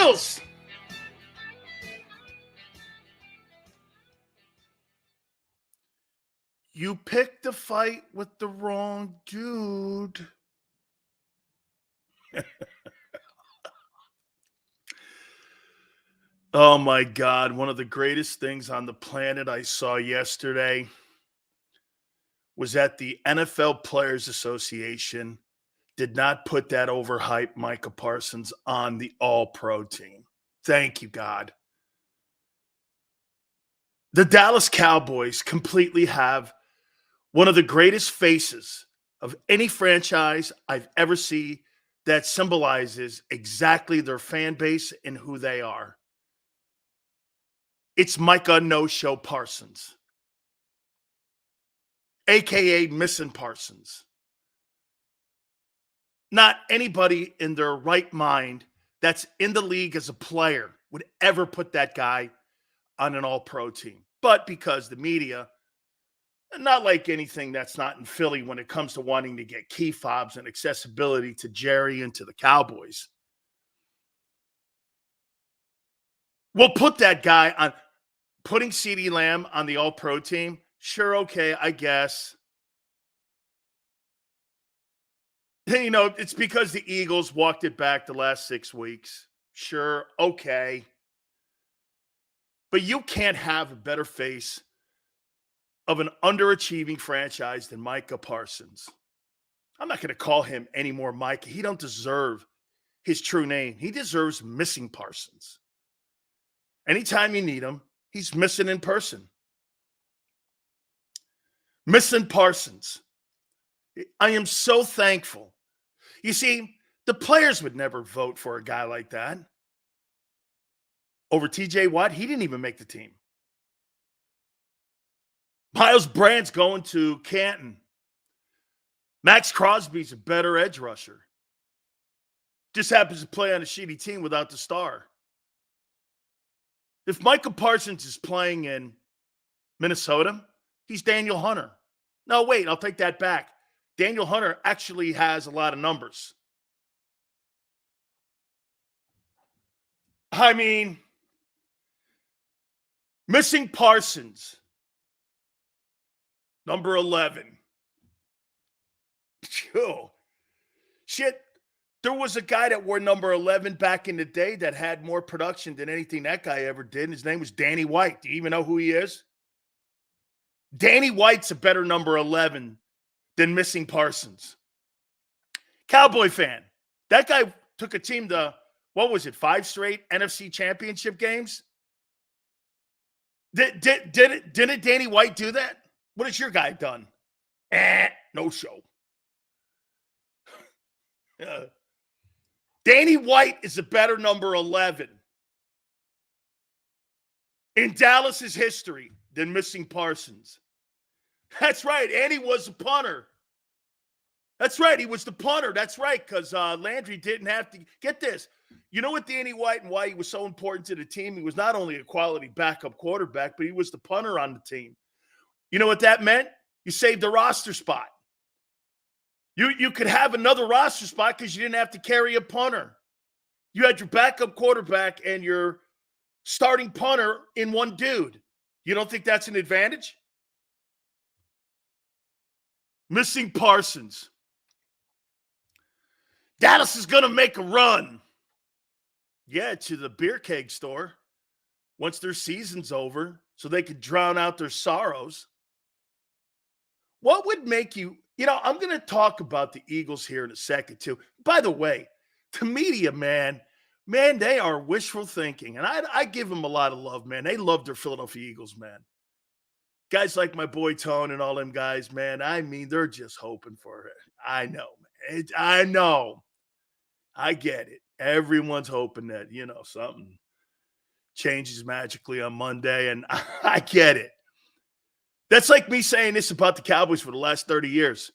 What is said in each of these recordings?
Bills. You picked a fight with the wrong dude. Oh my God. One of the greatest things on the planet I saw yesterday was that the NFL Players Association did not put that overhyped Micah Parsons on the All-Pro team. Thank you, God. The Dallas Cowboys completely have one of the greatest faces of any franchise I've ever seen that symbolizes exactly their fan base and who they are. It's Micah No-Show Parsons, a.k.a. Missing Parsons. Not anybody in their right mind that's in the league as a player would ever put that guy on an all-pro team. But because the media, not like anything that's not in Philly when it comes to wanting to get key fobs and accessibility to Jerry and to the Cowboys, we'll put that guy on. Putting CeeDee Lamb on the all-pro team, sure, okay, I guess. You know, it's because the Eagles walked it back the last 6 weeks. Sure, okay. But you can't have a better face of an underachieving franchise than Micah Parsons. I'm not going to call him anymore Micah. He don't deserve his true name. He deserves Missing Parsons. Anytime you need him, he's missing in person. Missing Parsons. I am so thankful. You see, the players would never vote for a guy like that. Over TJ Watt, he didn't even make the team. Miles Brandt's going to Canton. Max Crosby's a better edge rusher. Just happens to play on a shitty team without the star. If Micah Parsons is playing in Minnesota, he's Daniel Hunter. No, wait, I'll take that back. Daniel Hunter actually has a lot of numbers. I mean, Missing Parsons, number 11. Oh, shit. There was a guy that wore number 11 back in the day that had more production than anything that guy ever did. His name was Danny White. Do you even know who he is? Danny White's a better number 11 than Missing Parsons. Cowboy fan. That guy took a team to, 5 straight NFC championship games? Didn't Danny White do that? What has your guy done? No show. Danny White is a better number 11 in Dallas's history than Missing Parsons. That's right. And he was a punter. That's right. He was the punter. That's right. Because Landry didn't have to get this. You know what Danny White and why he was so important to the team? He was not only a quality backup quarterback, but he was the punter on the team. You know what that meant? You saved a roster spot. You could have another roster spot because you didn't have to carry a punter. You had your backup quarterback and your starting punter in one dude. You don't think that's an advantage? Missing Parsons. Dallas is going to make a run. Yeah, to the beer keg store once their season's over so they could drown out their sorrows. What would make you, I'm going to talk about the Eagles here in a second too. By the way, the media, man, they are wishful thinking. And I give them a lot of love, man. They love their Philadelphia Eagles, man. Guys like my boy Tone and all them guys, man, I mean, they're just hoping for it. I know, man. I know. I get it. Everyone's hoping that, something changes magically on Monday, and I get it. That's like me saying this about the Cowboys for the last 30 years.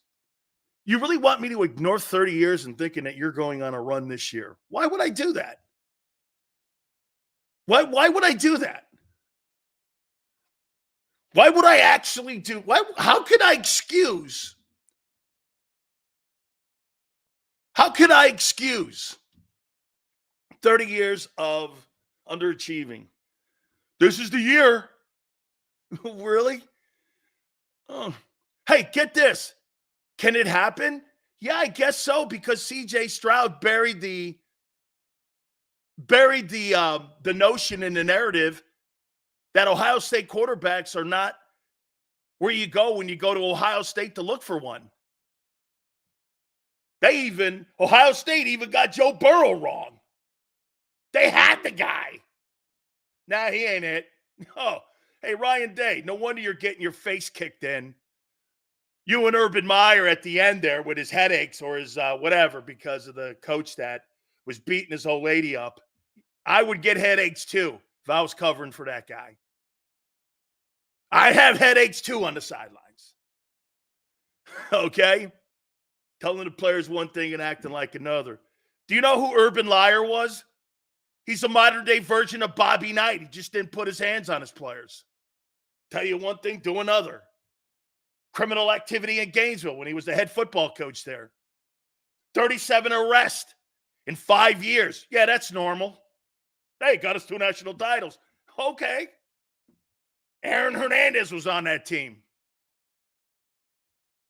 You really want me to ignore 30 years and thinking that you're going on a run this year? Why would I do that? Why would I do that? Why would I actually do? How could I excuse 30 years of underachieving. This is the year. Really? Oh. Hey, get this. Can it happen? Yeah, I guess so, because CJ Stroud buried the notion in the narrative that Ohio State quarterbacks are not where you go when you go to Ohio State to look for one. Ohio State even got Joe Burrow wrong. They had the guy. Nah, he ain't it. Oh, hey, Ryan Day, no wonder you're getting your face kicked in. You and Urban Meyer at the end there with his headaches or his whatever because of the coach that was beating his old lady up. I would get headaches too if I was covering for that guy. I have headaches too on the sidelines. Okay? Telling the players one thing and acting like another. Do you know who Urban Meyer was? He's a modern-day version of Bobby Knight. He just didn't put his hands on his players. Tell you one thing, do another. Criminal activity in Gainesville when he was the head football coach there. 37 arrests in 5 years. Yeah, that's normal. Hey, got us 2 national titles. Okay. Aaron Hernandez was on that team.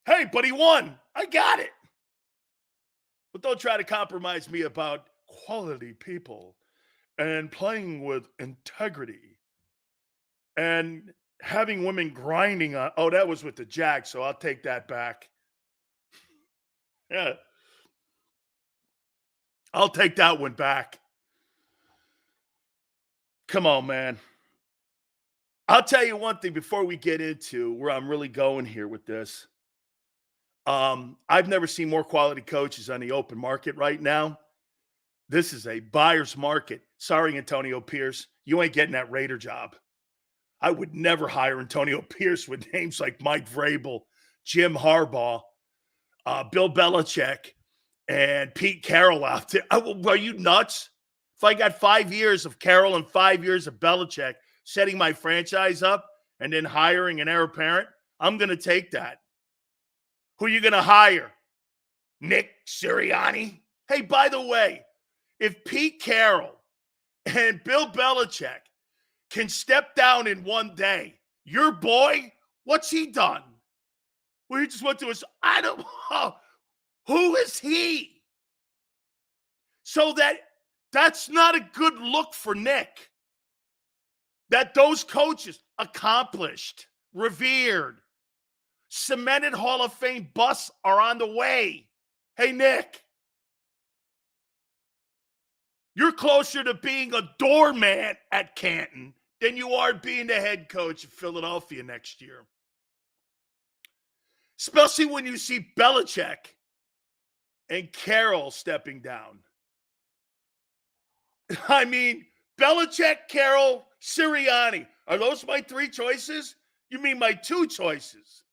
Hey, but he won. I got it. But don't try to compromise me about quality people and playing with integrity and having women grinding on. Oh, that was with the Jags, so I'll take that back. Yeah. I'll take that one back. Come on, man. I'll tell you one thing before we get into where I'm really going here with this. I've never seen more quality coaches on the open market right now. This is a buyer's market. Sorry, Antonio Pierce. You ain't getting that Raider job. I would never hire Antonio Pierce with names like Mike Vrabel, Jim Harbaugh, Bill Belichick, and Pete Carroll out there. Are you nuts? If I got 5 years of Carroll and 5 years of Belichick setting my franchise up and then hiring an heir apparent, I'm going to take that. Who are you going to hire? Nick Sirianni? Hey, by the way, if Pete Carroll and Bill Belichick can step down in one day, your boy, what's he done? Well, he just went to his, I don't know. Who is he? So that's not a good look for Nick. That those coaches, accomplished, revered, cemented Hall of Fame busts are on the way. Hey, Nick, you're closer to being a doormat at Canton than you are being the head coach of Philadelphia next year. Especially when you see Belichick and Carroll stepping down. I mean, Belichick, Carroll, Sirianni. Are those my 3 choices? You mean my 2 choices?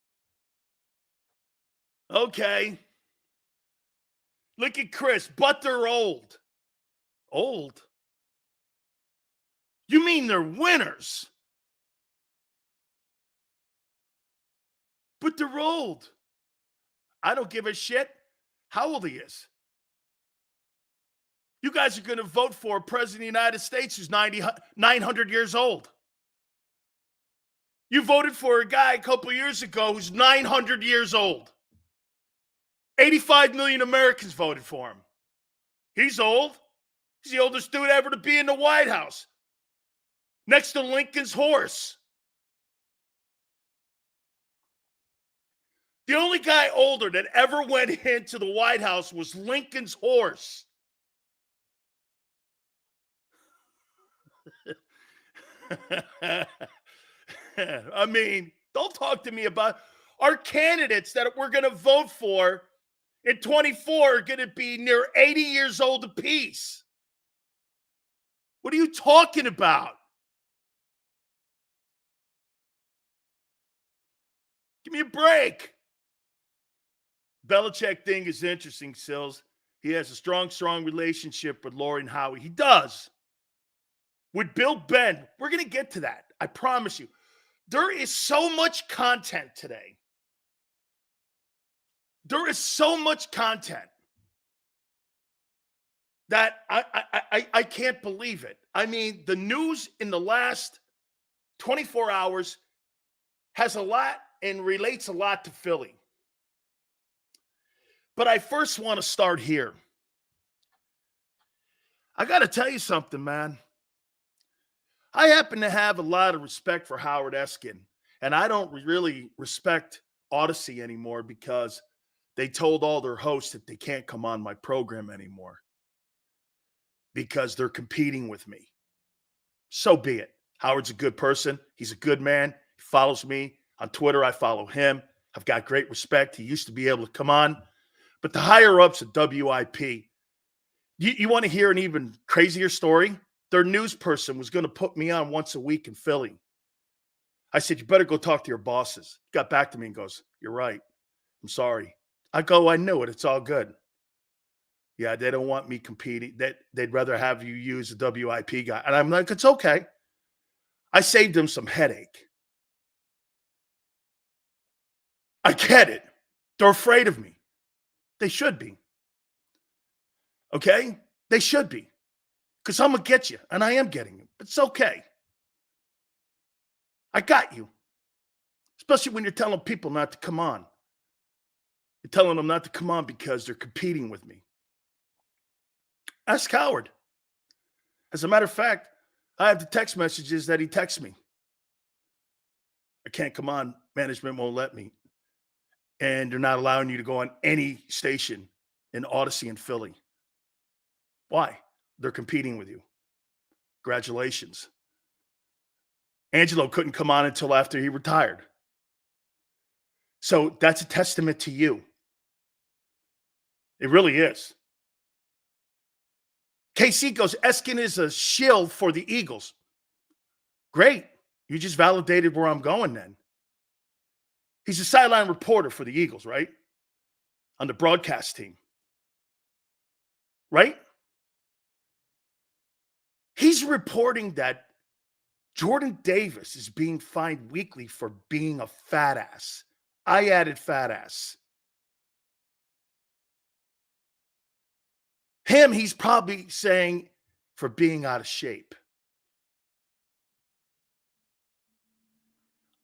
Okay. Look at Chris, but they're old. Old? You mean they're winners? But they're old. I don't give a shit how old he is. You guys are going to vote for a president of the United States who's 900 years old. You voted for a guy a couple years ago who's 900 years old. 85 million Americans voted for him. He's old. He's the oldest dude ever to be in the White House. Next to Lincoln's horse. The only guy older that ever went into the White House was Lincoln's horse. I mean, don't talk to me about our candidates that we're going to vote for in 24 are going to be near 80 years old apiece. What are you talking about? Give me a break. Belichick thing is interesting, Sills. He has a strong relationship with Lori and Howie. He does. With Bill Ben, we're going to get to that. I promise you. There is so much content today. There is so much content that I can't believe it. I mean, the news in the last 24 hours has a lot and relates a lot to Philly. But I first want to start here. I got to tell you something, man. I happen to have a lot of respect for Howard Eskin, and I don't really respect Odyssey anymore because they told all their hosts that they can't come on my program anymore because they're competing with me. So be it. Howard's a good person. He's a good man. He follows me on Twitter. I follow him. I've got great respect. He used to be able to come on. But the higher-ups at WIP, you want to hear an even crazier story? Their news person was going to put me on once a week in Philly. I said, you better go talk to your bosses. He got back to me and goes, you're right. I'm sorry. I go, I knew it. It's all good. Yeah, they don't want me competing. They'd rather have you use a WIP guy. And I'm like, it's okay. I saved them some headache. I get it. They're afraid of me. They should be. Okay? They should be. Because I'm going to get you, and I am getting you. It's okay. I got you. Especially when you're telling people not to come on. You're telling them not to come on because they're competing with me. Ask Howard. As a matter of fact, I have the text messages that he texts me. I can't come on. Management won't let me. And they're not allowing you to go on any station in Odyssey in Philly. Why? They're competing with you. Congratulations. Angelo couldn't come on until after he retired. So that's a testament to you. It really is. KC goes, Eskin is a shill for the Eagles. Great. You just validated where I'm going then. He's a sideline reporter for the Eagles, right? On the broadcast team. Right? He's reporting that Jordan Davis is being fined weekly for being a fat ass. I added fat ass. Him, he's probably saying for being out of shape.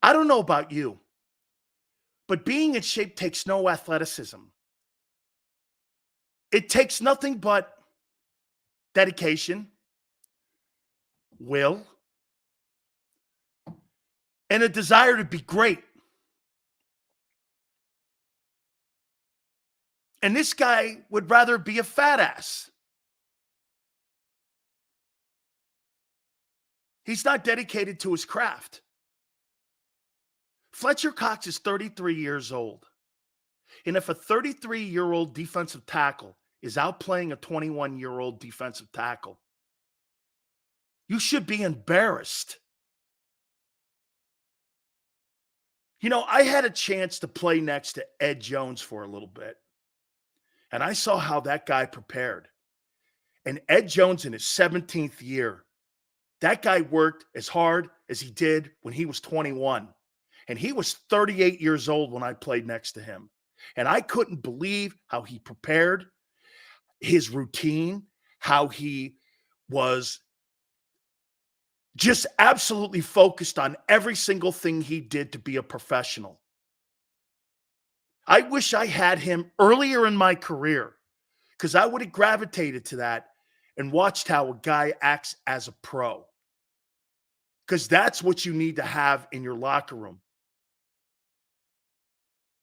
I don't know about you, but being in shape takes no athleticism. It takes nothing but dedication, will, and a desire to be great. And this guy would rather be a fat ass. He's not dedicated to his craft. Fletcher Cox is 33 years old. And if a 33-year-old defensive tackle is outplaying a 21-year-old defensive tackle, you should be embarrassed. You know, I had a chance to play next to Ed Jones for a little bit. And I saw how that guy prepared. And Ed Jones in his 17th year, that guy worked as hard as he did when he was 21. And he was 38 years old when I played next to him. And I couldn't believe how he prepared, his routine, how he was just absolutely focused on every single thing he did to be a professional. I wish I had him earlier in my career because I would have gravitated to that and watched how a guy acts as a pro. Because that's what you need to have in your locker room.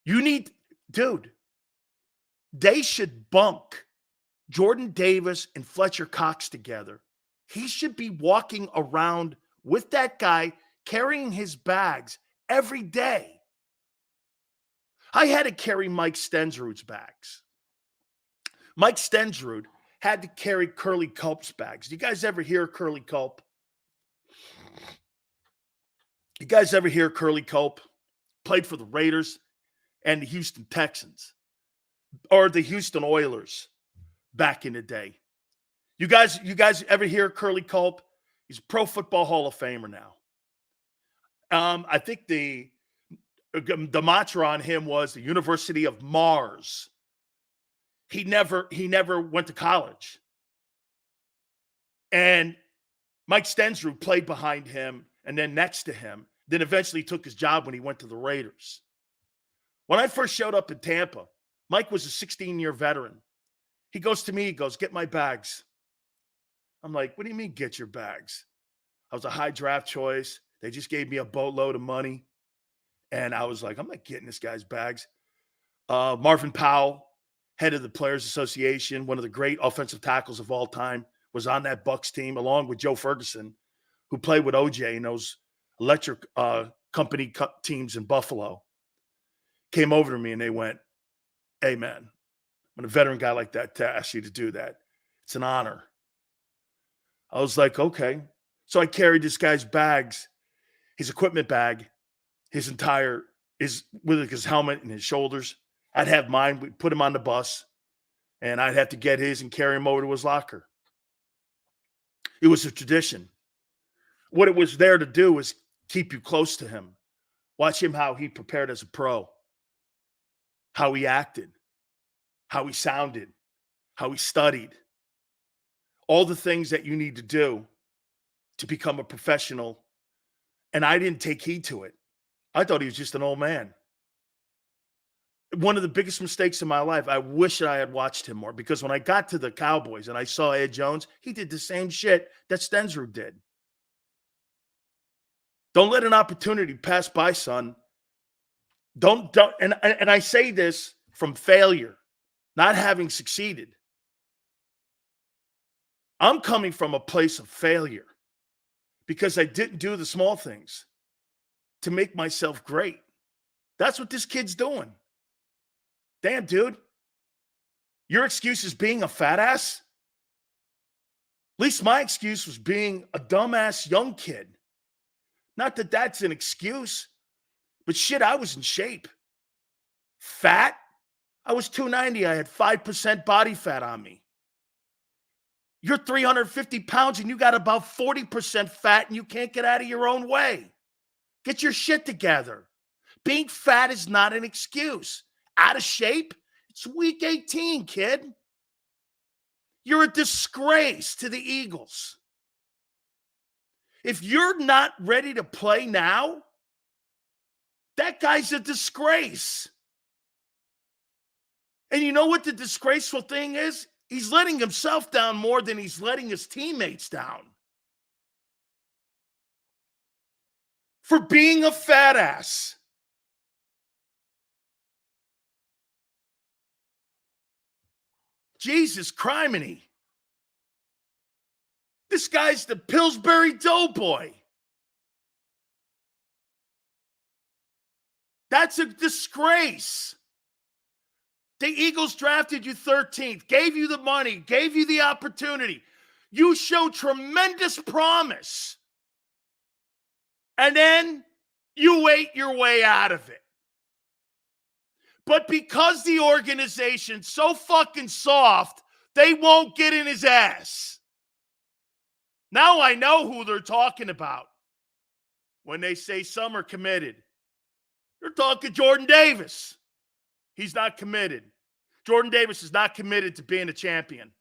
You need, dude, they should bunk Jordan Davis and Fletcher Cox together. He should be walking around with that guy, carrying his bags every day. I had to carry Mike Stensrud's bags. Mike Stensrud had to carry Curly Culp's bags. Do you guys ever hear Curly Culp? You guys ever hear Curly Culp? Played for the Raiders and the Houston Texans or the Houston Oilers back in the day. You guys ever hear Curly Culp? He's a Pro Football Hall of Famer now. I think the mantra on him was the University of Mars. He never went to college. And Mike Stensrud played behind him and then next to him, then eventually took his job when he went to the Raiders. When I first showed up in Tampa, Mike was a 16-year veteran. He goes to me, he goes, "Get my bags." I'm like, "What do you mean, get your bags?" I was a high draft choice. They just gave me a boatload of money. And I was like, "I'm not getting this guy's bags." Marvin Powell, head of the Players Association, one of the great offensive tackles of all time, was on that Bucs team along with Joe Ferguson, who played with OJ in those electric company teams in Buffalo. Came over to me and they went, "Hey, man, when a veteran guy like that to ask you to do that, it's an honor." I was like, "Okay." So I carried this guy's bags, his equipment bag, his entire, with his helmet and his shoulders. I'd have mine. We'd put him on the bus, and I'd have to get his and carry him over to his locker. It was a tradition. What it was there to do was keep you close to him. Watch him, how he prepared as a pro, how he acted, how he sounded, how he studied. All the things that you need to do to become a professional. And I didn't take heed to it. I thought he was just an old man. One of the biggest mistakes in my life, I wish I had watched him more, because when I got to the Cowboys and I saw Ed Jones, he did the same shit that Stensrud did. Don't let an opportunity pass by, son. Don't and I say this from failure, not having succeeded. I'm coming from a place of failure because I didn't do the small things to make myself great. That's what this kid's doing. Damn, dude. Your excuse is being a fat ass? At least my excuse was being a dumbass young kid. Not that that's an excuse, but shit, I was in shape. Fat? I was 290. I had 5% body fat on me. You're 350 pounds and you got about 40% fat and you can't get out of your own way. Get your shit together. Being fat is not an excuse. Out of shape? It's week 18, kid. You're a disgrace to the Eagles. If you're not ready to play now, that guy's a disgrace. And you know what the disgraceful thing is? He's letting himself down more than he's letting his teammates down. For being a fat ass. Jesus criminy. This guy's the Pillsbury Doughboy. That's a disgrace. The Eagles drafted you 13th, gave you the money, gave you the opportunity. You showed tremendous promise. And then you ate your way out of it. But because the organization's so fucking soft, they won't get in his ass. Now I know who they're talking about when they say some are committed. They're talking Jordan Davis. He's not committed. Jordan Davis is not committed to being a champion.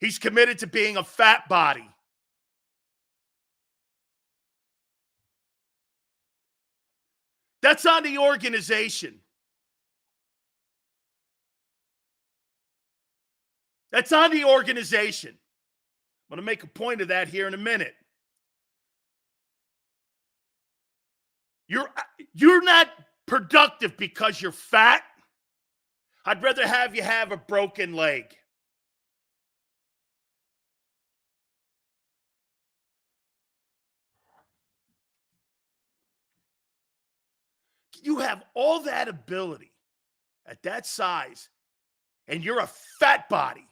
He's committed to being a fat body. That's on the organization. That's on the organization. I'm going to make a point of that here in a minute. You're not productive because you're fat. I'd rather have you have a broken leg. You have all that ability at that size, and you're a fat body.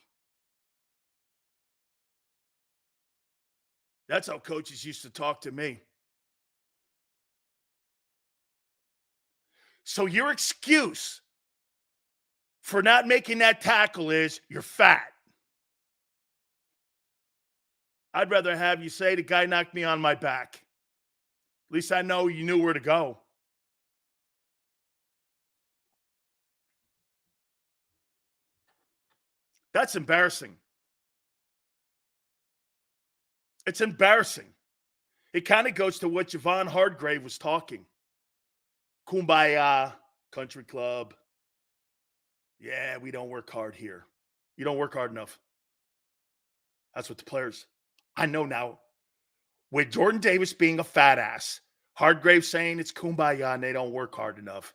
That's how coaches used to talk to me. So your excuse for not making that tackle is you're fat. I'd rather have you say the guy knocked me on my back. At least I know you knew where to go. That's embarrassing. It's embarrassing. It kind of goes to what Javon Hargrave was talking. Kumbaya, country club. Yeah, we don't work hard here. You don't work hard enough. That's what the players. I know now. With Jordan Davis being a fat ass, Hargrave saying it's kumbaya and they don't work hard enough.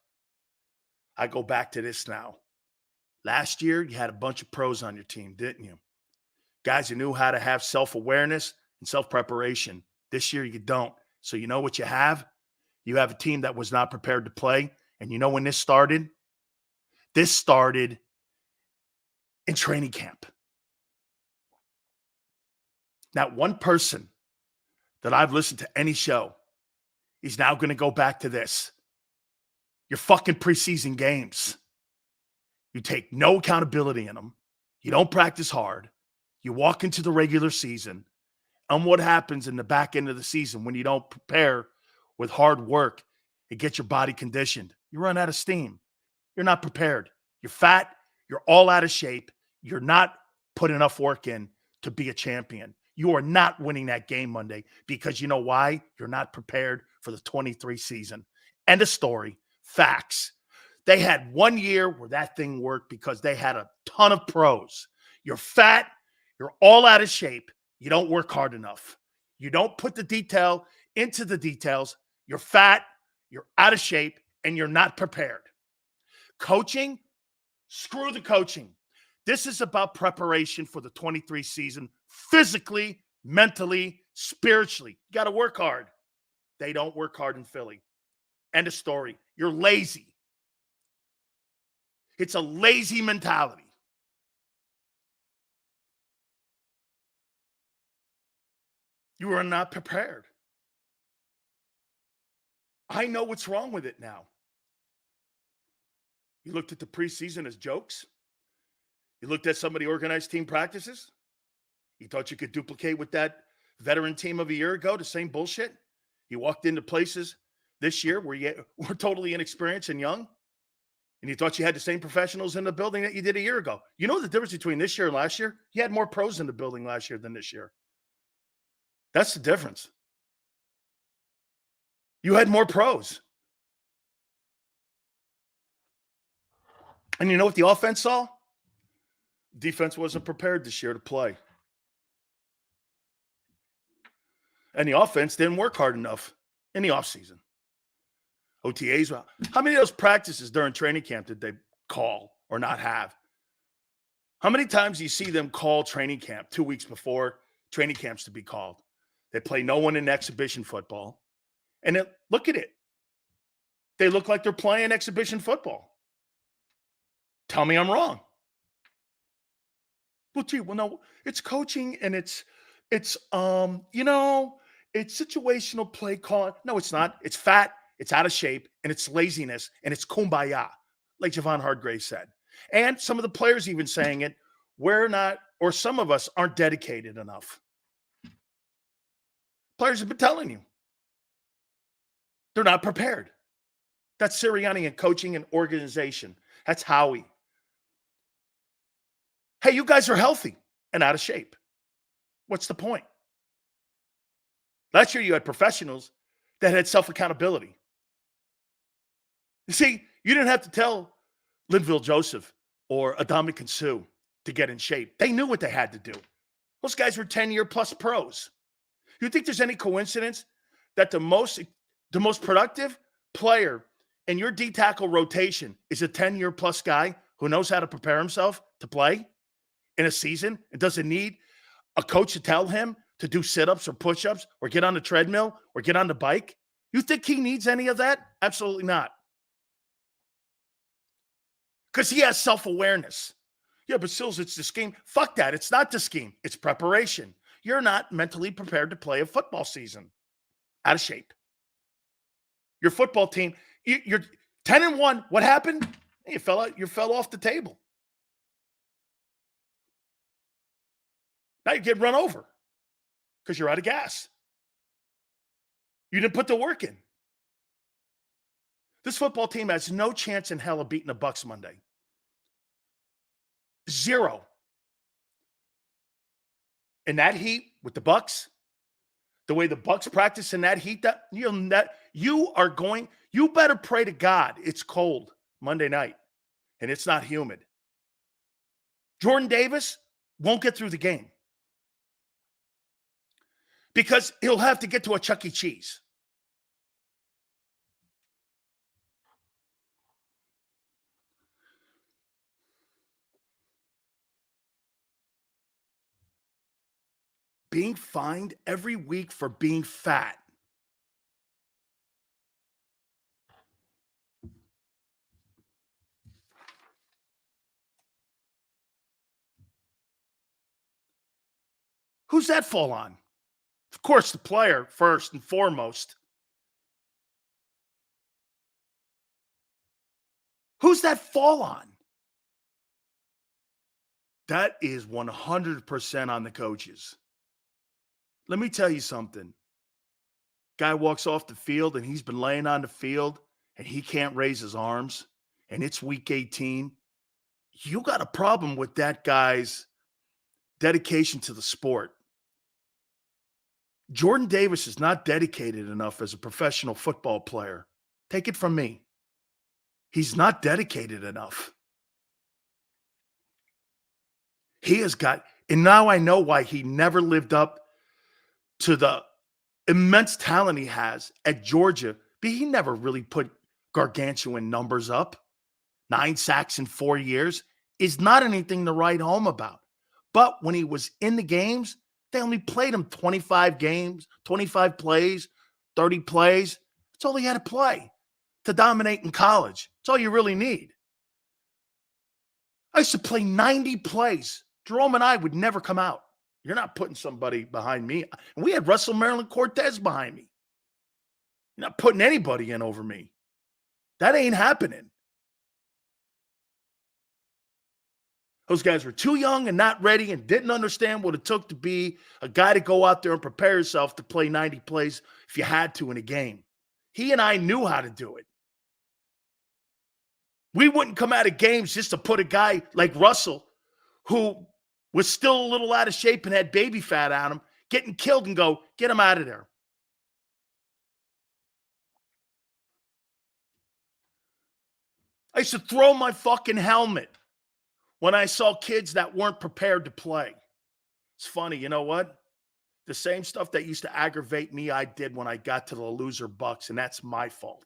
I go back to this now. Last year, you had a bunch of pros on your team, didn't you? Guys who knew how to have self-awareness and self-preparation. This year, you don't. So you know what you have? You have a team that was not prepared to play. And you know when this started? This started in training camp. Not one person that I've listened to any show is now going to go back to this. Your fucking preseason games. You take no accountability in them. You don't practice hard. You walk into the regular season. And what happens in the back end of the season when you don't prepare with hard work and get your body conditioned? You run out of steam. You're not prepared. You're fat. You're all out of shape. You're not putting enough work in to be a champion. You are not winning that game Monday because you know why? You're not prepared for the 23 season. End of story. Facts. They had 1 year where that thing worked because they had a ton of pros. You're fat. You're all out of shape. You don't work hard enough. You don't put the detail into the details. You're fat. You're out of shape. And you're not prepared. Coaching? Screw the coaching. This is about preparation for the 23 season, physically, mentally, spiritually. You got to work hard. They don't work hard in Philly. End of story. You're lazy. It's a lazy mentality. You are not prepared. I know what's wrong with it now. You looked at the preseason as jokes. You looked at some of the organized team practices. You thought you could duplicate with that veteran team of a year ago, the same bullshit. You walked into places this year where you were totally inexperienced and young, and you thought you had the same professionals in the building that you did a year ago. You know the difference between this year and last year? You had more pros in the building last year than this year. That's the difference. You had more pros. And you know what the offense saw? Defense wasn't prepared this year to play. And the offense didn't work hard enough in the offseason. OTAs, how many of those practices during training camp did they call or not have? How many times do you see them call training camp 2 weeks before training camps to be called? They play no one in exhibition football. And then, look at it. They look like they're playing exhibition football. Tell me I'm wrong. Well, gee, well, no, it's coaching and it's situational play call. No, it's not. It's fat, it's out of shape, and it's laziness, and it's kumbaya, like Javon Hargrave said. And some of the players even saying it, we're not, or some of us aren't dedicated enough. Players have been telling you. They're not prepared. That's Sirianni and coaching and organization. That's Howie. Hey, you guys are healthy and out of shape. What's the point? Last year, you had professionals that had self-accountability. You see, you didn't have to tell Linville Joseph or Adama Sue to get in shape. They knew what they had to do. Those guys were 10-year-plus pros. You think there's any coincidence that the most productive player in your D-tackle rotation is a 10-year-plus guy who knows how to prepare himself to play in a season and doesn't need a coach to tell him to do sit-ups or push-ups or get on the treadmill or get on the bike? You think he needs any of that? Absolutely not. Because he has self-awareness. Yeah, but Sills, it's the scheme. Fuck that. It's not the scheme. It's preparation. You're not mentally prepared to play a football season. Out of shape. Your football team, you're 10-1. What happened? You fell off the table. Now you get run over because you're out of gas. You didn't put the work in. This football team has no chance in hell of beating the Bucs Monday. 0. In that heat with the Bucs, The way the Bucs practice in that heat, you better pray to God it's cold Monday night and it's not humid. Jordan Davis won't get through the game because he'll have to get to a Chuck E. Cheese. Being fined every week for being fat. Who's that fall on? Of course, the player first and foremost. Who's that fall on? That is 100% on the coaches. Let me tell you something. Guy walks off the field and he's been laying on the field and he can't raise his arms and it's week 18. You got a problem with that guy's dedication to the sport. Jordan Davis is not dedicated enough as a professional football player. Take it from me. He's not dedicated enough. He has got, and now I know why he never lived up to the immense talent he has at Georgia, but he never really put gargantuan numbers up. 9 sacks in 4 years is not anything to write home about. But when he was in the games, they only played him 25 games, 25 plays, 30 plays. That's all he had to play to dominate in college. That's all you really need. I used to play 90 plays. Jerome and I would never come out. You're not putting somebody behind me. And we had Russell Maryland Cortez behind me. You're not putting anybody in over me. That ain't happening. Those guys were too young and not ready and didn't understand what it took to be a guy to go out there and prepare yourself to play 90 plays if you had to in a game. He and I knew how to do it. We wouldn't come out of games just to put a guy like Russell, who was still a little out of shape and had baby fat on him, getting killed and go, get him out of there. I used to throw my fucking helmet when I saw kids that weren't prepared to play. It's funny, you know what? The same stuff that used to aggravate me, I did when I got to the loser Bucs, and that's my fault.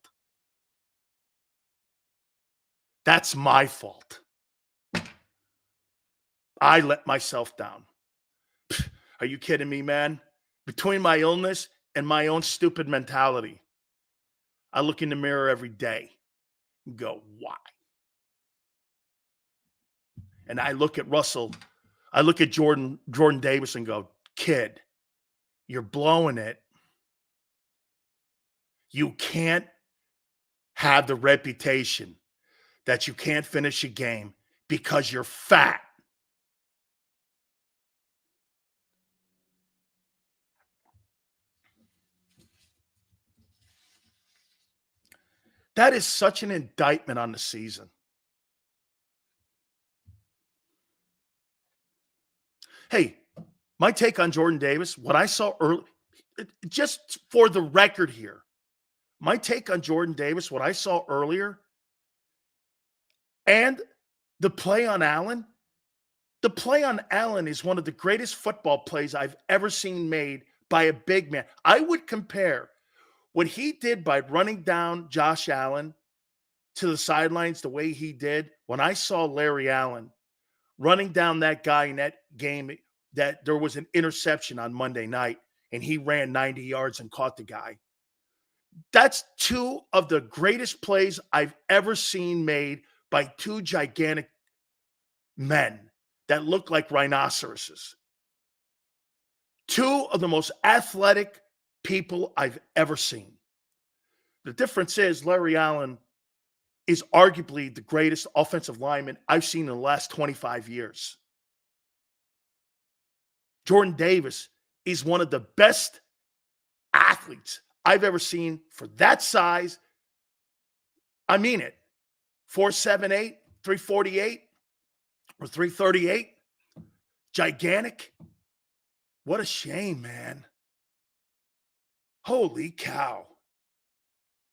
That's my fault. I let myself down. Are you kidding me, man? Between my illness and my own stupid mentality, I look in the mirror every day and go, why? And I look at Russell, I look at Jordan Davis and go, kid, you're blowing it. You can't have the reputation that you can't finish a game because you're fat. That is such an indictment on the season. Hey, my take on Jordan Davis, what I saw early, just for the record here, my take on Jordan Davis, what I saw earlier, and the play on Allen is one of the greatest football plays I've ever seen made by a big man. I would compare what he did by running down Josh Allen to the sidelines the way he did when I saw Larry Allen running down that guy in that game, that there was an interception on Monday night and he ran 90 yards and caught the guy. That's two of the greatest plays I've ever seen made by two gigantic men that look like rhinoceroses. Two of the most athletic people I've ever seen. The difference is Larry Allen is arguably the greatest offensive lineman I've seen in the last 25 years. Jordan Davis is one of the best athletes I've ever seen for that size. I mean it. 4'7", 348 or 338. Gigantic. What a shame, man. Holy cow.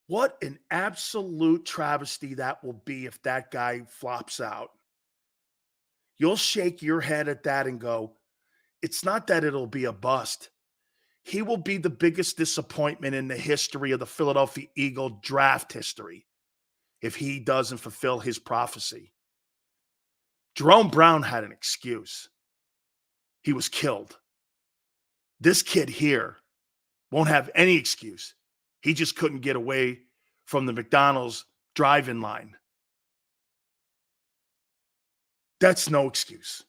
What an absolute travesty that will be if that guy flops out. You'll shake your head at that and go, it's not that it'll be a bust. He will be the biggest disappointment in the history of the Philadelphia Eagle draft history if he doesn't fulfill his prophecy. Jerome Brown had an excuse. He was killed. This kid here won't have any excuse. He just couldn't get away from the McDonald's drive-in line. That's no excuse.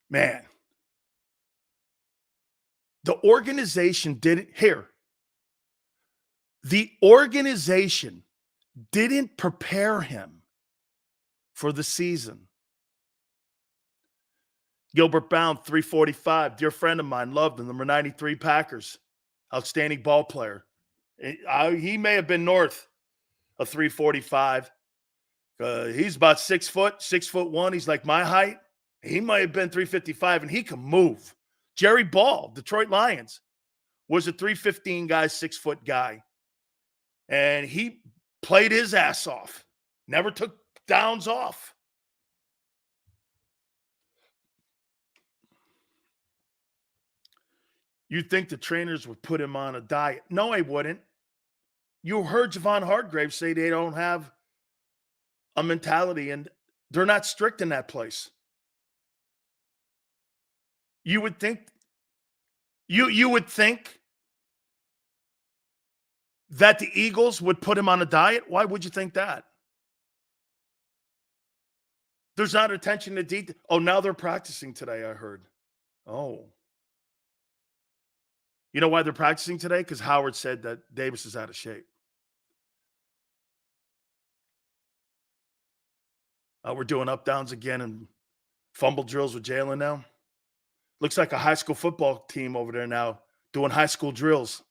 Man, the organization didn't prepare him for the season. Gilbert Bound, 345, dear friend of mine, loved him, number 93 Packers, outstanding ball player. He may have been north of 345. He's about 6 foot, 6'1". He's like my height. He might have been 355, and he can move. Jerry Ball, Detroit Lions, was a 315 guy, 6 foot guy. And he played his ass off. Never took downs off. You'd think the trainers would put him on a diet. No, I wouldn't. You heard Javon Hargrave say they don't have a mentality, and they're not strict in that place. You would think that the Eagles would put him on a diet? Why would you think that? There's not attention to detail. Oh, now they're practicing today, I heard. Oh. You know why they're practicing today? Because Howard said that Davis is out of shape. We're doing up downs again and fumble drills with Jalen now. Looks like a high school football team over there now doing high school drills.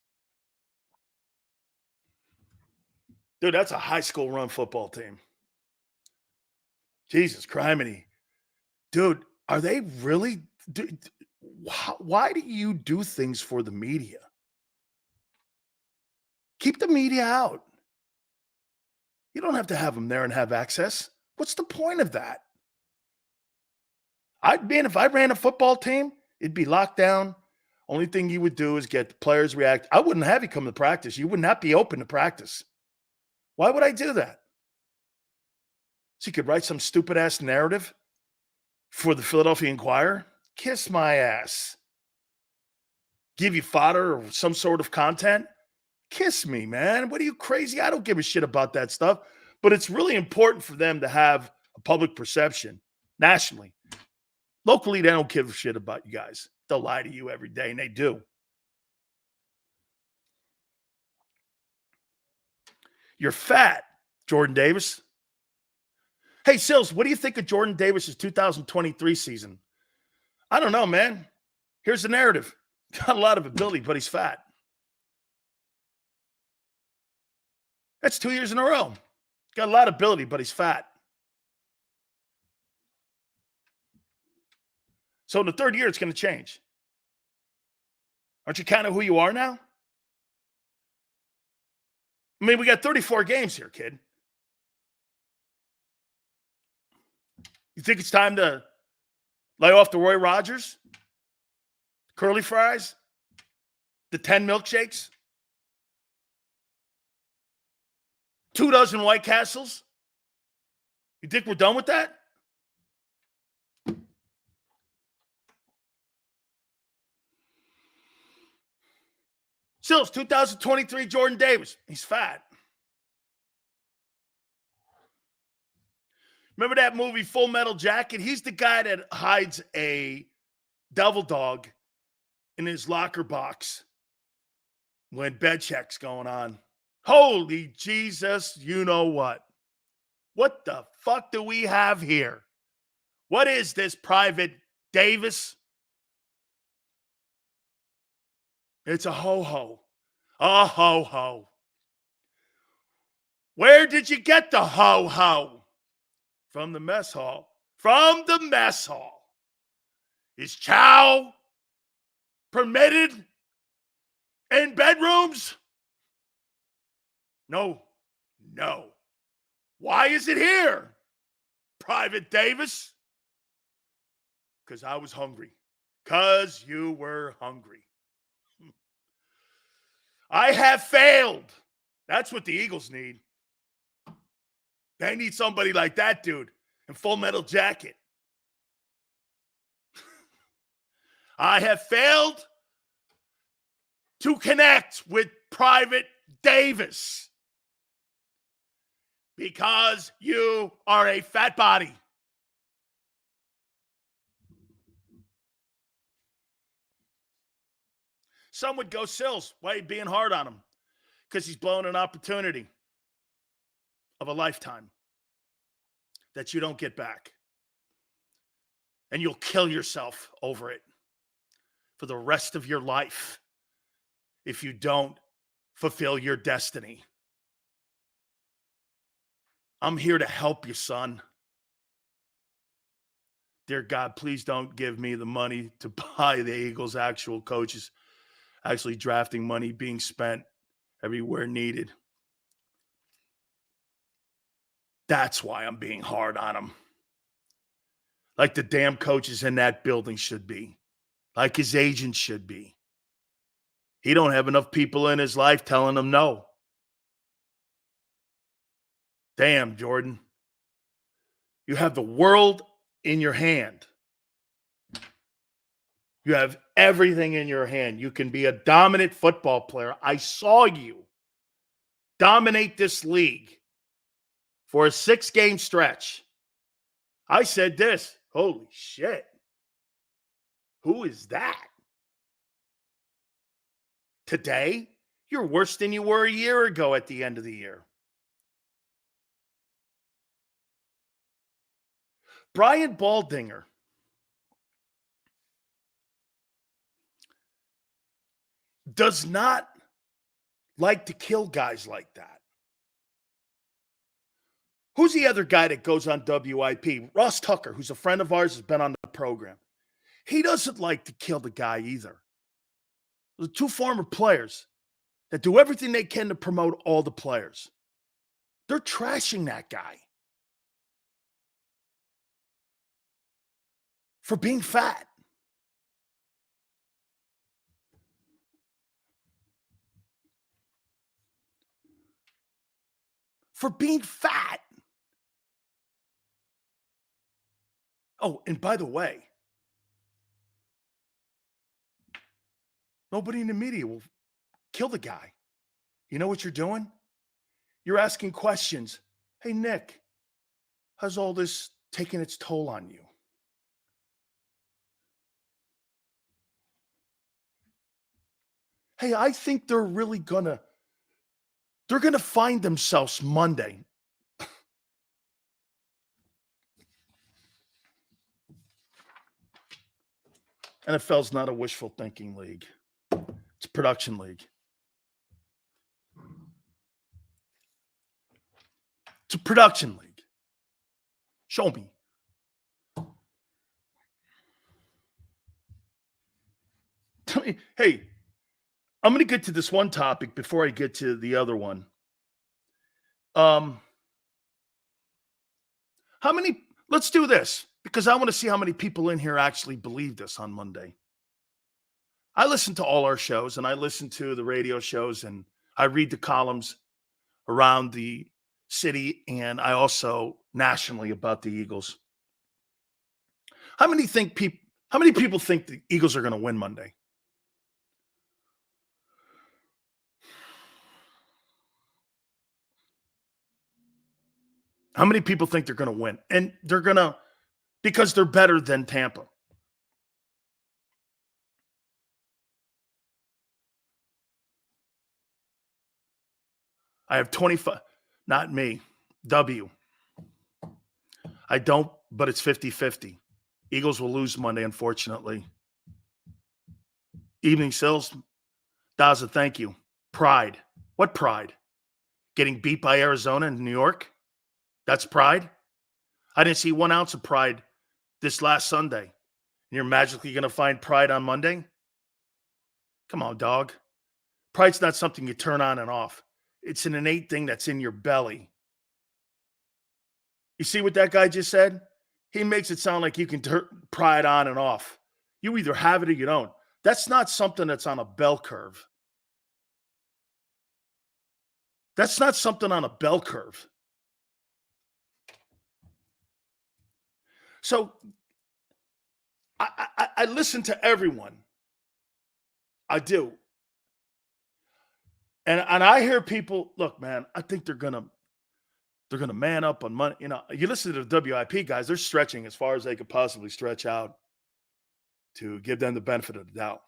Dude, that's a high school run football team. Jesus criminy. Dude, are they really? Why do you do things for the media? Keep the media out. You don't have to have them there and have access. What's the point of that? If I ran a football team, it'd be locked down. Only thing you would do is get the players react. I wouldn't have you come to practice. You would not be open to practice. Why would I do that? So you could write some stupid ass narrative for the Philadelphia Inquirer? Kiss my ass. Give you fodder or some sort of content? Kiss me, man. What are you, crazy? I don't give a shit about that stuff. But it's really important for them to have a public perception nationally. Locally, they don't give a shit about you guys. They'll lie to you every day, and they do. You're fat, Jordan Davis. Hey, Sills, what do you think of Jordan Davis' 2023 season? I don't know, man. Here's the narrative. Got a lot of ability, but he's fat. That's 2 years in a row. Got a lot of ability, but he's fat. So in the third year, it's going to change. Aren't you kind of who you are now? I mean, we got 34 games here, kid. You think it's time to lay off the Roy Rodgers? Curly fries? The 10 milkshakes? 2 dozen White Castles? You think we're done with that? Sills, 2023 Jordan Davis. He's fat. Remember that movie Full Metal Jacket? He's the guy that hides a devil dog in his locker box when bed check's going on. Holy Jesus, you know what? What the fuck do we have here? What is this, Private Davis? It's a ho-ho. A ho-ho. Where did you get the ho-ho? From the mess hall. from the mess hall. Is chow permitted in bedrooms? No. Why is it here, Private Davis? Because I was hungry. Because you were hungry. I have failed. That's what the Eagles need. They need somebody like that dude in Full Metal Jacket. I have failed to connect with Private Davis because you are a fat body. Some would go, Sills, why are you being hard on him? Because he's blowing an opportunity of a lifetime that you don't get back. And you'll kill yourself over it for the rest of your life if you don't fulfill your destiny. I'm here to help you, son. Dear God, please don't give me the money to buy the Eagles' actual coaches. Actually drafting money being spent everywhere needed. That's why I'm being hard on him. Like the damn coaches in that building should be. Like his agents should be. He don't have enough people in his life telling him no. Damn, Jordan. You have the world in your hand. You have everything in your hand. You can be a dominant football player. I saw you dominate this league for a 6-game stretch. I said this, holy shit. Who is that? Today, you're worse than you were a year ago at the end of the year. Brian Baldinger does not like to kill guys like that. Who's the other guy that goes on WIP? Ross Tucker, who's a friend of ours, has been on the program. He doesn't like to kill the guy either. The two former players that do everything they can to promote all the players. They're trashing that guy for being fat. For being fat. Oh, and by the way, nobody in the media will kill the guy. You know what you're doing? You're asking questions. Hey, Nick, how's all this taking its toll on you? Hey, I think they're going to find themselves Monday. NFL's not a wishful thinking league. It's a production league. It's a production league. Show me. Hey, I'm going to get to this one topic before I get to the other one. Let's do this, because I want to see how many people in here actually believe this on Monday. I listen to all our shows, and I listen to the radio shows, and I read the columns around the city, and I also nationally about the Eagles. How many people think the Eagles are going to win Monday? How many people think they're going to win? And they're going to, because they're better than Tampa. I have 25, not me, W. I don't, but it's 50-50. Eagles will lose Monday, unfortunately. Evening Sills, Daza, thank you. Pride. What pride? Getting beat by Arizona and New York? That's pride? I didn't see 1 ounce of pride this last Sunday, and you're magically going to find pride on Monday? Come on, dog. Pride's not something you turn on and off. It's an innate thing that's in your belly. You see what that guy just said? He makes it sound like you can turn pride on and off. You either have it or you don't. That's not something that's on a bell curve. That's not something on a bell curve. So I listen to everyone. I do. And I hear people, look, man, I think they're gonna man up on Monday. You know, you listen to the WIP guys, they're stretching as far as they could possibly stretch out to give them the benefit of the doubt.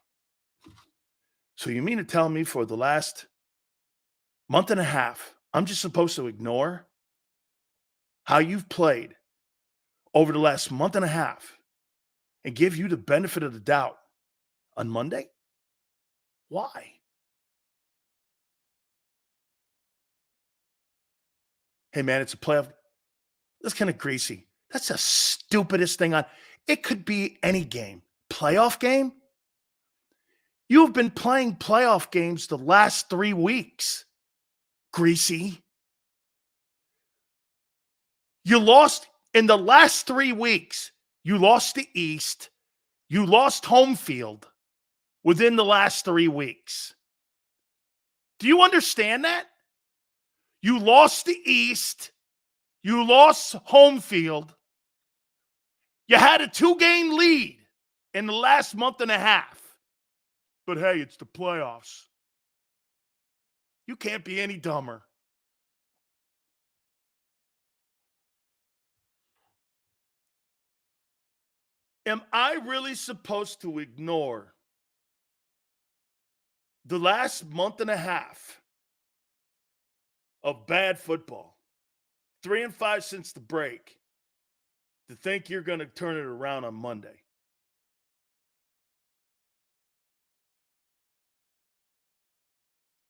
So you mean to tell me for the last month and a half, I'm just supposed to ignore how you've played over the last month and a half and give you the benefit of the doubt on Monday? Why? Hey, man, it's a playoff. That's kind of greasy. That's the stupidest thing on. It could be any game. Playoff game? You've been playing playoff games the last 3 weeks. Greasy. You lost in the last 3 weeks. You lost the East. You lost home field within the last 3 weeks. Do you understand that? You lost the East. You lost home field. You had a 2-game lead in the last month and a half. But hey, it's the playoffs. You can't be any dumber. Am I really supposed to ignore the last month and a half of bad football, 3-5 since the break, to think you're going to turn it around on Monday?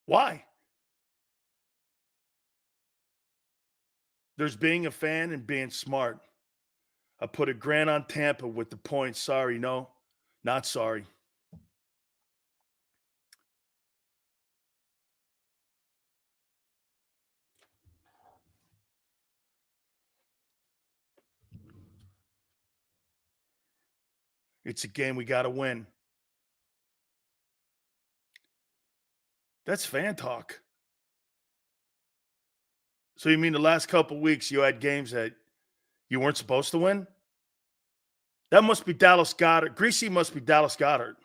Why? There's being a fan and being smart. I put $1,000 on Tampa with the points. Sorry, no, not sorry. It's a game we got to win. That's fan talk. So you mean the last couple weeks you had games that you weren't supposed to win? That must be Dallas Goedert. Greasy must be Dallas Goedert.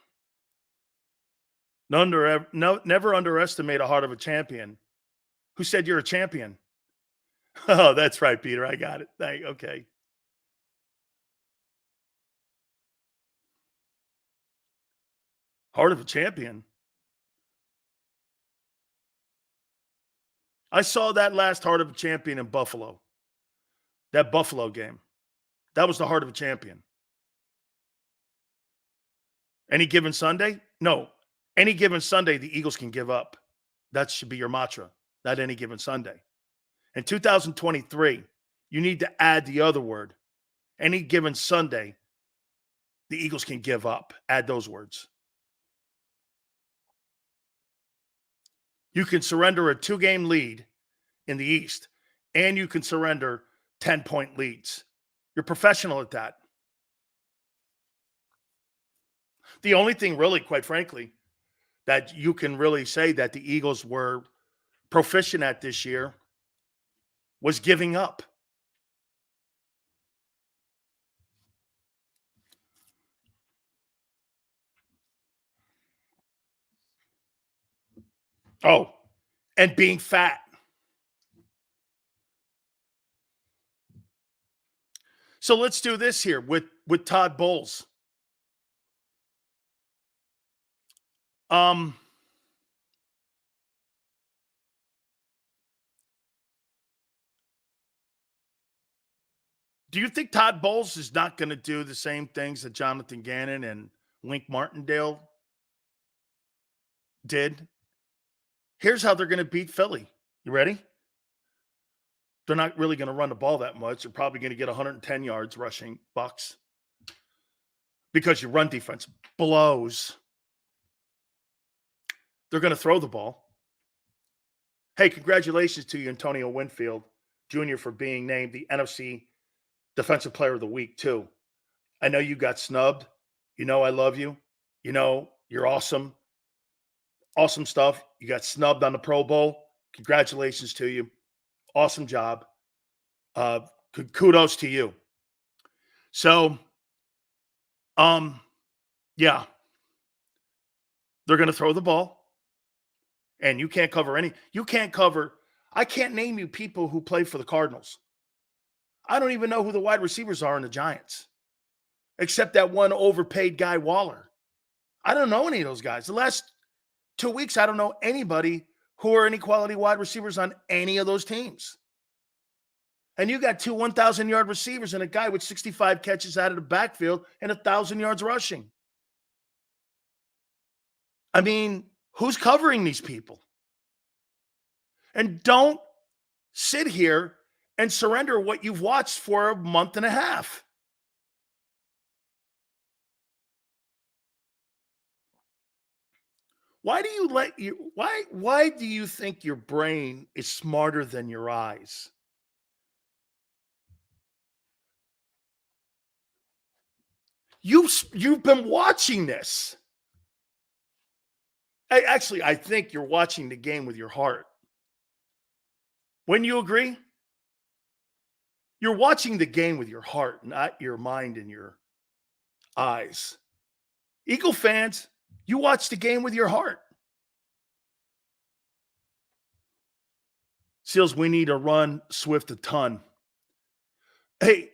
Never underestimate a heart of a champion. Who said you're a champion? Oh, that's right, Peter. I got it. Okay. Heart of a champion. I saw that last heart of a champion in Buffalo. That Buffalo game. That was the heart of a champion. Any given Sunday? No. Any given Sunday, the Eagles can give up. That should be your mantra. Not any given Sunday. In 2023, you need to add the other word. Any given Sunday, the Eagles can give up. Add those words. You can surrender a 2-game lead in the East, and you can surrender 10-point leads. You're professional at that. The only thing really, quite frankly, that you can really say that the Eagles were proficient at this year was giving up. Oh, and being fat. So let's do this here with Todd Bowles. Do you think Todd Bowles is not going to do the same things that Jonathan Gannon and Wink Martindale did? Here's how they're going to beat Philly. You ready? They're not really going to run the ball that much. They're probably going to get 110 yards rushing, Bucs. because your run defense blows. They're going to throw the ball. Hey, congratulations to you, Antonio Winfield Jr., for being named the NFC Defensive Player of the Week, too. I know you got snubbed. You know I love you. You know you're awesome. Awesome stuff. You got snubbed on the Pro Bowl. Congratulations to you. Awesome job. Kudos to you. So, yeah, they're going to throw the ball. And you can't cover I can't name you people who play for the Cardinals. I don't even know who the wide receivers are in the Giants, except that one overpaid guy, Waller. I don't know any of those guys. The last 2 weeks, I don't know anybody who are any quality wide receivers on any of those teams. And you got 2 1,000-yard receivers and a guy with 65 catches out of the backfield and 1,000 yards rushing. I mean, who's covering these people? And don't sit here and surrender what you've watched for a month and a half. Why do you think your brain is smarter than your eyes? You've been watching this. I think you're watching the game with your heart. Wouldn't you agree? You're watching the game with your heart, not your mind and your eyes. Eagle fans, you watch the game with your heart. Seals, we need to run Swift a ton. Hey,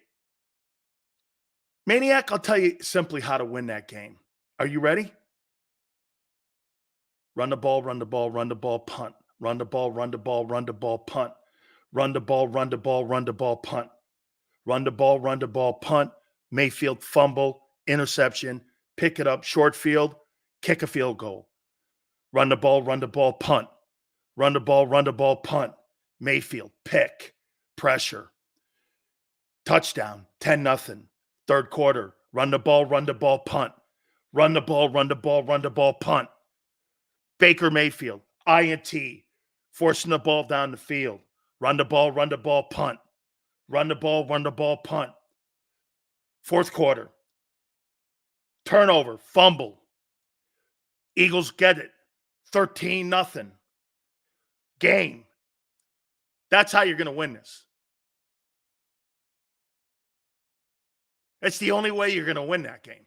Maniac, I'll tell you simply how to win that game. Are you ready? Run the ball, run the ball, run the ball, punt. Run the ball, run the ball, run the ball, punt. Run the ball, run the ball, run the ball, punt. Run the ball, run the ball, punt. Mayfield fumble, interception, pick it up, short field, kick a field goal. Run the ball, punt. Run the ball, punt. Mayfield, pick, pressure. Touchdown, 10-0. Third quarter, run the ball, punt. Run the ball, punt. Baker Mayfield, INT, forcing the ball down the field. Run the ball, punt. Run the ball, punt. Fourth quarter, turnover, fumble. Eagles get it, 13-0. Game. That's how you're going to win this. It's the only way you're going to win that game.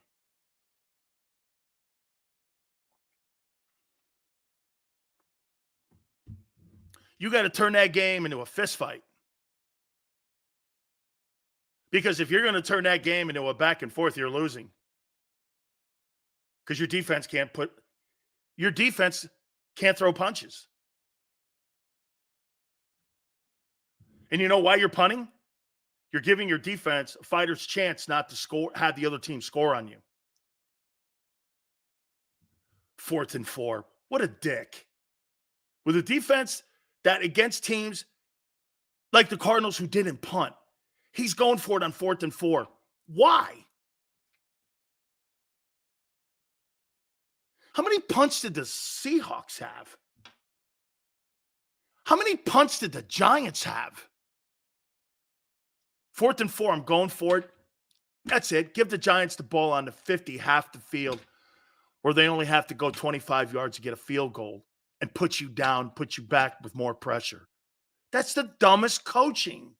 You got to turn that game into a fist fight. Because if you're going to turn that game into a back and forth, you're losing. Because your defense can't throw punches. And you know why you're punting? You're giving your defense a fighter's chance not to score, have the other team score on you. 4th and 4. What a dick. With a defense that against teams like the Cardinals who didn't punt, he's going for it on 4th and 4. Why? How many punts did the Seahawks have? How many punts did the Giants have? 4th and 4, I'm going for it. That's it. Give the Giants the ball on the 50, half the field, where they only have to go 25 yards to get a field goal and put you down, put you back with more pressure. That's the dumbest coaching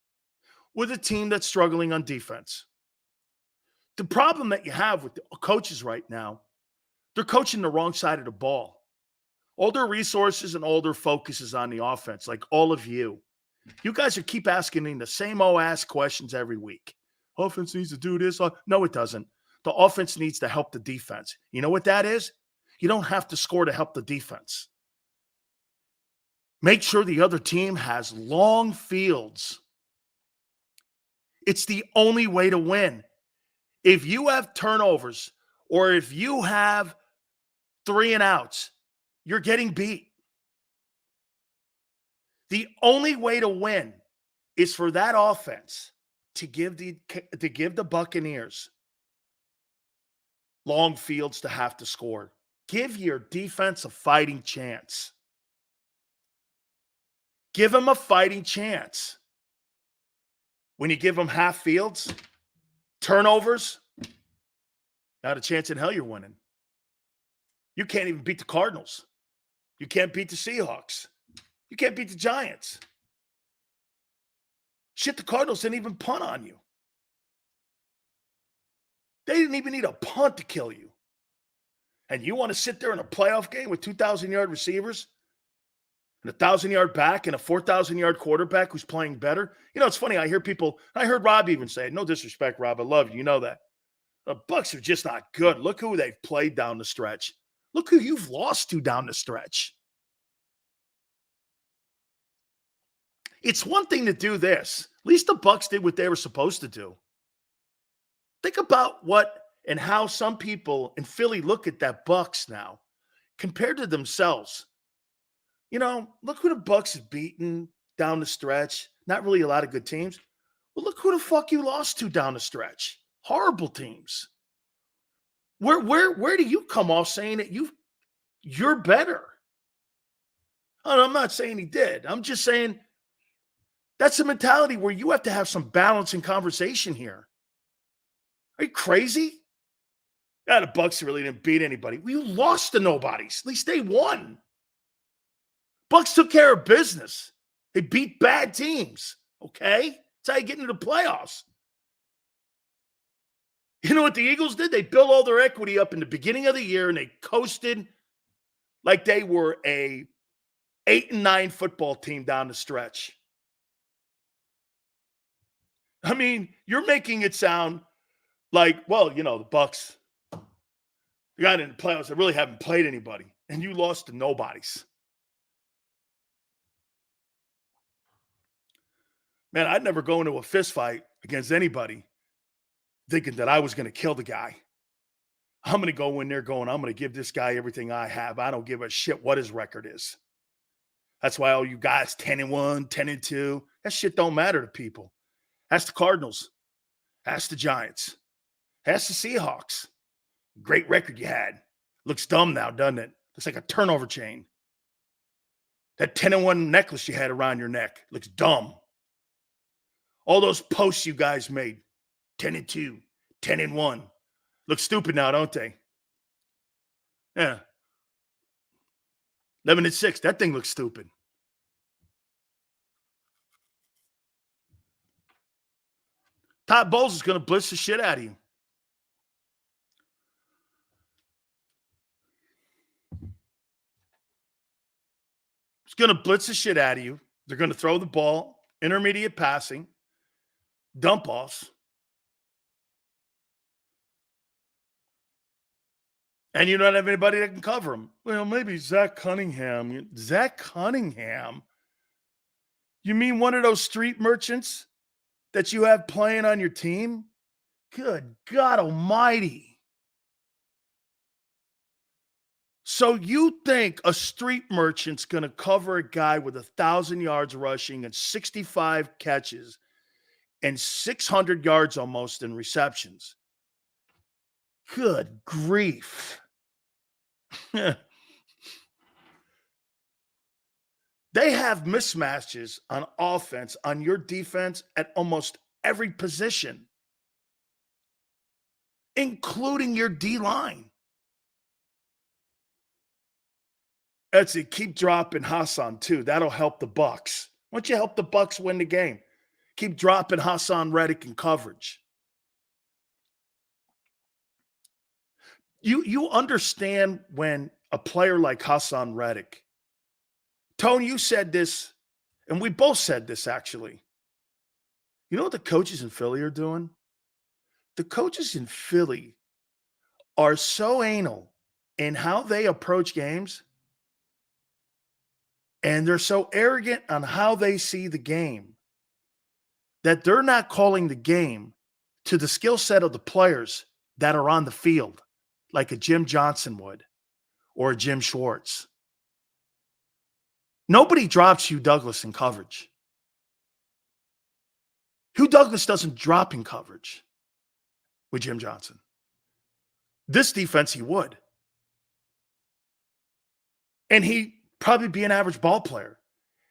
with a team that's struggling on defense. The problem that you have with the coaches right now, they're coaching the wrong side of the ball. All their resources and all their focus is on the offense, like all of you. You guys are keep asking me the same old ass questions every week. Offense needs to do this. No, it doesn't. The offense needs to help the defense. You know what that is? You don't have to score to help the defense. Make sure the other team has long fields. It's the only way to win. If you have turnovers or if you have 3 and outs, you're getting beat. The only way to win is for that offense to give the Buccaneers long fields to have to score. Give your defense a fighting chance. Give them a fighting chance. When you give them half fields, turnovers, not a chance in hell you're winning. You can't even beat the Cardinals. You can't beat the Seahawks. You can't beat the Giants. Shit, the Cardinals didn't even punt on you. They didn't even need a punt to kill you. And you want to sit there in a playoff game with 2,000-yard receivers and a 1,000-yard back and a 4,000-yard quarterback who's playing better? You know, it's funny. I heard Rob even say it. No disrespect, Rob. I love you. You know that. The Bucs are just not good. Look who they've played down the stretch. Look who you've lost to down the stretch. It's one thing to do this. At least the Bucs did what they were supposed to do. Think about what and how some people in Philly look at that Bucs now compared to themselves. You know, look who the Bucs have beaten down the stretch. Not really a lot of good teams. Well, look who the fuck you lost to down the stretch. Horrible teams. Where do you come off saying that you're better? Oh, I'm not saying he did. I'm just saying that's a mentality where you have to have some balance in conversation here. Are you crazy? Yeah, the Bucs really didn't beat anybody. Well, you lost to nobodies. At least they won. Bucs took care of business. They beat bad teams. Okay? That's how you get into the playoffs. You know what the Eagles did? They built all their equity up in the beginning of the year, and they coasted like they were a 8-9 football team down the stretch. I mean, you're making it sound like, well, you know, the Bucs, they got in the playoffs. They really haven't played anybody, and you lost to nobodies. Man, I'd never go into a fist fight against anybody thinking that I was going to kill the guy. I'm going to go in there going, I'm going to give this guy everything I have. I don't give a shit what his record is. That's why all you guys 10-1, 10-2, that shit don't matter to people. That's the Cardinals. That's the Giants. That's the Seahawks. Great record you had. Looks dumb now, doesn't it? Looks like a turnover chain. That 10-1 necklace you had around your neck looks dumb. All those posts you guys made, 10-2, 10-1. Look stupid now, don't they? Yeah. 11-6. That thing looks stupid. Todd Bowles is going to blitz the shit out of you. He's going to blitz the shit out of you. They're going to throw the ball, intermediate passing, dump offs. And you don't have anybody that can cover him. Well, maybe Zach Cunningham. Zach Cunningham? You mean one of those street merchants that you have playing on your team? Good God almighty. So you think a street merchant's going to cover a guy with 1,000 yards rushing and 65 catches and 600 yards almost in receptions? Good grief. They have mismatches on offense, on your defense at almost every position, including your D-line. That's it. Keep dropping Hassan, too. That'll help the Bucs. Why don't you help the Bucs win the game? Keep dropping Hassan Reddick in coverage. You understand when a player like Hassan Reddick, Tone, you said this, and we both said this actually. You know what the coaches in Philly are doing? The coaches in Philly are so anal in how they approach games, and they're so arrogant on how they see the game that they're not calling the game to the skill set of the players that are on the field, like a Jim Johnson would or a Jim Schwartz. Nobody drops Hugh Douglas in coverage. Hugh Douglas doesn't drop in coverage with Jim Johnson. This defense, he would. And he'd probably be an average ball player.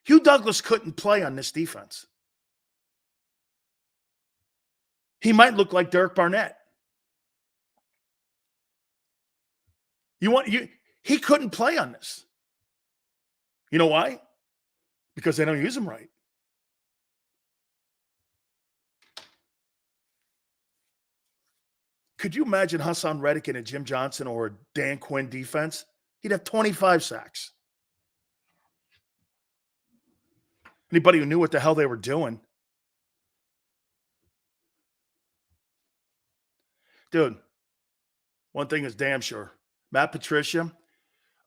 Hugh Douglas couldn't play on this defense. He might look like Derek Barnett. He couldn't play on this. You know why? Because they don't use him right. Could you imagine Hassan Reddick in a Jim Johnson or Dan Quinn defense? He'd have 25 sacks. Anybody who knew what the hell they were doing. Dude, one thing is damn sure. Matt Patricia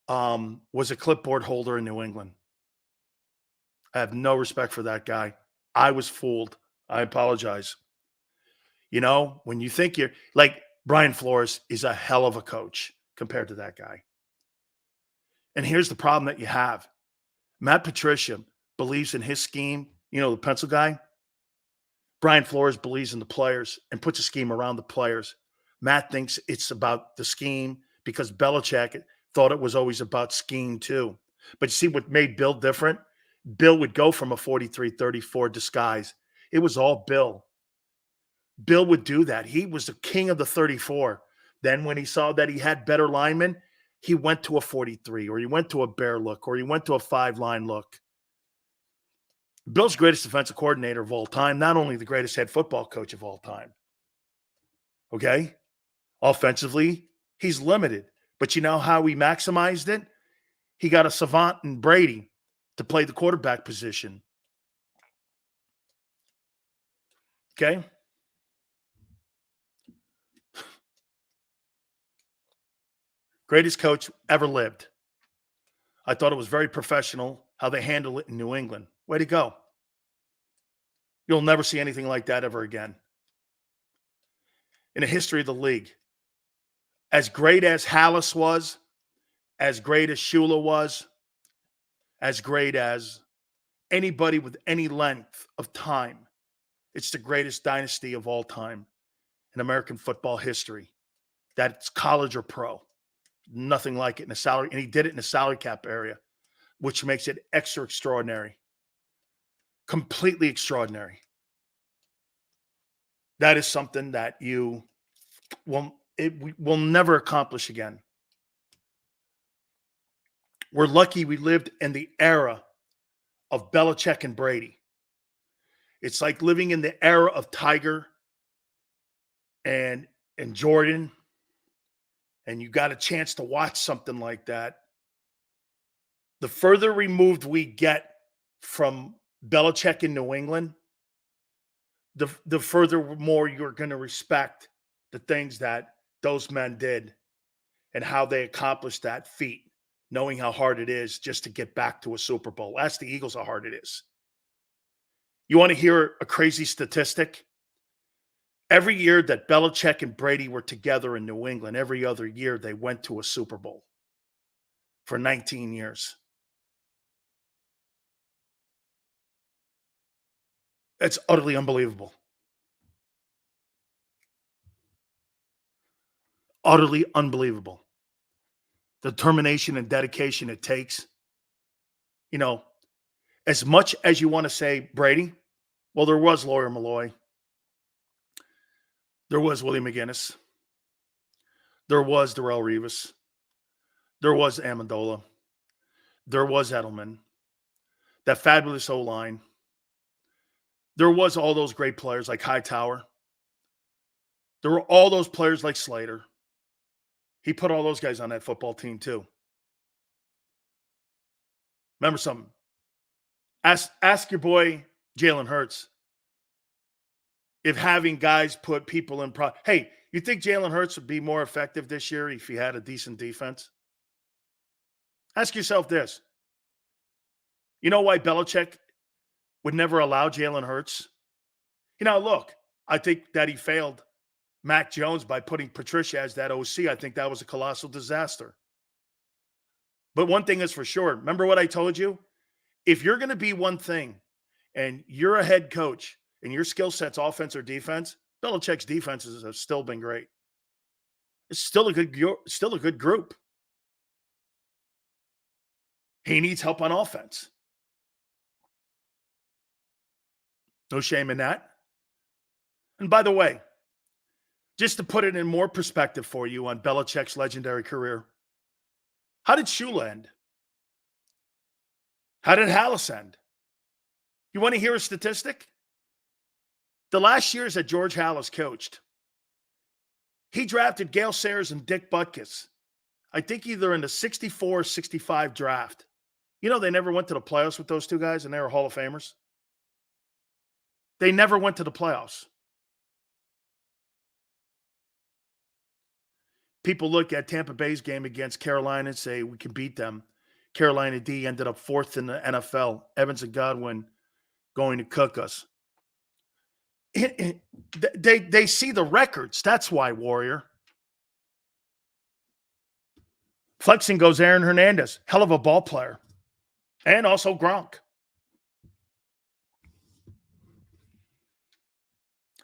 was a clipboard holder in New England. I have no respect for that guy. I was fooled. I apologize. You know, when you think you're like Brian Flores is a hell of a coach compared to that guy. And here's the problem that you have. Matt Patricia believes in his scheme, you know, the pencil guy. Brian Flores believes in the players and puts a scheme around the players. Matt thinks it's about the scheme because Belichick thought it was always about scheme too. But you see what made Bill different? Bill would go from a 43-34 disguise. It was all Bill. Bill would do that. He was the king of the 34. Then when he saw that he had better linemen, he went to a 43 or he went to a bear look or he went to a 5-line look. Bill's greatest defensive coordinator of all time, not only the greatest head football coach of all time. Okay? Offensively, he's limited. But you know how he maximized it? He got a savant in Brady to play the quarterback position. Okay? Greatest coach ever lived. I thought it was very professional how they handle it in New England. Way to go. You'll never see anything like that ever again. In the history of the league, as great as Hallis was, as great as Shula was, as great as anybody with any length of time, it's the greatest dynasty of all time in American football history. That's college or pro. Nothing like it in a salary. And he did it in a salary cap area, which makes it extra extraordinary. Completely extraordinary. That is something that we will never accomplish again. We're lucky we lived in the era of Belichick and Brady. It's like living in the era of Tiger and Jordan, and you got a chance to watch something like that. The further removed we get from Belichick in New England, the further more you're going to respect the things that those men did and how they accomplished that feat, knowing how hard it is just to get back to a Super Bowl. Ask the Eagles how hard it is. You want to hear a crazy statistic? Every year that Belichick and Brady were together in New England, every other year they went to a Super Bowl for 19 years. It's utterly unbelievable. Utterly unbelievable. The determination and dedication it takes. You know, as much as you want to say Brady, well, there was Lawyer Malloy. There was Willie McGinnis. There was Darrelle Revis. There was Amendola. There was Edelman. That fabulous O-line. There was all those great players like Hightower. There were all those players like Slater. He put all those guys on that football team too. Remember something. Ask your boy Jalen Hurts if having guys put people in hey, you think Jalen Hurts would be more effective this year if he had a decent defense? Ask yourself this. You know why Belichick would never allow Jalen Hurts? You know, look, I think that he failed Mac Jones by putting Patricia as that OC. I think that was a colossal disaster. But one thing is for sure. Remember what I told you? If you're going to be one thing and you're a head coach and your skill set's offense or defense, Belichick's defenses have still been great. It's still a good group. He needs help on offense. No shame in that. And by the way, just to put it in more perspective for you on Belichick's legendary career, how did Shula end? How did Hallis end? You want to hear a statistic? The last years that George Hallis coached, he drafted Gale Sayers and Dick Butkus, I think either in the 64 or 65 draft. You know, they never went to the playoffs with those two guys, and they were Hall of Famers. They never went to the playoffs. People look at Tampa Bay's game against Carolina and say, we can beat them. Carolina D ended up 4th in the NFL. Evans and Godwin going to cook us. They see the records. That's why, Warrior. Flexing goes Aaron Hernandez. Hell of a ball player. And also Gronk.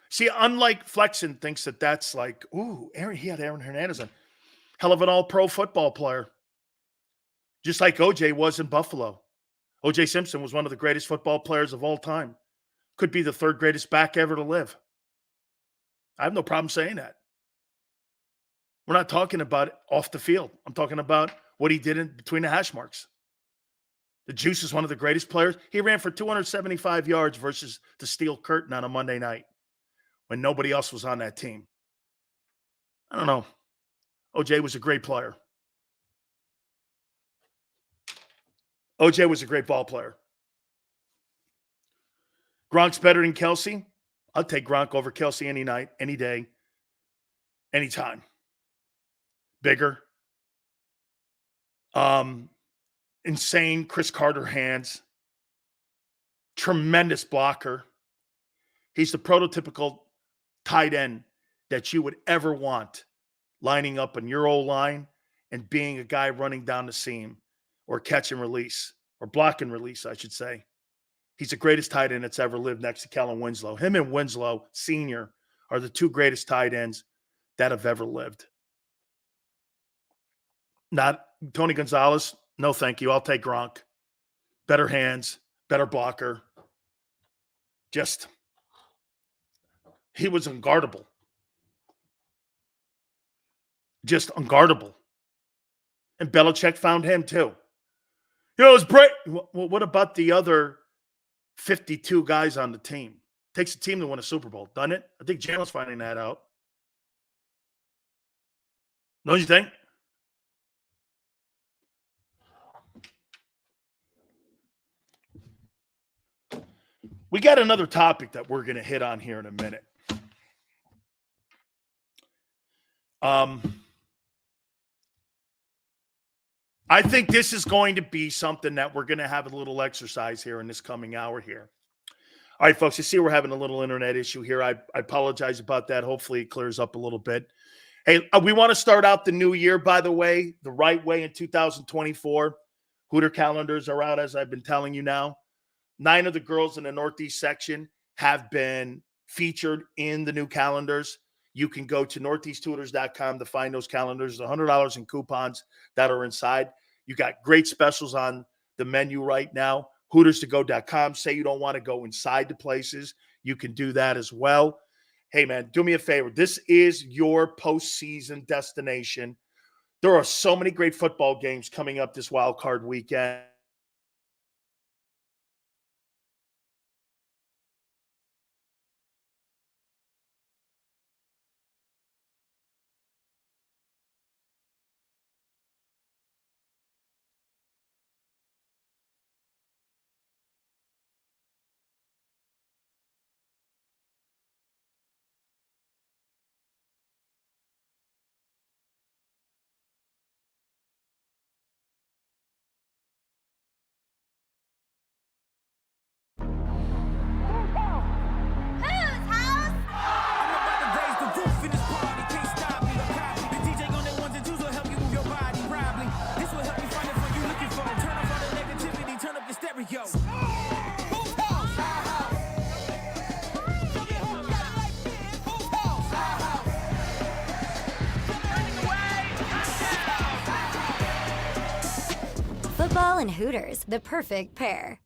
See, unlike Flexen thinks that that's like, ooh, he had Aaron Hernandez. Hell of an all-pro football player. Just like OJ was in Buffalo. OJ Simpson was one of the greatest football players of all time. Could be the 3rd greatest back ever to live. I have no problem saying that. We're not talking about off the field. I'm talking about what he did in between the hash marks. The Juice is one of the greatest players. He ran for 275 yards versus the Steel Curtain on a Monday night when nobody else was on that team. I don't know. OJ was a great player. OJ was a great ball player. Gronk's better than Kelsey. I'll take Gronk over Kelsey any night, any day, anytime. Bigger. Insane Chris Carter hands. Tremendous blocker. He's the prototypical tight end that you would ever want lining up in your old line and being a guy running down the seam or catch and release or block and release, I should say. He's the greatest tight end that's ever lived next to Kellen Winslow. Him and Winslow, Sr., are the 2 greatest tight ends that have ever lived. Not Tony Gonzalez. No, thank you. I'll take Gronk. Better hands, better blocker. Just, he was unguardable. Just unguardable. And Belichick found him too. You know, it was Brady. What about the other 52 guys on the team? Takes a team to win a Super Bowl, doesn't it? I think Jalen's finding that out. Don't you think? We got another topic that we're going to hit on here in a minute. I think this is going to be something that we're going to have a little exercise here in this coming hour here. All right, folks, you see we're having a little internet issue here. I apologize about that. Hopefully it clears up a little bit. Hey, we want to start out the new year, by the way, the right way in 2024. Hooter calendars are out, as I've been telling you now. 9 of the girls in the Northeast section have been featured in the new calendars. You can go to northeasthooters.com to find those calendars. There's $100 in coupons that are inside. You got great specials on the menu right now. HootersToGo.com. Say you don't want to go inside the places. You can do that as well. Hey, man, do me a favor. This is your postseason destination. There are so many great football games coming up this wild card weekend. and Hooters, the perfect pair.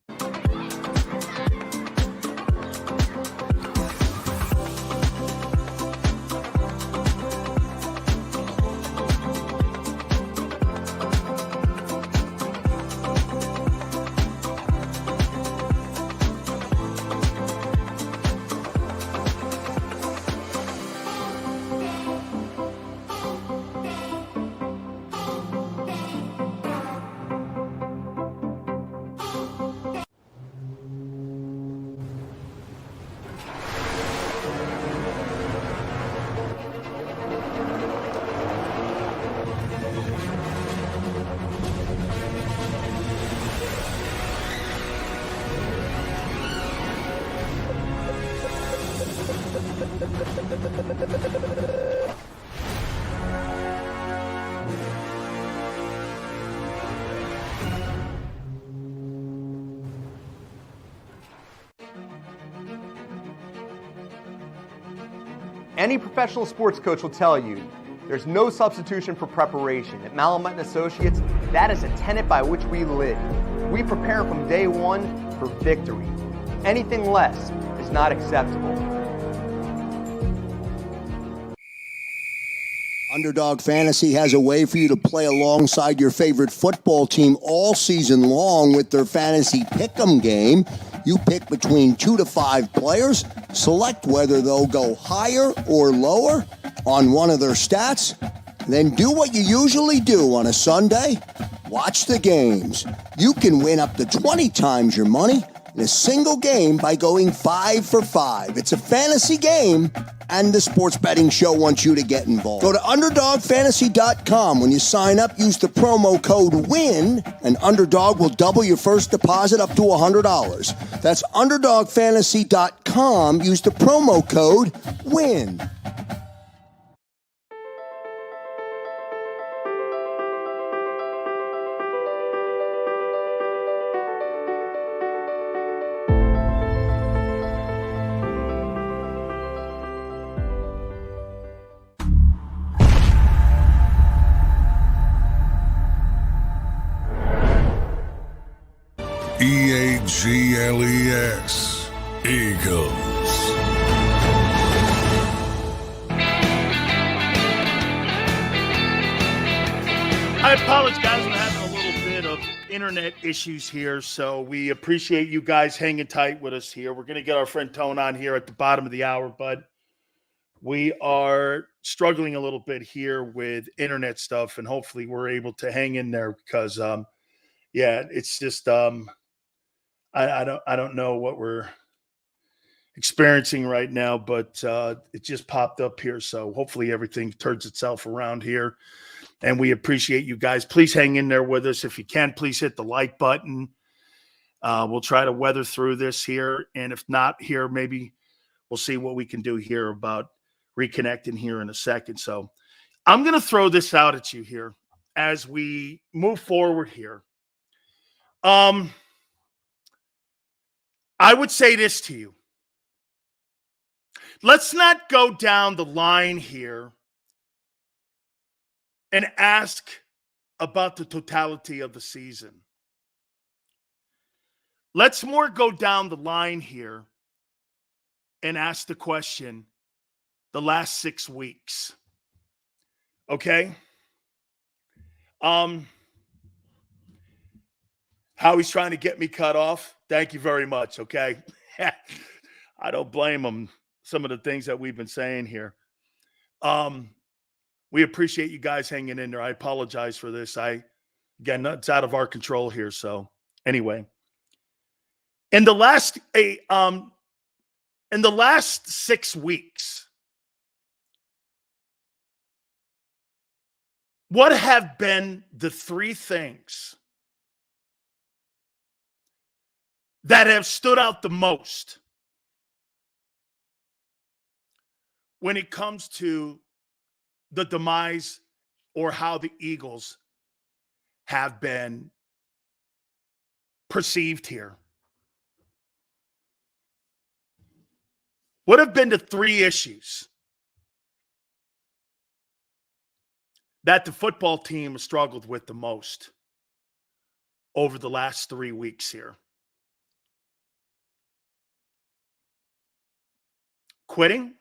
Any professional sports coach will tell you there's no substitution for preparation. At Malamut & Associates, that is a tenet by which we live. We prepare from day one for victory. Anything less is not acceptable. Underdog Fantasy has a way for you to play alongside your favorite football team all season long with their Fantasy Pick'em game. You pick between 2 to 5 players, select whether they'll go higher or lower on one of their stats, then do what you usually do on a Sunday, watch the games. You can win up to 20 times your money in a single game by going 5 for 5. It's a fantasy game, and the Sports Betting Show wants you to get involved. Go to UnderdogFantasy.com. When you sign up, use the promo code WIN, and Underdog will double your first deposit up to $100. That's UnderdogFantasy.com. Use the promo code WIN. EAGLES, Eagles. I apologize, we're having a little bit of internet issues here, so we appreciate you guys hanging tight with us here. We're going to get our friend Tone on here at the bottom of the hour, but we are struggling a little bit here with internet stuff, and hopefully we're able to hang in there because, it's just I don't know what we're experiencing right now, but it just popped up here. So hopefully everything turns itself around here. And we appreciate you guys. Please hang in there with us. If you can, please hit the like button. We'll try to weather through this here. And if not here, maybe we'll see what we can do here about reconnecting here in a second. So I'm going to throw this out at you here as we move forward here. I would say this to you. Let's not go down the line here and ask about the totality of the season. Let's more go down the line here and ask the question, the last 6 weeks. Okay? Howie's trying to get me cut off. Thank you very much, okay? I don't blame him, some of the things that we've been saying here. We appreciate you guys hanging in there. I apologize for this. Again, it's out of our control here. So anyway, in the last 6 weeks, what have been the 3 things that have stood out the most when it comes to the demise or how the Eagles have been perceived here? What have been the 3 issues that the football team has struggled with the most? over the last 3 weeks here. Quitting?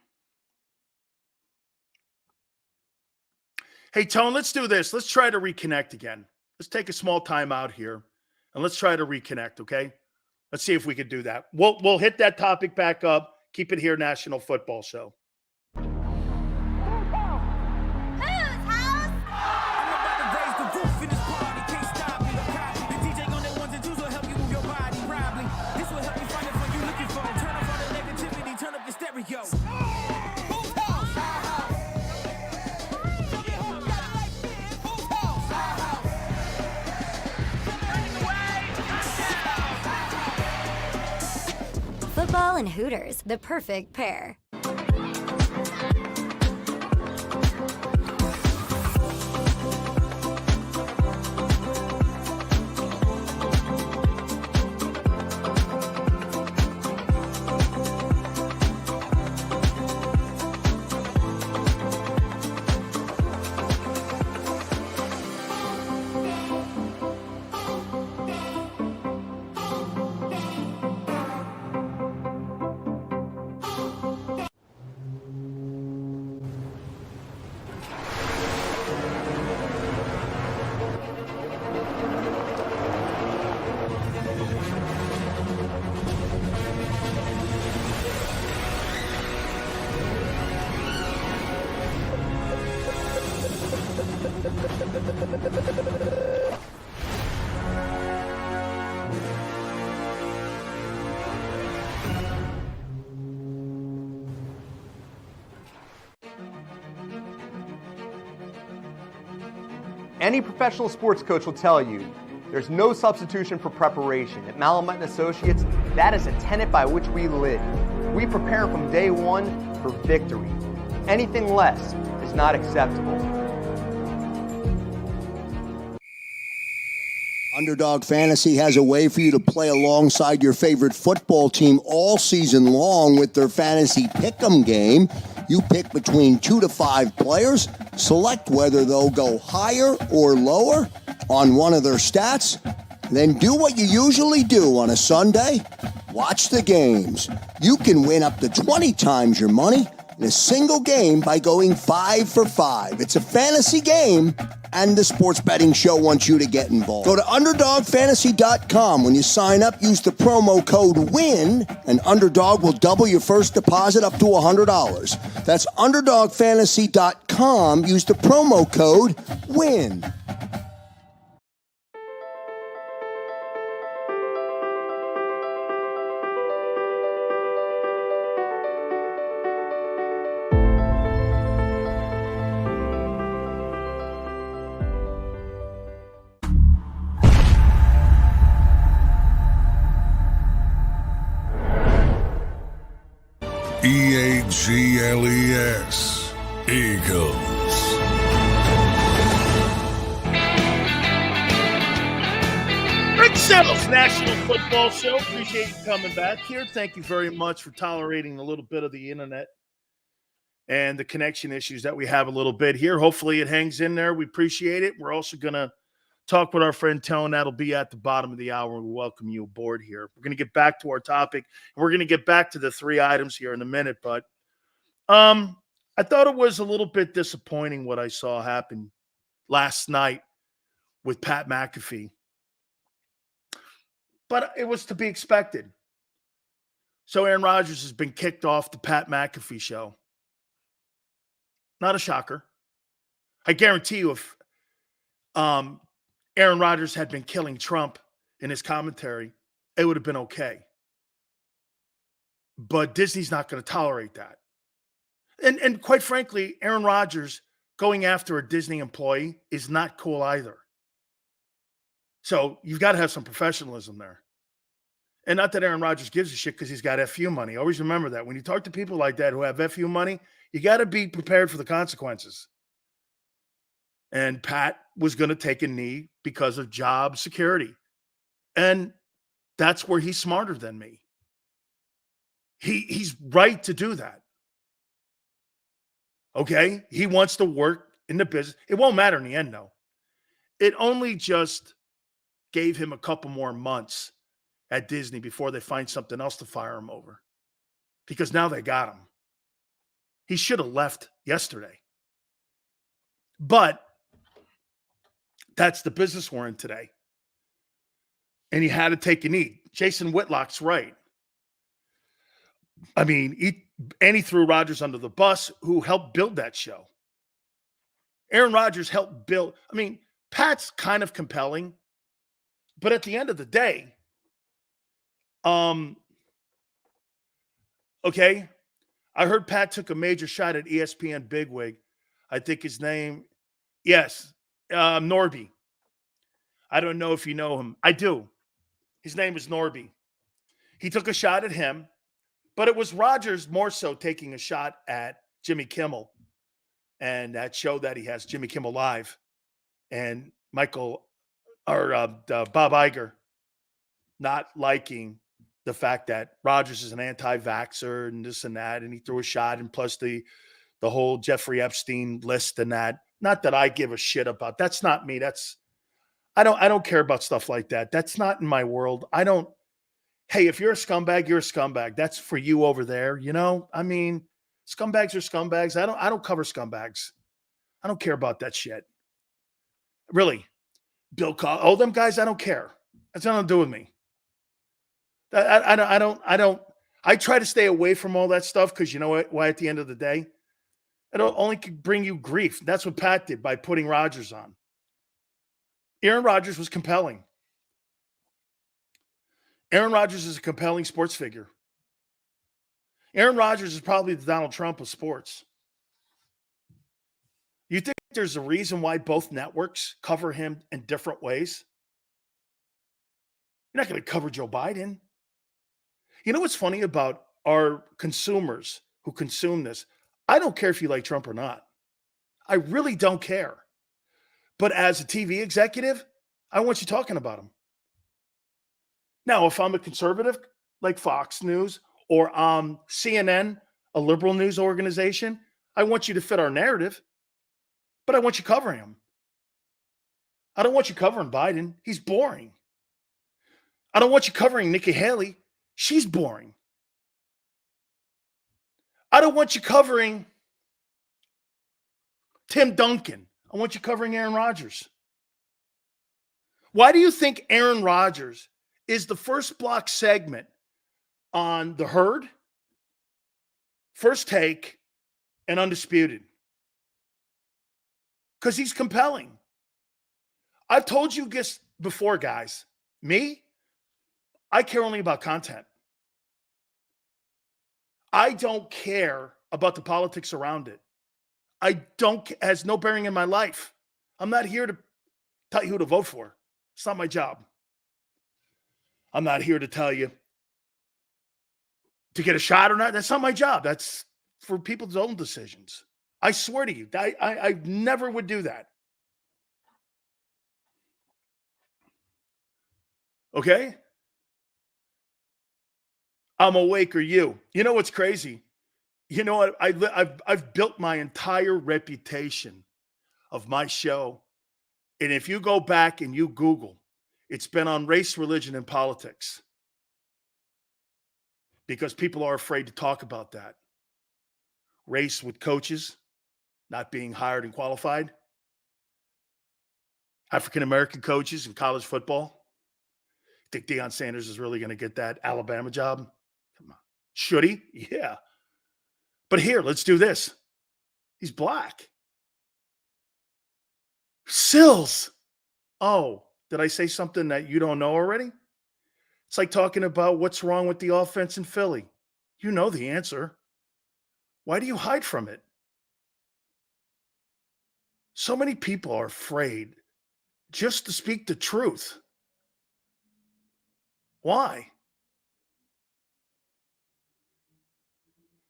Hey, Tone, let's do this. Let's try to reconnect again. Let's take a small time out here, and let's try to reconnect, okay? Let's see if we can do that. We'll hit that topic back up. Keep it here, National Football Show. Football and Hooters, the perfect pair. Any professional sports coach will tell you there's no substitution for preparation. At Malamut & Associates, that is a tenet by which we live. We prepare from day one for victory. Anything less is not acceptable. Underdog Fantasy has a way for you to play alongside your favorite football team all season long with their fantasy pick'em game. You pick between 2 to 5 players, select whether they'll go higher or lower on one of their stats, then do what you usually do on a Sunday, watch the games. You can win up to 20 times your money in a single game by going 5 for 5. It's a fantasy game, and the Sports Betting Show wants you to get involved. Go to UnderdogFantasy.com. When you sign up, use the promo code WIN, and Underdog will double your first deposit up to $100. That's UnderdogFantasy.com. Use the promo code WIN. EAGLES, Eagles. Rick Settles, National Football Show. Appreciate you coming back here. Thank you very much for tolerating a little bit of the internet and the connection issues that we have a little bit here. Hopefully it hangs in there. We appreciate it. We're also going to talk with our friend Tone. That'll be at the bottom of the hour. We welcome you aboard here. We're going to get back to our topic. We're going to get back to the 3 items here in a minute, but I thought it was a little bit disappointing what I saw happen last night with Pat McAfee. But it was to be expected. So Aaron Rodgers has been kicked off the Pat McAfee show. Not a shocker. I guarantee you if Aaron Rodgers had been killing Trump in his commentary, it would have been okay. But Disney's not going to tolerate that. And quite frankly, Aaron Rodgers going after a Disney employee is not cool either. So you've got to have some professionalism there. And not that Aaron Rodgers gives a shit because he's got FU money. Always remember that. When you talk to people like that who have FU money, you got to be prepared for the consequences. And Pat was going to take a knee because of job security. And that's where he's smarter than me. He's right to do that. Okay? He wants to work in the business. It won't matter in the end, though. It only just gave him a couple more months at Disney before they find something else to fire him over. Because now they got him. He should have left yesterday. But that's the business we're in today. And he had to take a knee. Jason Whitlock's right. I mean, he threw Rodgers under the bus, who helped build that show. Aaron Rodgers helped build. I mean, Pat's kind of compelling, but at the end of the day, okay, I heard Pat took a major shot at ESPN bigwig. I think his name, yes, Norby. I don't know if you know him. I do. His name is Norby. He took a shot at him, but it was Rodgers more so taking a shot at Jimmy Kimmel and that show that he has, Jimmy Kimmel Live, and Bob Iger not liking the fact that Rodgers is an anti-vaxxer and this and that, and he threw a shot, and plus the whole Jeffrey Epstein list and that. Not that I give a shit about. That's not me. I don't care about stuff like that. That's not in my world. Hey, if you're a scumbag, you're a scumbag. That's for you over there, you know? I mean, scumbags are scumbags. I don't cover scumbags. I don't care about that shit. Really. Bill Cosby, all them guys, I don't care. That's nothing to do with me. I try to stay away from all that stuff because you know what? Why at the end of the day? It'll only bring you grief. That's what Pat did by putting Rodgers on. Aaron Rodgers was compelling. Aaron Rodgers is a compelling sports figure. Aaron Rodgers is probably the Donald Trump of sports. You think there's a reason why both networks cover him in different ways? You're not going to cover Joe Biden. You know what's funny about our consumers who consume this? I don't care if you like Trump or not. I really don't care. But as a TV executive, I want you talking about him. Now, if I'm a conservative like Fox News or CNN, a liberal news organization, I want you to fit our narrative, but I want you covering him. I don't want you covering Biden. He's boring. I don't want you covering Nikki Haley. She's boring. I don't want you covering Tim Duncan. I want you covering Aaron Rodgers. Why do you think Aaron Rodgers is the first block segment on The Herd, First Take, and Undisputed? Because he's compelling. I've told you this before, guys. Me, I care only about content. I don't care about the politics around it. Has no bearing in my life. I'm not here to tell you who to vote for. It's not my job. I'm not here to tell you to get a shot or not. That's not my job. That's for people's own decisions. I swear to you, I never would do that. Okay? I'm awake or you. You know what's crazy? You know what? I've built my entire reputation of my show. And if you go back and you Google, it's been on race, religion, and politics. Because people are afraid to talk about that. Race with coaches not being hired and qualified. African-American coaches in college football. Think Deion Sanders is really going to get that Alabama job? Come on. Should he? Yeah. But here, let's do this. He's black. Sills. Oh, did I say something that you don't know already? It's like talking about what's wrong with the offense in Philly. You know the answer. Why do you hide from it? So many people are afraid just to speak the truth. Why?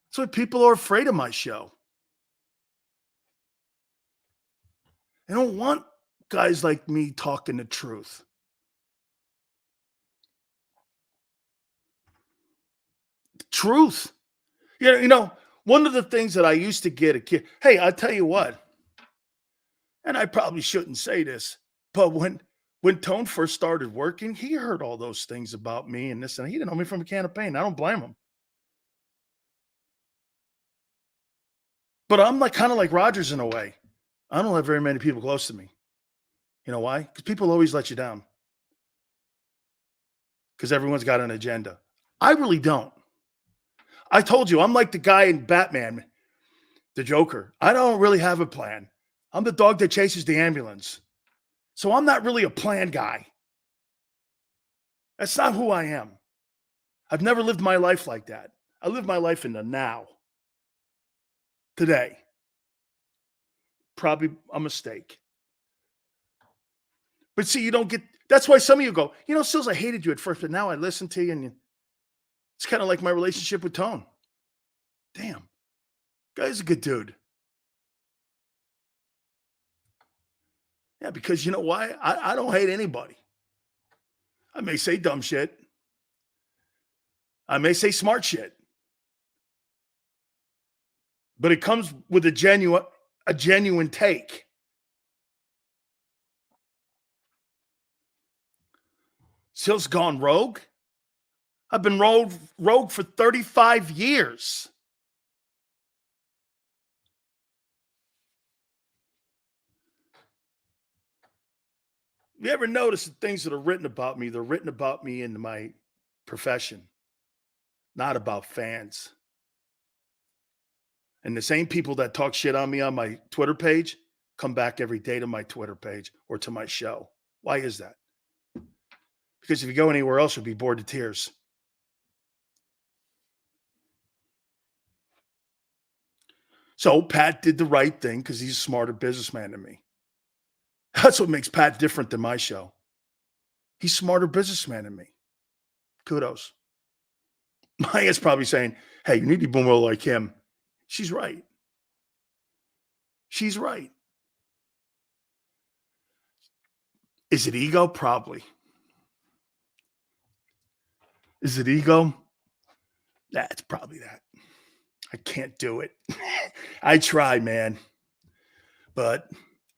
That's why people are afraid of my show. They don't want guys like me talking the truth. The truth. You know, one of the things that I used to get a kid, hey, I'll tell you what, and I probably shouldn't say this, but when When Tone first started working, he heard all those things about me and this, and he didn't know me from a can of paint. I don't blame him. But I'm like kind of like Rodgers in a way. I don't have very many people close to me. You know why? Because people always let you down. Because everyone's got an agenda. I really don't. I told you, I'm like the guy in Batman, the Joker. I don't really have a plan. I'm the dog that chases the ambulance. So I'm not really a plan guy. That's not who I am. I've never lived my life like that. I live my life in the now. Today. Probably a mistake. But see, you don't get, that's why some of you go, Sills, I hated you at first, but now I listen to you, and it's kind of like my relationship with Tone. Damn. Guy's a good dude. Yeah, because you know why? I don't hate anybody. I may say dumb shit. I may say smart shit. But it comes with a genuine take. Sills gone rogue? I've been rogue for 35 years. You ever notice the things that are written about me? They're written about me in my profession, not about fans. And the same people that talk shit on me on my Twitter page come back every day to my Twitter page or to my show. Why is that? Because if you go anywhere else, you'll be bored to tears. So Pat did the right thing because he's a smarter businessman than me. That's what makes Pat different than my show. He's a smarter businessman than me. Kudos. Maya's probably saying, hey, you need to be more like him. She's right. She's right. Is it ego? Probably. Is it ego? It's probably that. I can't do it. I try, man. But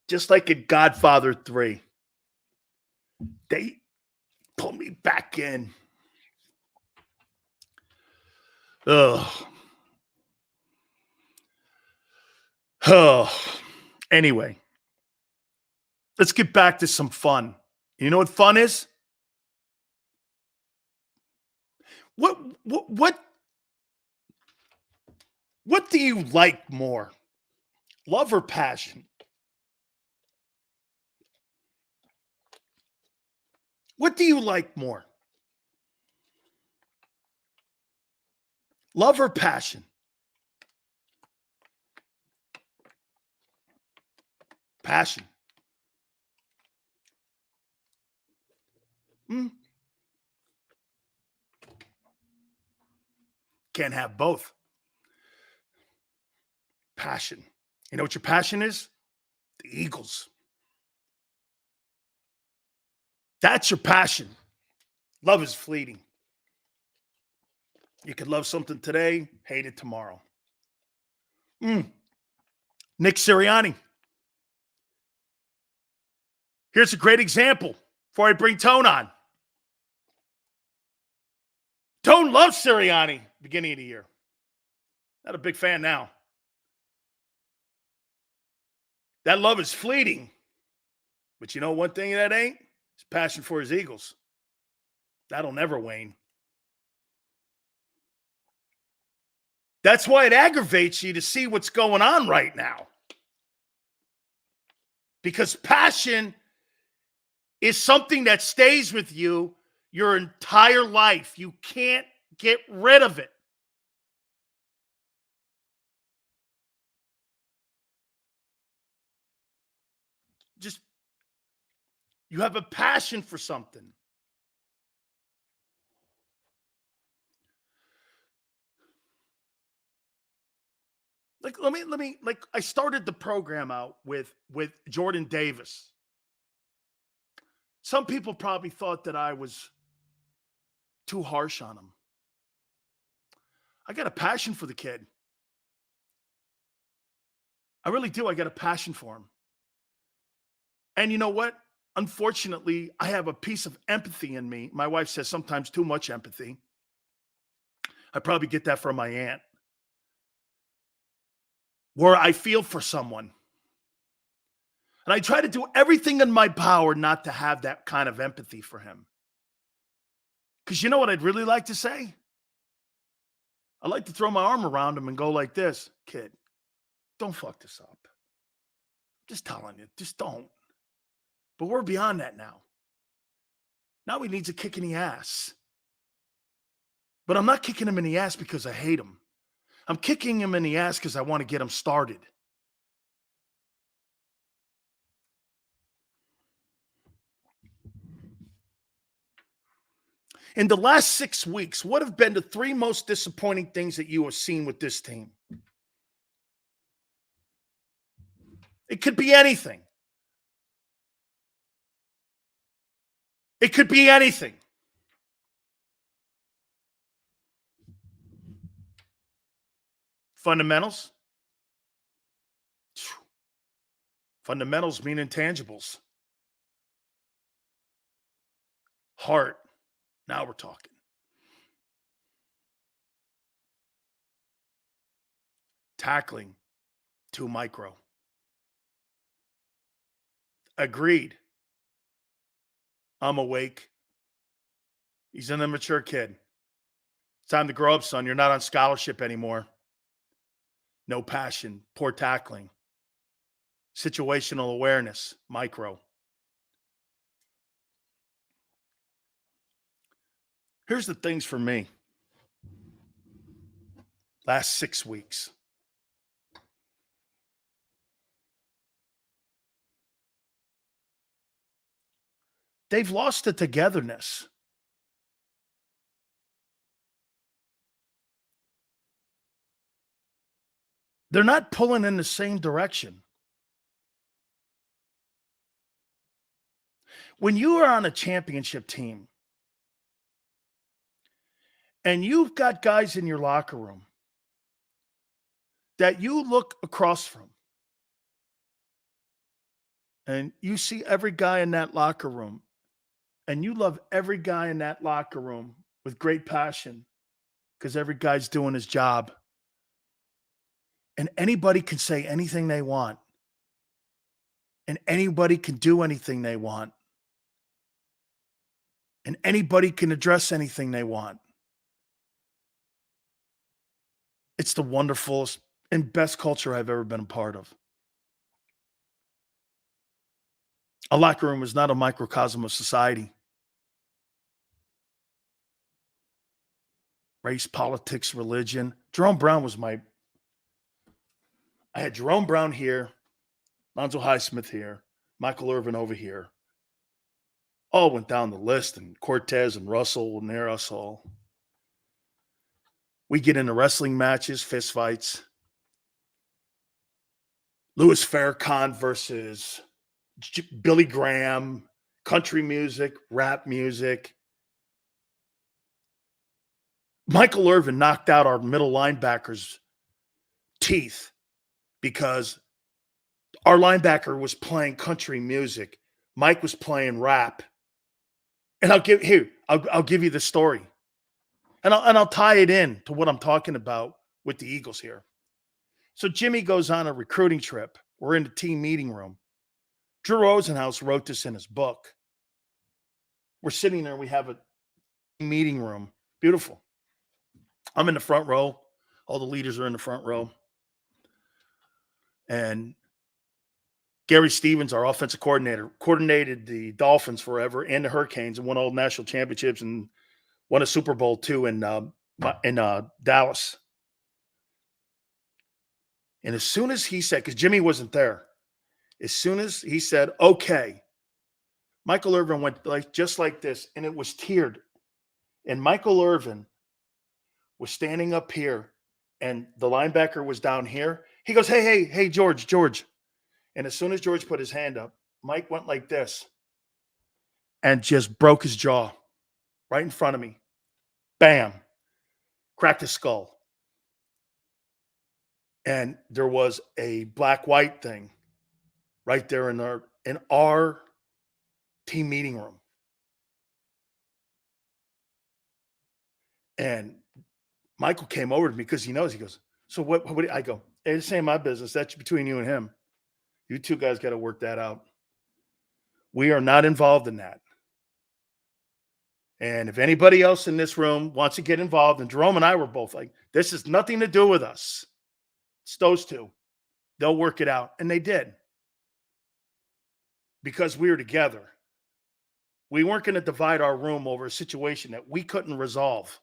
just like in Godfather 3, they pull me back in. Oh. Anyway, let's get back to some fun. You know what fun is? What do you like more? Love or passion? What do you like more? Love or passion? Passion. Can't have both. Passion. You know what your passion is? The Eagles. That's your passion. Love is fleeting. You could love something today, hate it tomorrow. Nick Sirianni. Here's a great example before I bring Tone on. Tone loves Sirianni beginning of the year. Not a big fan now. That love is fleeting. But you know one thing that ain't? His passion for his Eagles. That'll never wane. That's why it aggravates you to see what's going on right now. Because passion is something that stays with you your entire life. You can't get rid of it. Just, you have a passion for something. Like, let me, I started the program out with Jordan Davis. Some people probably thought that I was too harsh on him. I got a passion for the kid. I really do. I got a passion for him. And you know what? unfortunately, I have a piece of empathy in me. My wife says sometimes too much empathy. I probably get that from my aunt, where I feel for someone. And I try to do everything in my power not to have that kind of empathy for him. Because you know what I'd really like to say? I'd like to throw my arm around him and go like this: kid, don't fuck this up. Just telling you, just don't. But we're beyond that now. Now he needs a kick in the ass. But I'm not kicking him in the ass because I hate him. I'm kicking him in the ass because I want to get him started. In the last 6 weeks, what have been the 3 most disappointing things that you have seen with this team? It could be anything. It could be anything. Fundamentals? Fundamentals mean intangibles. Heart. Now we're talking. Tackling. Too micro. Agreed. I'm awake. He's an immature kid. It's time to grow up, son. You're not on scholarship anymore. No passion. Poor tackling. Situational awareness. Micro. Here's the things for me. Last 6 weeks. They've lost the togetherness. They're not pulling in the same direction. When you are on a championship team and you've got guys in your locker room that you look across from and you see every guy in that locker room and you love every guy in that locker room with great passion because every guy's doing his job. And anybody can say anything they want. And anybody can do anything they want. And anybody can address anything they want. It's the wonderfulest and best culture I've ever been a part of. A locker room is not a microcosm of society. Race, politics, religion. Jerome Brown was I had Jerome Brown here, Lonzo Highsmith here, Michael Irvin over here. All went down the list, and Cortez and Russell and near us all. We get into wrestling matches, fist fights. Louis Farrakhan versus Billy Graham, country music, rap music. Michael Irvin knocked out our middle linebackers' teeth because our linebacker was playing country music. Mike was playing rap. And I'll give you the story. And I'll tie it in to what I'm talking about with the Eagles here. So Jimmy goes on a recruiting trip. We're in the team meeting room. Drew Rosenhaus wrote this in his book. We're sitting there. We have a meeting room. Beautiful. I'm in the front row. All the leaders are in the front row. And Gary Stevens, our offensive coordinator, coordinated the Dolphins forever and the Hurricanes and won all national championships and won a Super Bowl too in Dallas. And as soon as he said, because Jimmy wasn't there, as soon as he said, okay, Michael Irvin went just like this, and it was tiered. And Michael Irvin was standing up here, and the linebacker was down here. He goes, hey, George. And as soon as George put his hand up, Mike went like this and just broke his jaw right in front of me. Bam. Cracked his skull. And there was a black-white thing right there in our team meeting room. And Michael came over to me because he knows. He goes, so what I go, hey, this ain't my business. That's between you and him. You two guys got to work that out. We are not involved in that. And if anybody else in this room wants to get involved, and Jerome and I were both like, this has nothing to do with us. It's those two. They'll work it out. And they did. Because we were together. We weren't going to divide our room over a situation that we couldn't resolve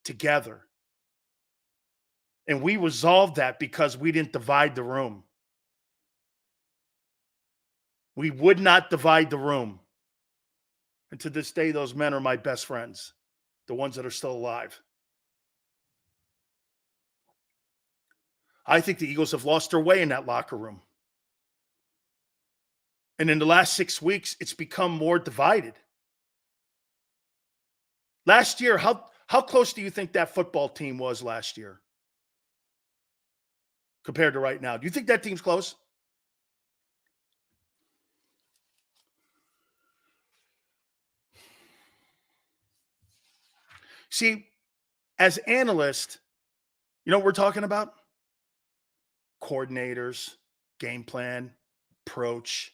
together. And we resolved that because we didn't divide the room. We would not divide the room. And to this day, those men are my best friends, the ones that are still alive. I think the Eagles have lost their way in that locker room. And in the last 6 weeks, it's become more divided. Last year, how close do you think that football team was last year compared to right now? Do you think that team's close? See, as analysts, you know what we're talking about? Coordinators, game plan, approach.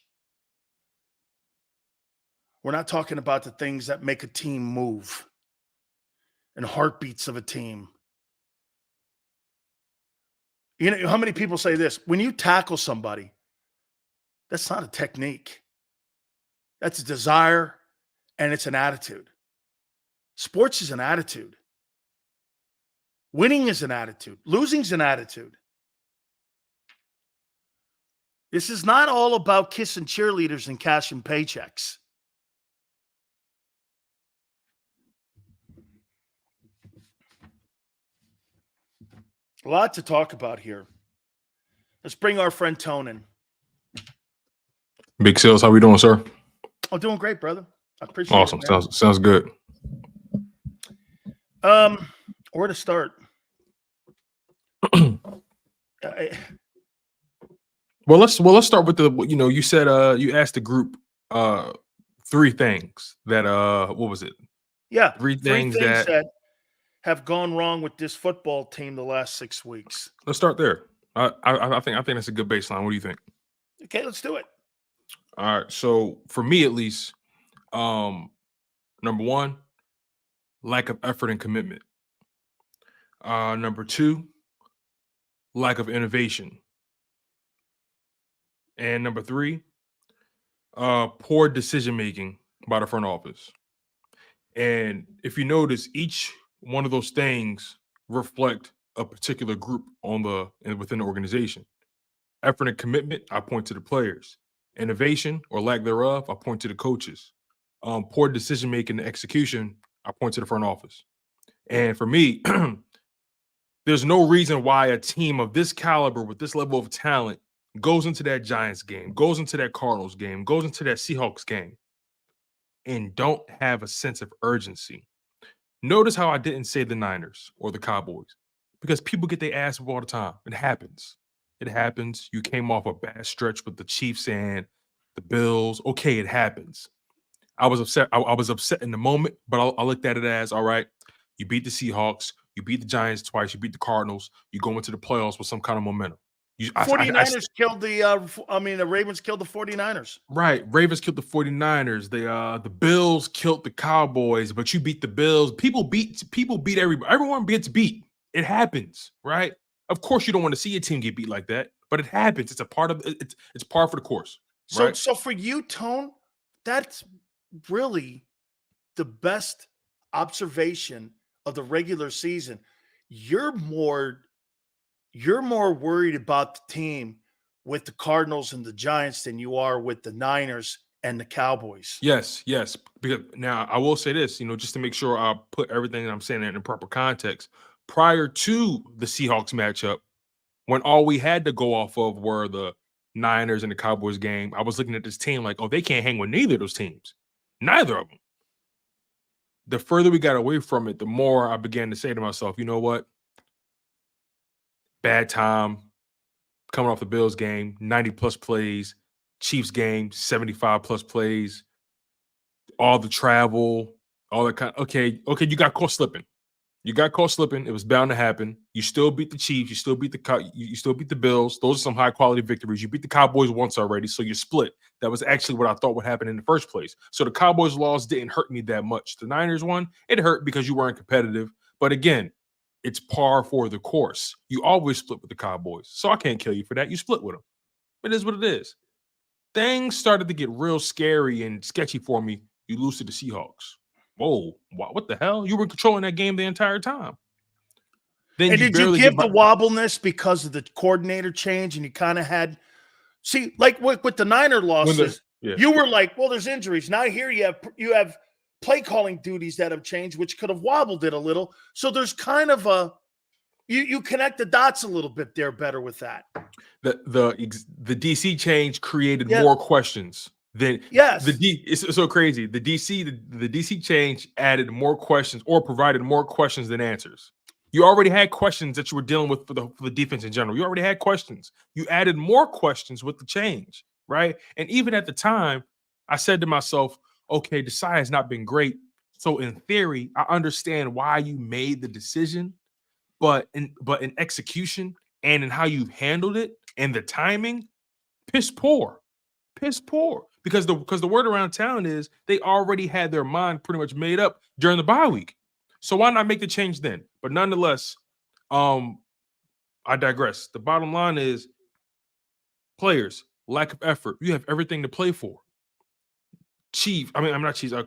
We're not talking about the things that make a team move and heartbeats of a team. You know, how many people say this? When you tackle somebody, that's not a technique. That's a desire, and it's an attitude. Sports is an attitude. Winning is an attitude. Losing is an attitude. This is not all about kissing cheerleaders and cashing paychecks. A lot to talk about here. Let's bring our friend Tone in. Big Sales, how we doing, sir? Oh, doing great, brother. I appreciate awesome. it. Awesome. Sounds good. Where to start? Well, let's start with the, you said you asked the group three things that what was it? Yeah, three things that have gone wrong with this football team the last 6 weeks. Let's start there. I think that's a good baseline. What do you think? Okay, let's do it. All right. So for me, at least, number one, lack of effort and commitment. Number two, lack of innovation. And number three, poor decision-making by the front office. And if you notice, each one of those things reflect a particular group within the organization. Effort and commitment, I point to the players. Innovation or lack thereof, I point to the coaches. Poor decision-making and execution, I point to the front office. And for me, there's no reason why a team of this caliber with this level of talent goes into that Giants game, goes into that Cardinals game, goes into that Seahawks game, and don't have a sense of urgency. Notice how I didn't say the Niners or the Cowboys, because people get their ass all the time. It happens. It happens. You came off a bad stretch with the Chiefs and the Bills. Okay, it happens. I was upset. I was upset in the moment, but I looked at it as, all right, you beat the Seahawks, you beat the Giants twice, you beat the Cardinals, you go into the playoffs with some kind of momentum. 49ers killed the Ravens killed the 49ers. Right. Ravens killed the 49ers. The Bills killed the Cowboys, but you beat the Bills. People beat everybody. Everyone gets beat. It happens, right? Of course you don't want to see your team get beat like that, but it happens. It's a part of it's par for the course. Right? So for you, Tone, that's really the best observation of the regular season. You're more worried about the team with the Cardinals and the Giants than you are with the Niners and the Cowboys. Yes. Because now I will say this, just to make sure I put everything that I'm saying in proper context. Prior to the Seahawks matchup, when all we had to go off of were the Niners and the Cowboys game, I was looking at this team like, oh, they can't hang with neither of those teams. Neither of them. The further we got away from it, the more I began to say to myself, you know what? Bad time coming off the Bills game, 90-plus plays. Chiefs game, 75-plus plays. all the travel, all that kind. Okay, you got caught slipping. You got caught slipping. It was bound to happen. You still beat the Chiefs. You still beat you still beat the Bills. Those are some high quality victories. You beat the Cowboys once already, so you split. That was actually what I thought would happen in the first place. So the Cowboys loss didn't hurt me that much. The Niners won. It hurt because you weren't competitive. But again, it's par for the course. You always split with the Cowboys, so I can't kill you for that. You split with them. It is what it is. Things started to get real scary and sketchy for me. You lose to the Seahawks. Whoa, what the hell? You were controlling that game the entire time. Then and did you give the wobbleness because of the coordinator change? And you kind of had, like with the Niner losses, you were like, well, there's injuries. Now here you have play calling duties that have changed, which could have wobbled it a little. So there's kind of you connect the dots a little bit there better with that. The DC change created more questions. It's so crazy. The DC change added more questions or provided more questions than answers. You already had questions that you were dealing with for the defense in general. You already had questions. You added more questions with the change, right? And even at the time, I said to myself, okay, the side has not been great. So in theory, I understand why you made the decision, but in execution and in how you handled it and the timing, piss poor. Because the word around town is they already had their mind pretty much made up during the bye week. So why not make the change then? But nonetheless, I digress. The bottom line is players, lack of effort. You have everything to play for.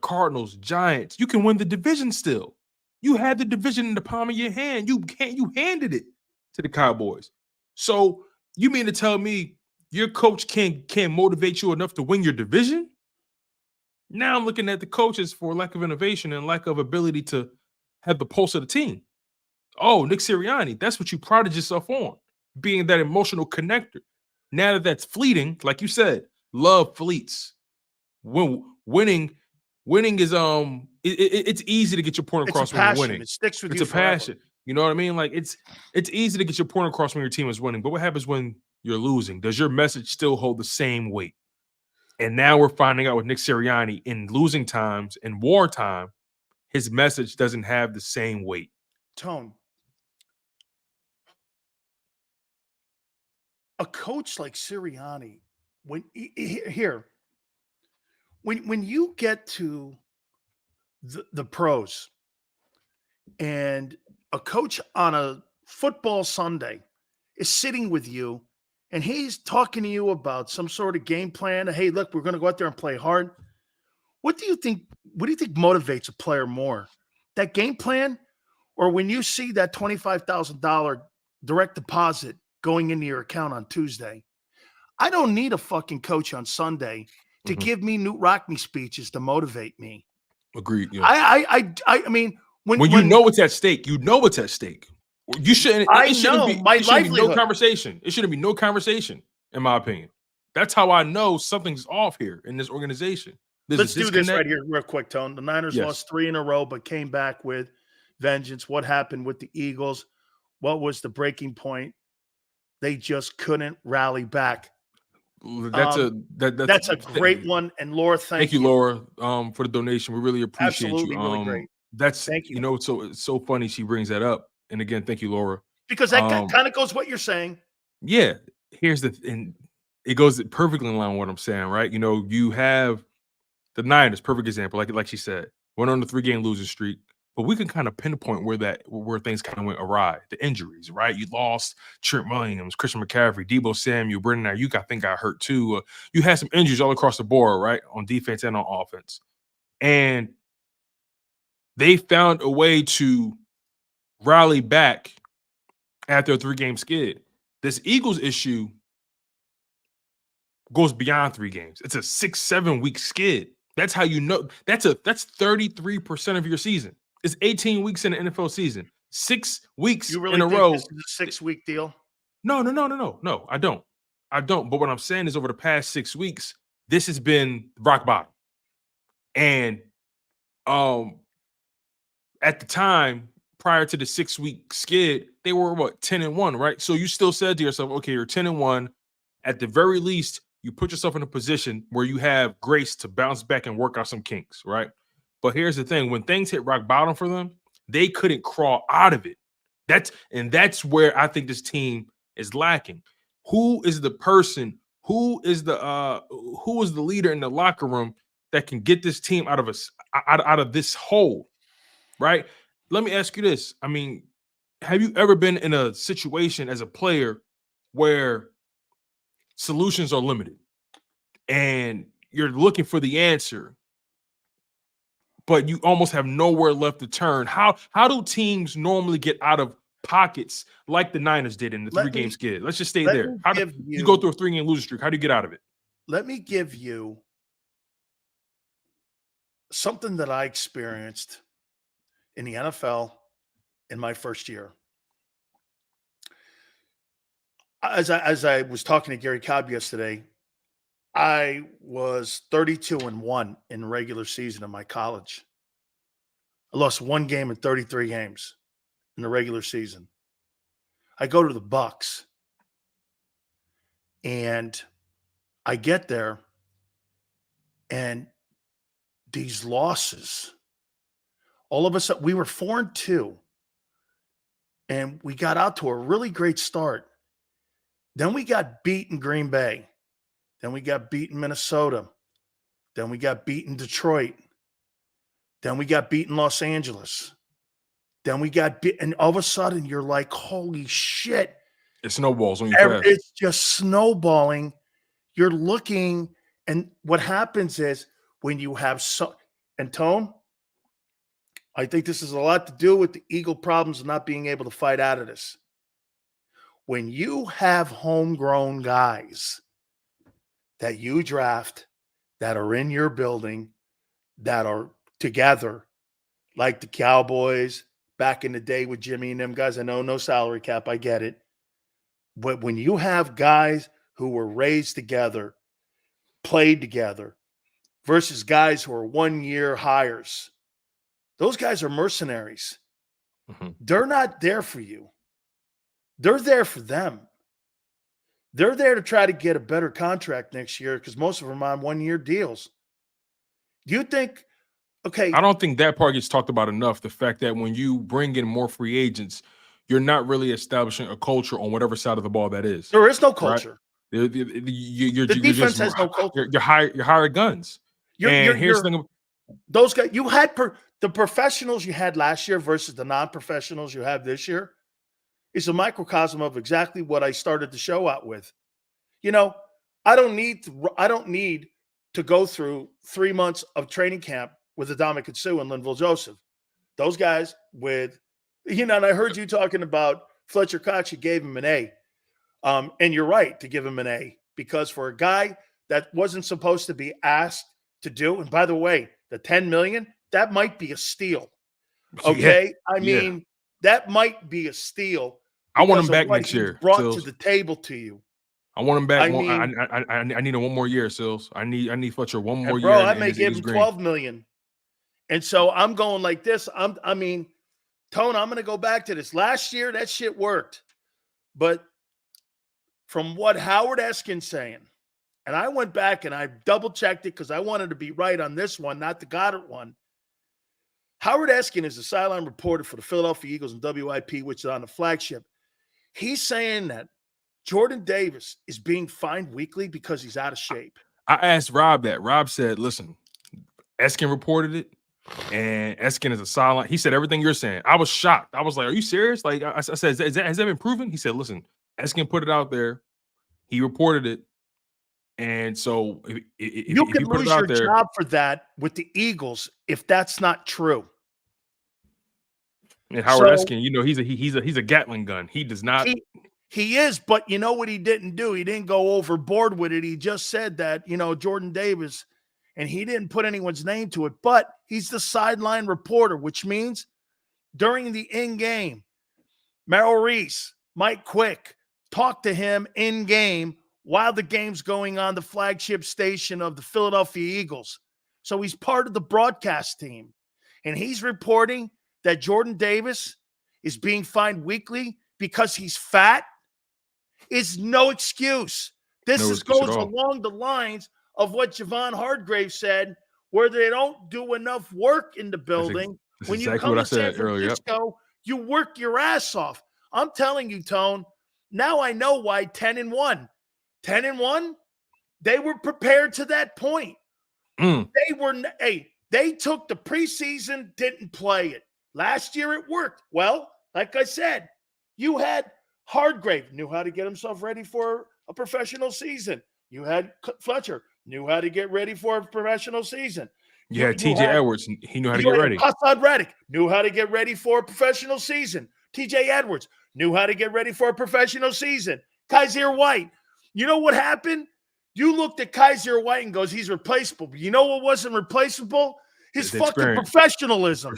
Cardinals, Giants. You can win the division still. You had the division in the palm of your hand. You handed it to the Cowboys. So you mean to tell me your coach can't motivate you enough to win your division? Now I'm looking at the coaches for lack of innovation and lack of ability to have the pulse of the team. Oh, Nick Sirianni, that's what you prided yourself on, being that emotional connector. Now that that's fleeting, like you said, love fleets. Winning is it's easy to get your point across when you're winning. It sticks with you. It's a passion. You know what I mean? Like it's easy to get your point across when your team is winning. But what happens when you're losing? Does your message still hold the same weight? And now we're finding out with Nick Sirianni in losing times and wartime, his message doesn't have the same weight. Tone. A coach like Sirianni, when you get to the pros and a coach on a football Sunday is sitting with you and he's talking to you about some sort of game plan. Hey, look, we're going to go out there and play hard. What do you think motivates a player more? That game plan, or when you see that $25,000 direct deposit going into your account on Tuesday? I don't need a fucking coach on Sunday to give me Newt Rockne speeches to motivate me. Agreed. Yeah. I mean, when you know it's at stake, you know it's at stake. You shouldn't. It shouldn't be no conversation. It shouldn't be no conversation, in my opinion. That's how I know something's off here in this organization. Let's do this right here real quick, Tone. The Niners lost 3 in a row, but came back with vengeance. What happened with the Eagles? What was the breaking point? They just couldn't rally back. That's a great one. And Laura, thank you, Laura, for the donation. We really appreciate you. Really great. Thank you. You know, it's so funny she brings that up. And again, thank you, Laura. Because that kind of goes what you're saying. Yeah. And it goes perfectly in line with what I'm saying, right? You know, you have the Niners, perfect example, like she said, went on the 3-game losing streak. But we can kind of pinpoint where things kind of went awry. The injuries, right? You lost Trent Williams, Christian McCaffrey, Deebo Samuel, Brendan Ayuk, I think got hurt too. You had some injuries all across the board, right? On defense and on offense. And they found a way to rally back after a 3-game skid. This Eagles issue goes beyond 3 games. It's a 6-7 week skid. That's how you know. That's 33% of your season. It's 18 weeks in the NFL season. 6 weeks in a row. This is a 6-week deal? No, I don't. But what I'm saying is over the past 6 weeks, this has been rock bottom. And at the time, prior to the 6-week skid, they were 10-1, right? So you still said to yourself, okay, you're 10-1. At the very least, you put yourself in a position where you have grace to bounce back and work out some kinks, right? But here's the thing. When things hit rock bottom for them, they couldn't crawl out of it. That's where I think this team is lacking. Who is the person? Who is the leader in the locker room that can get this team out of this hole, right? Let me ask you this. I mean, have you ever been in a situation as a player where solutions are limited and you're looking for the answer, but you almost have nowhere left to turn? How do teams normally get out of pockets like the Niners did in the three-game skid? Let's just stay there. How do you go through a 3-game losing streak? How do you get out of it? Let me give you something that I experienced in the NFL in my first year. As I was talking to Gary Cobb yesterday, I was 32-1 in the regular season in my college. I lost 1 game in 33 games in the regular season. I go to the Bucs, and I get there, and these losses, all of a sudden, we were 4-2, and we got out to a really great start. Then we got beat in Green Bay. Then we got beat in Minnesota. Then we got beat in Detroit. Then we got beat in Los Angeles. Then we got beat, and all of a sudden you're like, holy shit. It snowballs on you fast. It's just snowballing. You're looking, and what happens is when you have and Tone, I think this has a lot to do with the Eagle problems of not being able to fight out of this. When you have homegrown guys that you draft that are in your building, that are together, like the Cowboys back in the day with Jimmy and them guys, I know no salary cap, I get it. But when you have guys who were raised together, played together, versus guys who are 1-year hires, those guys are mercenaries. Mm-hmm. They're not there for you. They're there for them. They're there to try to get a better contract next year because most of them are on 1-year deals. Do you think, okay. I don't think that part gets talked about enough. The fact that when you bring in more free agents, you're not really establishing a culture on whatever side of the ball that is. There is no culture. Right? The defense has no culture. You're hired guns. Those guys, you had the professionals you had last year versus the non-professionals you have this year. It's a microcosm of exactly what I started the show out with. You know, I don't need to go through 3 months of training camp with Adama Sue and Linville Joseph. Those guys with, and I heard you talking about Fletcher Cox, you gave him an A. And you're right to give him an A, because for a guy that wasn't supposed to be asked to do, and by the way, the $10 million, that might be a steal. Okay? Yeah. I mean, that might be a steal. I want him back next year. Brought Sills. to the table to you. I want him back. I need him 1 more year, Sills. I need Fletcher 1 more year. Bro, I may give him $12 million. And so I'm going like this. Tone, I'm going to go back to this. Last year, that shit worked. But from what Howard Eskin's saying, and I went back and I double-checked it because I wanted to be right on this one, not the Goddard one. Howard Eskin is a sideline reporter for the Philadelphia Eagles and WIP, which is on the flagship. He's saying that Jordan Davis is being fined weekly because he's out of shape. I asked Rob that. Rob said, listen, Eskin reported it, and Eskin is a sideline. He said everything you're saying. I was shocked. I was like, are you serious? Like I said, has that been proven? He said, listen, Eskin put it out there. He reported it. And so if you can lose your job for that with the Eagles if that's not true. And Howard Eskin, he's a Gatling gun. He does not. He is, but you know what he didn't do? He didn't go overboard with it. He just said that, Jordan Davis, and he didn't put anyone's name to it, but he's the sideline reporter, which means during the in-game, Merrill Reese, Mike Quick, talk to him in-game while the game's going on the flagship station of the Philadelphia Eagles. So he's part of the broadcast team, and he's reporting that Jordan Davis is being fined weekly because he's fat is no excuse. This goes along the lines of what Javon Hargrave said, where they don't do enough work in the building. That's when exactly you come what I to San said earlier. Francisco, you work your ass off. I'm telling you, Tone, now I know why 10-1. 10-1, they were prepared to that point. They took the preseason, didn't play it. Last year it worked. Well, like I said, you had Hargrave, knew how to get himself ready for a professional season. You had Fletcher, knew how to get ready for a professional season. You had TJ Edwards, he knew how to get ready. Hassan Reddick knew how to get ready for a professional season. TJ Edwards knew how to get ready for a professional season. Kaiser White, you know what happened? You looked at Kaiser White and goes, he's replaceable. But you know what wasn't replaceable? His fucking professionalism.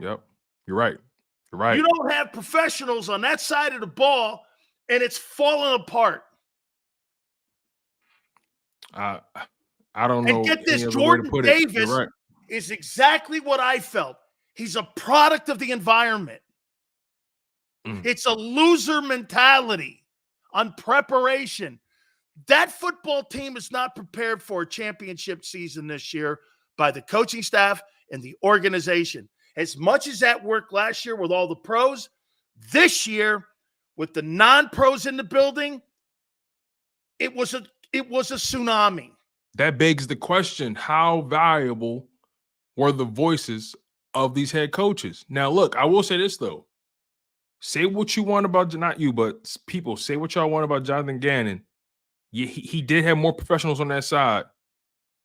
Yep. You're right. You're right. You don't have professionals on that side of the ball, and it's falling apart. I don't know. And get this, Jordan Davis is exactly what I felt. He's a product of the environment. It's a loser mentality on preparation. That football team is not prepared for a championship season this year by the coaching staff and the organization. As much as that worked last year with all the pros, this year with the non-pros in the building, it was a tsunami. That begs the question, how valuable were the voices of these head coaches? Now, look, I will say this, though. Say what you want about, not you, but people, say what y'all want about Jonathan Gannon. Yeah, he did have more professionals on that side,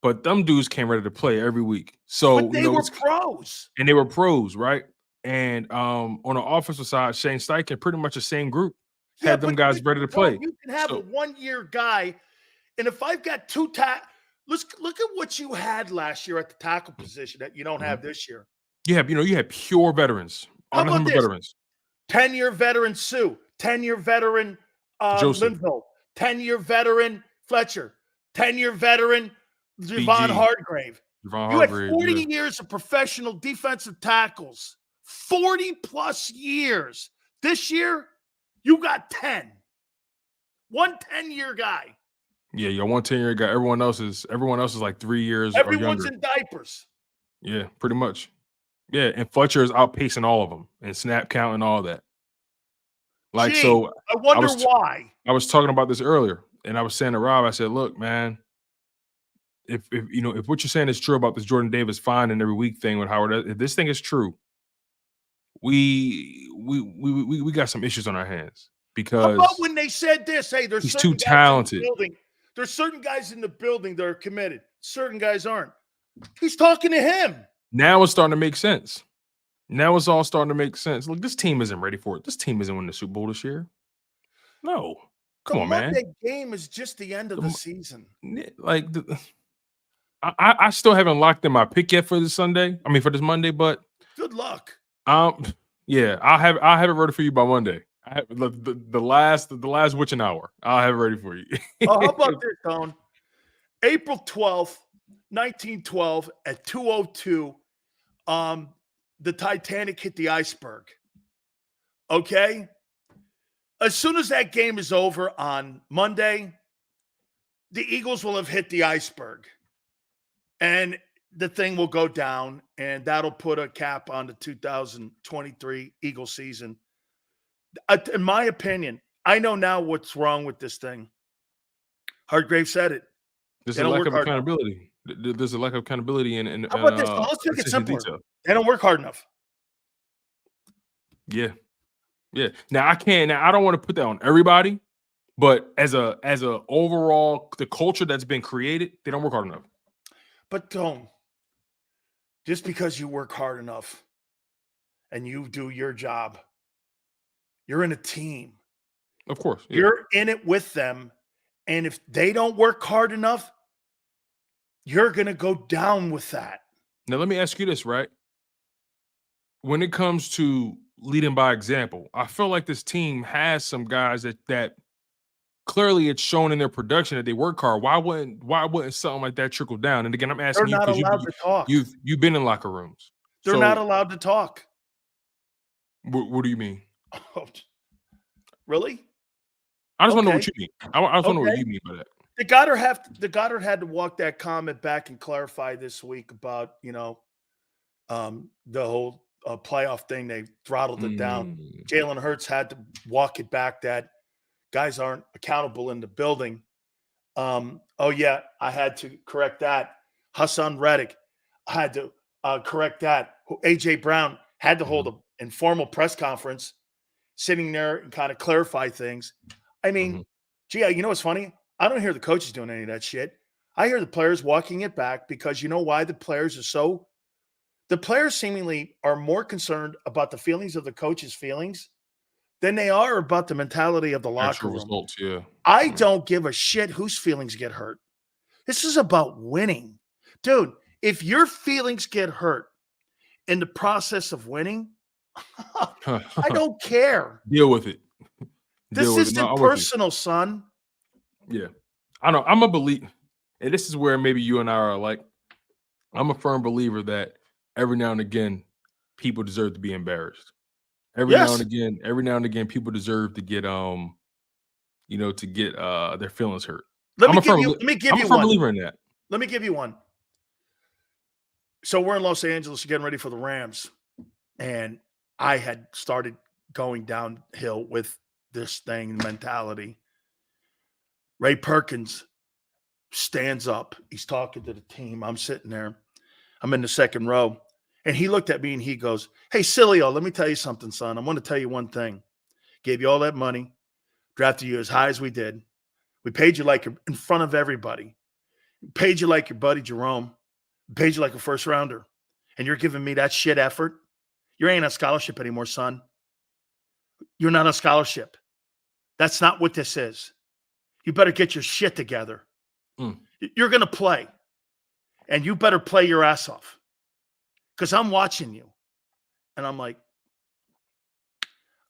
but them dudes came ready to play every week. So but they were pros. And they were pros, right? And on the offensive side, Shane Steichen, pretty much the same group, had them guys ready to play. You can have a one-year guy, and if I've got two let's look at what you had last year at the tackle position that you don't have this year. You had pure veterans. How about this? Veterans. 10-year veteran Sue, 10-year veteran Linville, 10-year veteran Fletcher, 10-year veteran Javon Hargrave. You had 40 years of professional defensive tackles. 40-plus years. This year, you got 10. One 10-year guy. Yeah, you're one 10-year guy. Everyone else is like 3 years Everyone's or younger. In diapers. Yeah, pretty much. Yeah, and Fletcher is outpacing all of them and snap count and all that. Like, so I wonder why. I was talking about this earlier, and I was saying to Rob, I said, look, man, if what you're saying is true about this Jordan Davis finding every week thing with Howard, if this thing is true, we got some issues on our hands. Because how about when they said this? Hey, he's too talented. There's certain guys in the building that are committed. Certain guys aren't. He's talking to him. Now it's starting to make sense. Now it's all starting to make sense. Look, this team isn't ready for it. This team isn't winning the Super Bowl this year. No. Come on, man. The game is just the end of the season. Like, I still haven't locked in my pick yet for this Sunday. I mean, for this Monday, but good luck. Yeah, I'll have it ready for you by Monday. I have the last witching hour. I'll have it ready for you. How about this, Tone? April 12th, 1912 at 2:02. The Titanic hit the iceberg. Okay? As soon as that game is over on Monday, the Eagles will have hit the iceberg. And the thing will go down, and that'll put a cap on the 2023 Eagles season. In my opinion, I know now what's wrong with this thing. Hargrave said it. There's a lack of accountability. There's a lack of accountability in how about this? Let's make it simpler. Detail. They don't work hard enough. Yeah. Now I don't want to put that on everybody, but as a overall, the culture that's been created, they don't work hard enough. But don't. Just because you work hard enough and you do your job, you're in a team. Of course. Yeah. You're in it with them. And if they don't work hard enough, you're going to go down with that. Now, let me ask you this, right? When it comes to leading by example, I feel like this team has some guys that clearly it's shown in their production that they work hard. Why wouldn't something like that trickle down? And again, I'm asking you because you've been in locker rooms. They're not allowed to talk. What do you mean? Really? I just want to know what you mean. I just want to know what you mean by that. The Goddard had to walk that comment back and clarify this week about, the whole playoff thing. They throttled it down. Jalen Hurts had to walk it back that guys aren't accountable in the building. I had to correct that. Hassan Reddick, I had to correct that. A.J. Brown had to hold an informal press conference, sitting there and kind of clarify things. I mean, gee, you know what's funny? I don't hear the coaches doing any of that shit. I hear the players walking it back because you know why? The players seemingly are more concerned about the feelings of the coaches' feelings than they are about the mentality of the locker room. Results, yeah. I don't give a shit whose feelings get hurt. This is about winning. Dude, if your feelings get hurt in the process of winning, I don't care. Deal with it. This isn't personal, son. Yeah. I know. I'm a believer. And this is where maybe you and I are like, I'm a firm believer that every now and again, people deserve to be embarrassed. Every now and again, people deserve to get their feelings hurt. Let me give you I'm a firm believer in that. Let me give you one. So we're in Los Angeles getting ready for the Rams. And I had started going downhill with this thing mentality. Ray Perkins stands up. He's talking to the team. I'm sitting there. I'm in the second row. And he looked at me and he goes, "Hey, Sileo, let me tell you something, son. I want to tell you one thing. Gave you all that money, drafted you as high as we did. We paid you like in front of everybody. Paid you like your buddy Jerome. Paid you like a first rounder. And you're giving me that shit effort? You ain't on scholarship anymore, son. You're not on scholarship. That's not what this is. You better get your shit together. You're going to play. And you better play your ass off. Because I'm watching you." And I'm like,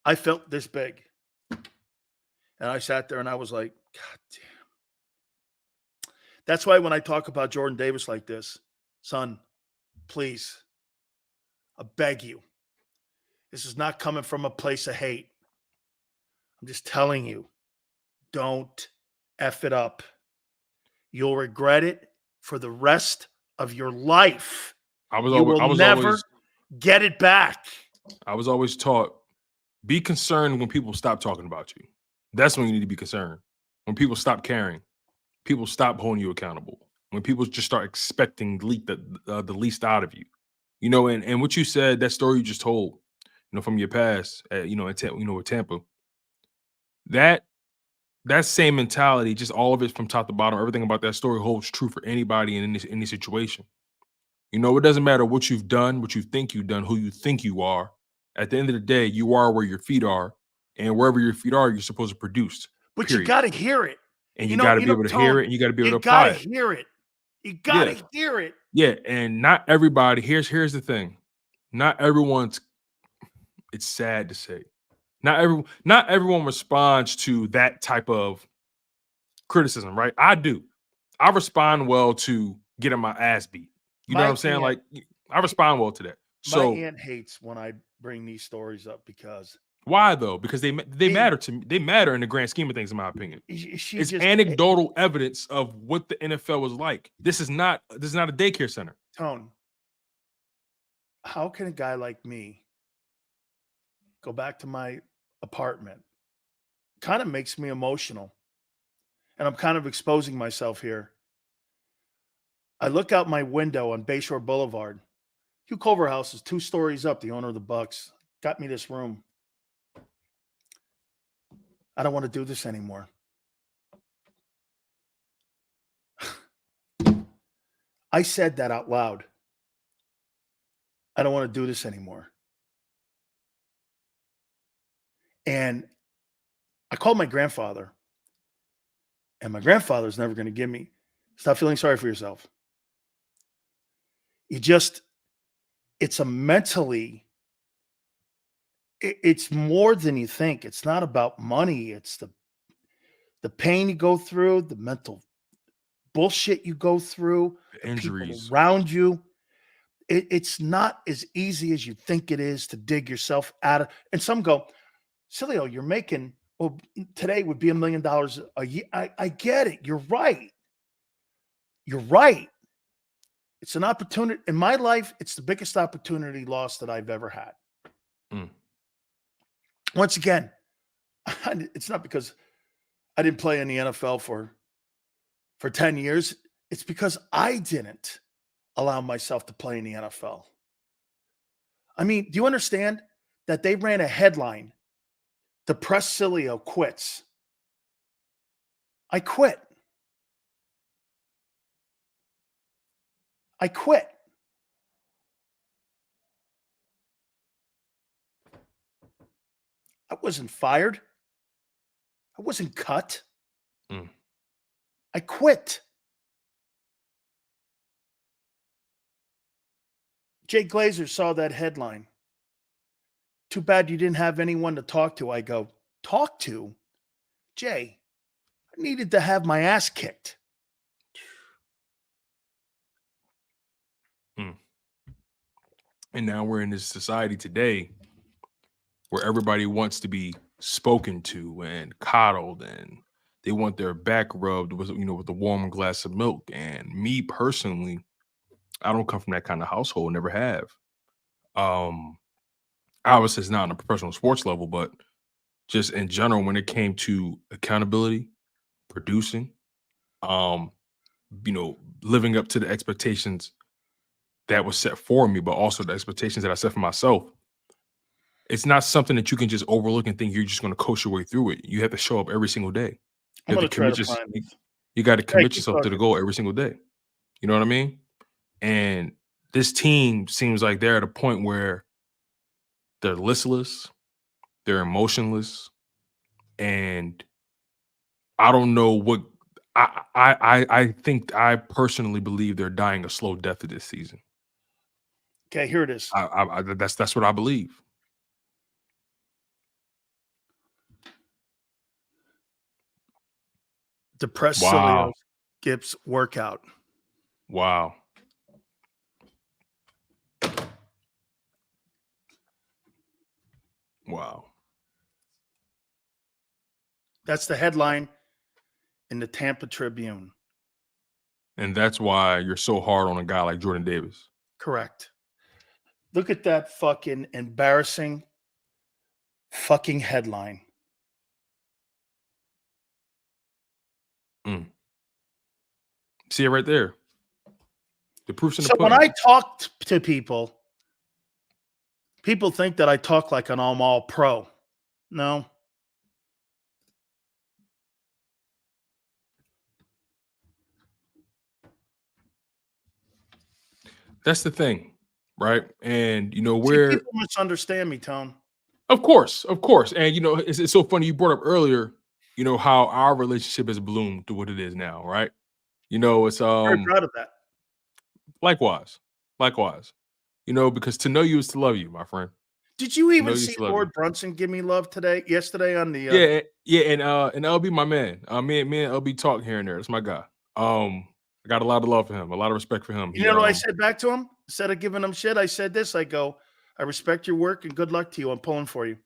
I felt this big. And I sat there and I was like, God damn. That's why when I talk about Jordan Davis like this, son, please, I beg you. This is not coming from a place of hate. I'm just telling you, don't F it up. You'll regret it for the rest of your life. You will never get it back. I was always taught, be concerned when people stop talking about you. That's when you need to be concerned. When people stop caring, people stop holding you accountable. When people just start expecting the least out of you. And what you said, that story you just told, from your past, with Tampa, that same mentality, just all of it from top to bottom, everything about that story holds true for anybody in any situation. It doesn't matter what you've done, what you think you've done, who you think you are. At the end of the day, you are where your feet are, and wherever your feet are, you're supposed to produce. But you got to hear it. And you got to be able to hear it, and you got to be able to apply it. You got to hear it. You got to hear it. Yeah, and not everybody, here's the thing. Not everyone's, it's sad to say, not everyone responds to that type of criticism, right? I do. I respond well to getting my ass beat. You know what I'm saying? Like, I respond well to that. So my aunt hates when I bring these stories up because why though? Because they matter to me. They matter in the grand scheme of things, in my opinion. It's anecdotal evidence of what the NFL was like. This is not a daycare center. Tone, how can a guy like me go back to my apartment? Kind of makes me emotional. And I'm kind of exposing myself here. I look out my window on Bayshore Boulevard. Hugh Culverhouse is 2 stories up, the owner of the Bucs. Got me this room. I don't want to do this anymore. I said that out loud. I don't want to do this anymore. And I called my grandfather. And my grandfather's never going to give me, stop feeling sorry for yourself. It's more than you think. It's not about money. It's the pain you go through, the mental bullshit you go through, the injuries people around you. It's not as easy as you think it is to dig yourself out of. And some go, Sileo, you're making Well, today would be $1 million a year. I get it. You're right. You're right. It's an opportunity. In my life, it's the biggest opportunity loss that I've ever had. Once again, it's not because I didn't play in the NFL for 10 years. It's because I didn't allow myself to play in the NFL. I mean, do you understand that they ran a headline, "The Press Sileo quits"? I quit. I quit. I wasn't fired. I wasn't cut. I quit. Jay Glazer saw that headline. Too bad you didn't have anyone to talk to. I go, talk to? Jay, I needed to have my ass kicked. And now we're in this society today where everybody wants to be spoken to and coddled, and they want their back rubbed with, with a warm glass of milk. And me personally, I don't come from that kind of household, never have. Obviously it's not on a professional sports level, but just in general, when it came to accountability, producing, living up to the expectations that was set for me, but also the expectations that I set for myself. It's not something that you can just overlook and think you're just going to coach your way through it. You have to show up every single day. You got to commit yourself to the goal every single day. You know what I mean? And this team seems like they're at a point where they're listless, they're emotionless, and I don't know what I think I personally believe they're dying a slow death this season. Okay, here it is. That's what I believe. The Press Sileo Gibbs workout. Wow. Wow. That's the headline in the Tampa Tribune. And that's why you're so hard on a guy like Jordan Davis. Correct. Look at that fucking embarrassing fucking headline. See it right there. The proof's in the pudding. pudding. When I talk to people, people think that I talk like an all pro. No. That's the thing, right? And people misunderstand me, Tone. Of course. And it's so funny you brought up earlier, how our relationship has bloomed to what it is now, right? It's Very proud of that. Likewise. Because to know you is to love you, my friend. Did you even see Lord Brunson give me love yesterday on the and LB, my man. Me and LB talk here and there. That's my guy. I got a lot of love for him, a lot of respect for him. You know what I said back to him? Instead of giving him shit, I said this. I go, I respect your work and good luck to you. I'm pulling for you.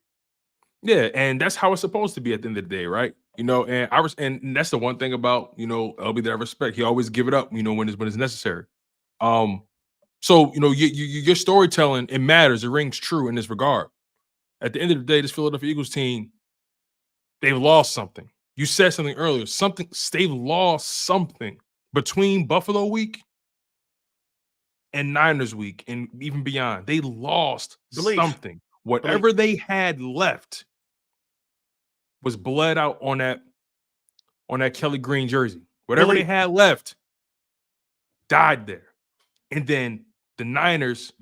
Yeah, and that's how it's supposed to be at the end of the day, right? And that's the one thing about LB that I respect. He always give it up, when it's necessary. So your storytelling, it matters. It rings true in this regard. At the end of the day, this Philadelphia Eagles team, they've lost something. You said something earlier. They've lost something between Buffalo week and Niners week and even beyond. They lost something. Whatever they had left was bled out on that Kelly Green jersey. Whatever they had left died there. And then the Niners,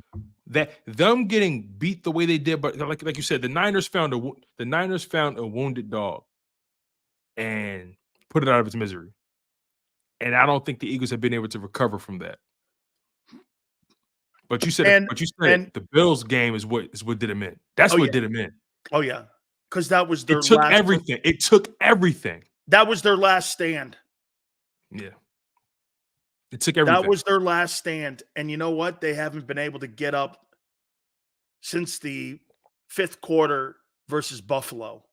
them getting beat the way they did, but like you said, the Niners found a wounded dog and put it out of its misery. And I don't think the Eagles have been able to recover from that. But you said, the Bills game is what did them in. That's what did them in. Oh yeah, because that was their everything. It took everything. That was their last stand. Yeah. It took everything. That was their last stand. And you know what? They haven't been able to get up since the fifth quarter versus Buffalo.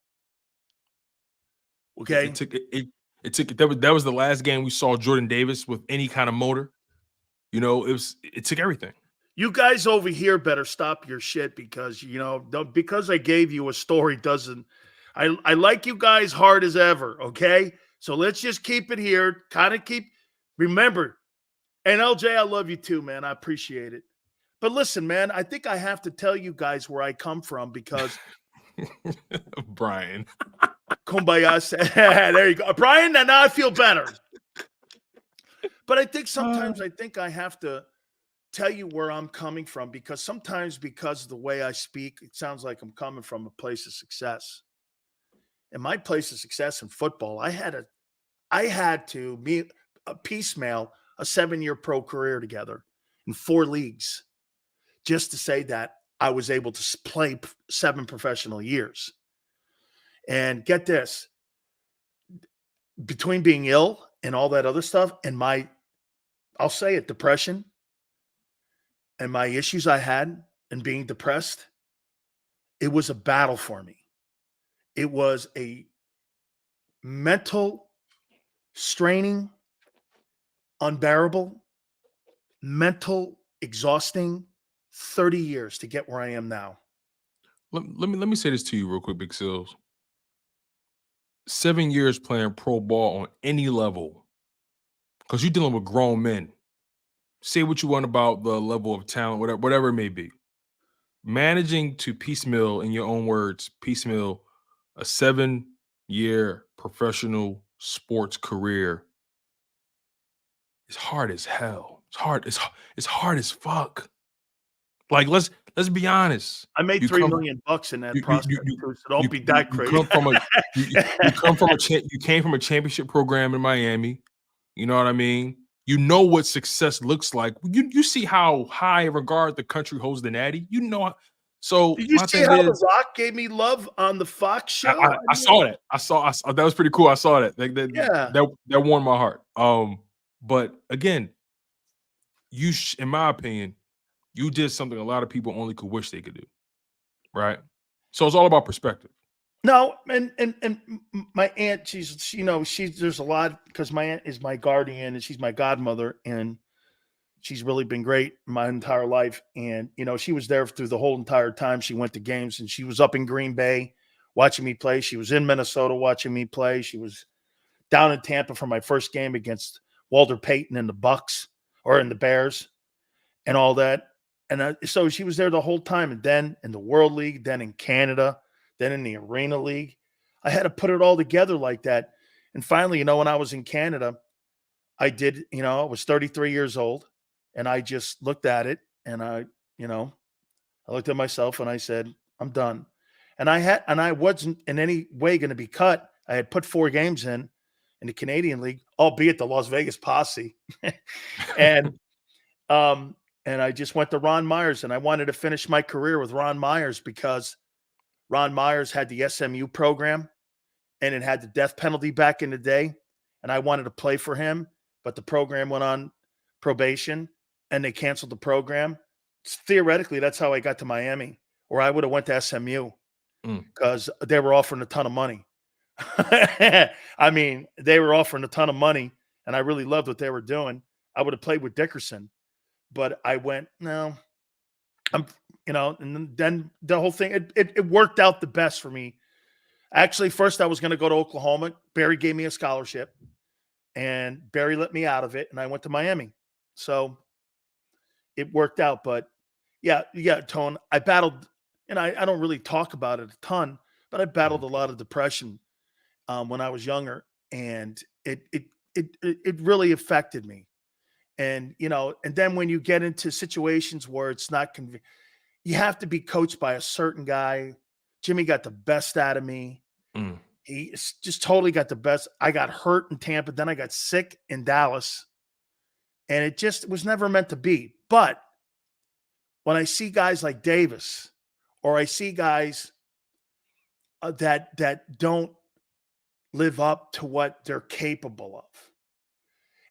Okay. It took that was the last game we saw Jordan Davis with any kind of motor. It took everything. You guys over here better stop your shit because, because I gave you a story doesn't – I like you guys hard as ever, okay? So let's just keep it here. Remember, and LJ, I love you too, man. I appreciate it. But listen, man, I think I have to tell you guys where I come from because – Brian. Kumbaya said, there you go. Brian, now I feel better. But I think sometimes I have to tell you where I'm coming from because sometimes because of the way I speak, it sounds like I'm coming from a place of success. And my place of success in football, I had to piecemeal a 7-year pro career together in 4 leagues just to say that I was able to play 7 professional years. And get this, between being ill and all that other stuff and I'll say it, depression and my issues I had and being depressed, it was a battle for me. It was a mental straining, unbearable, mental exhausting 30 years to get where I am now. Let me say this to you real quick, Big Sills. 7 years playing pro ball on any level, because you're dealing with grown men. Say what you want about the level of talent, whatever it may be. Managing to piecemeal, in your own words, piecemeal a 7-year professional sports career is hard as hell. It's hard as fuck. Like, let's be honest. I made $3 million in that process, so don't be that crazy. You came from a championship program in Miami. You know what I mean? You know what success looks like. You see how high regard the country holds the Natty. You know. So did you see how The Rock gave me love on the Fox show? I saw that. I saw that was pretty cool. I saw that. That warmed my heart. But again, in my opinion, you did something a lot of people only could wish they could do, right? So it's all about perspective. No, and my aunt, she's there's a lot because my aunt is my guardian and she's my godmother and she's really been great my entire life. And she was there through the whole entire time. She went to games and she was up in Green Bay watching me play. She was in Minnesota watching me play. She was down in Tampa for my first game against Walter Payton and the Bucs or in the Bears and all that. And so she was there the whole time. And then in the World League, then in Canada, then in the Arena League. I had to put it all together like that. And finally, when I was in Canada, I did, I was 33 years old and I just looked at it and I looked at myself and I said, I'm done. And I wasn't in any way going to be cut. I had put 4 games in the Canadian League, albeit the Las Vegas Posse. And I just went to Ron Myers and I wanted to finish my career with Ron Myers because Ron Myers had the SMU program and it had the death penalty back in the day. And I wanted to play for him, but the program went on probation and they canceled the program. Theoretically, that's how I got to Miami, or I would have went to SMU because they were offering a ton of money. I mean, they were offering a ton of money and I really loved what they were doing. I would have played with Dickerson, but I went, no, and then the whole thing, it worked out the best for me. Actually, first I was going to go to Oklahoma. Barry gave me a scholarship and Barry let me out of it. And I went to Miami. So it worked out, but yeah, Tone, I battled, and I don't really talk about it a ton, but I battled a lot of depression when I was younger and it really affected me. And, and then when you get into situations where it's not convenient, you have to be coached by a certain guy. Jimmy got the best out of me. He just totally got the best. I got hurt in Tampa. Then I got sick in Dallas. And it just was never meant to be. But when I see guys like Davis, or I see guys that don't live up to what they're capable of.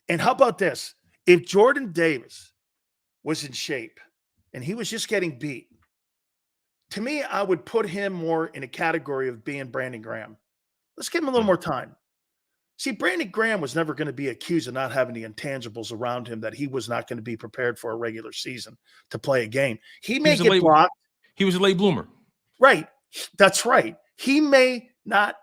And how about this? If Jordan Davis was in shape and he was just getting beat, to me, I would put him more in a category of being Brandon Graham. Let's give him a little more time. See, Brandon Graham was never going to be accused of not having the intangibles around him, that he was not going to be prepared for a regular season to play a game. He may get blocked. He was a late bloomer. Right. That's right. He may not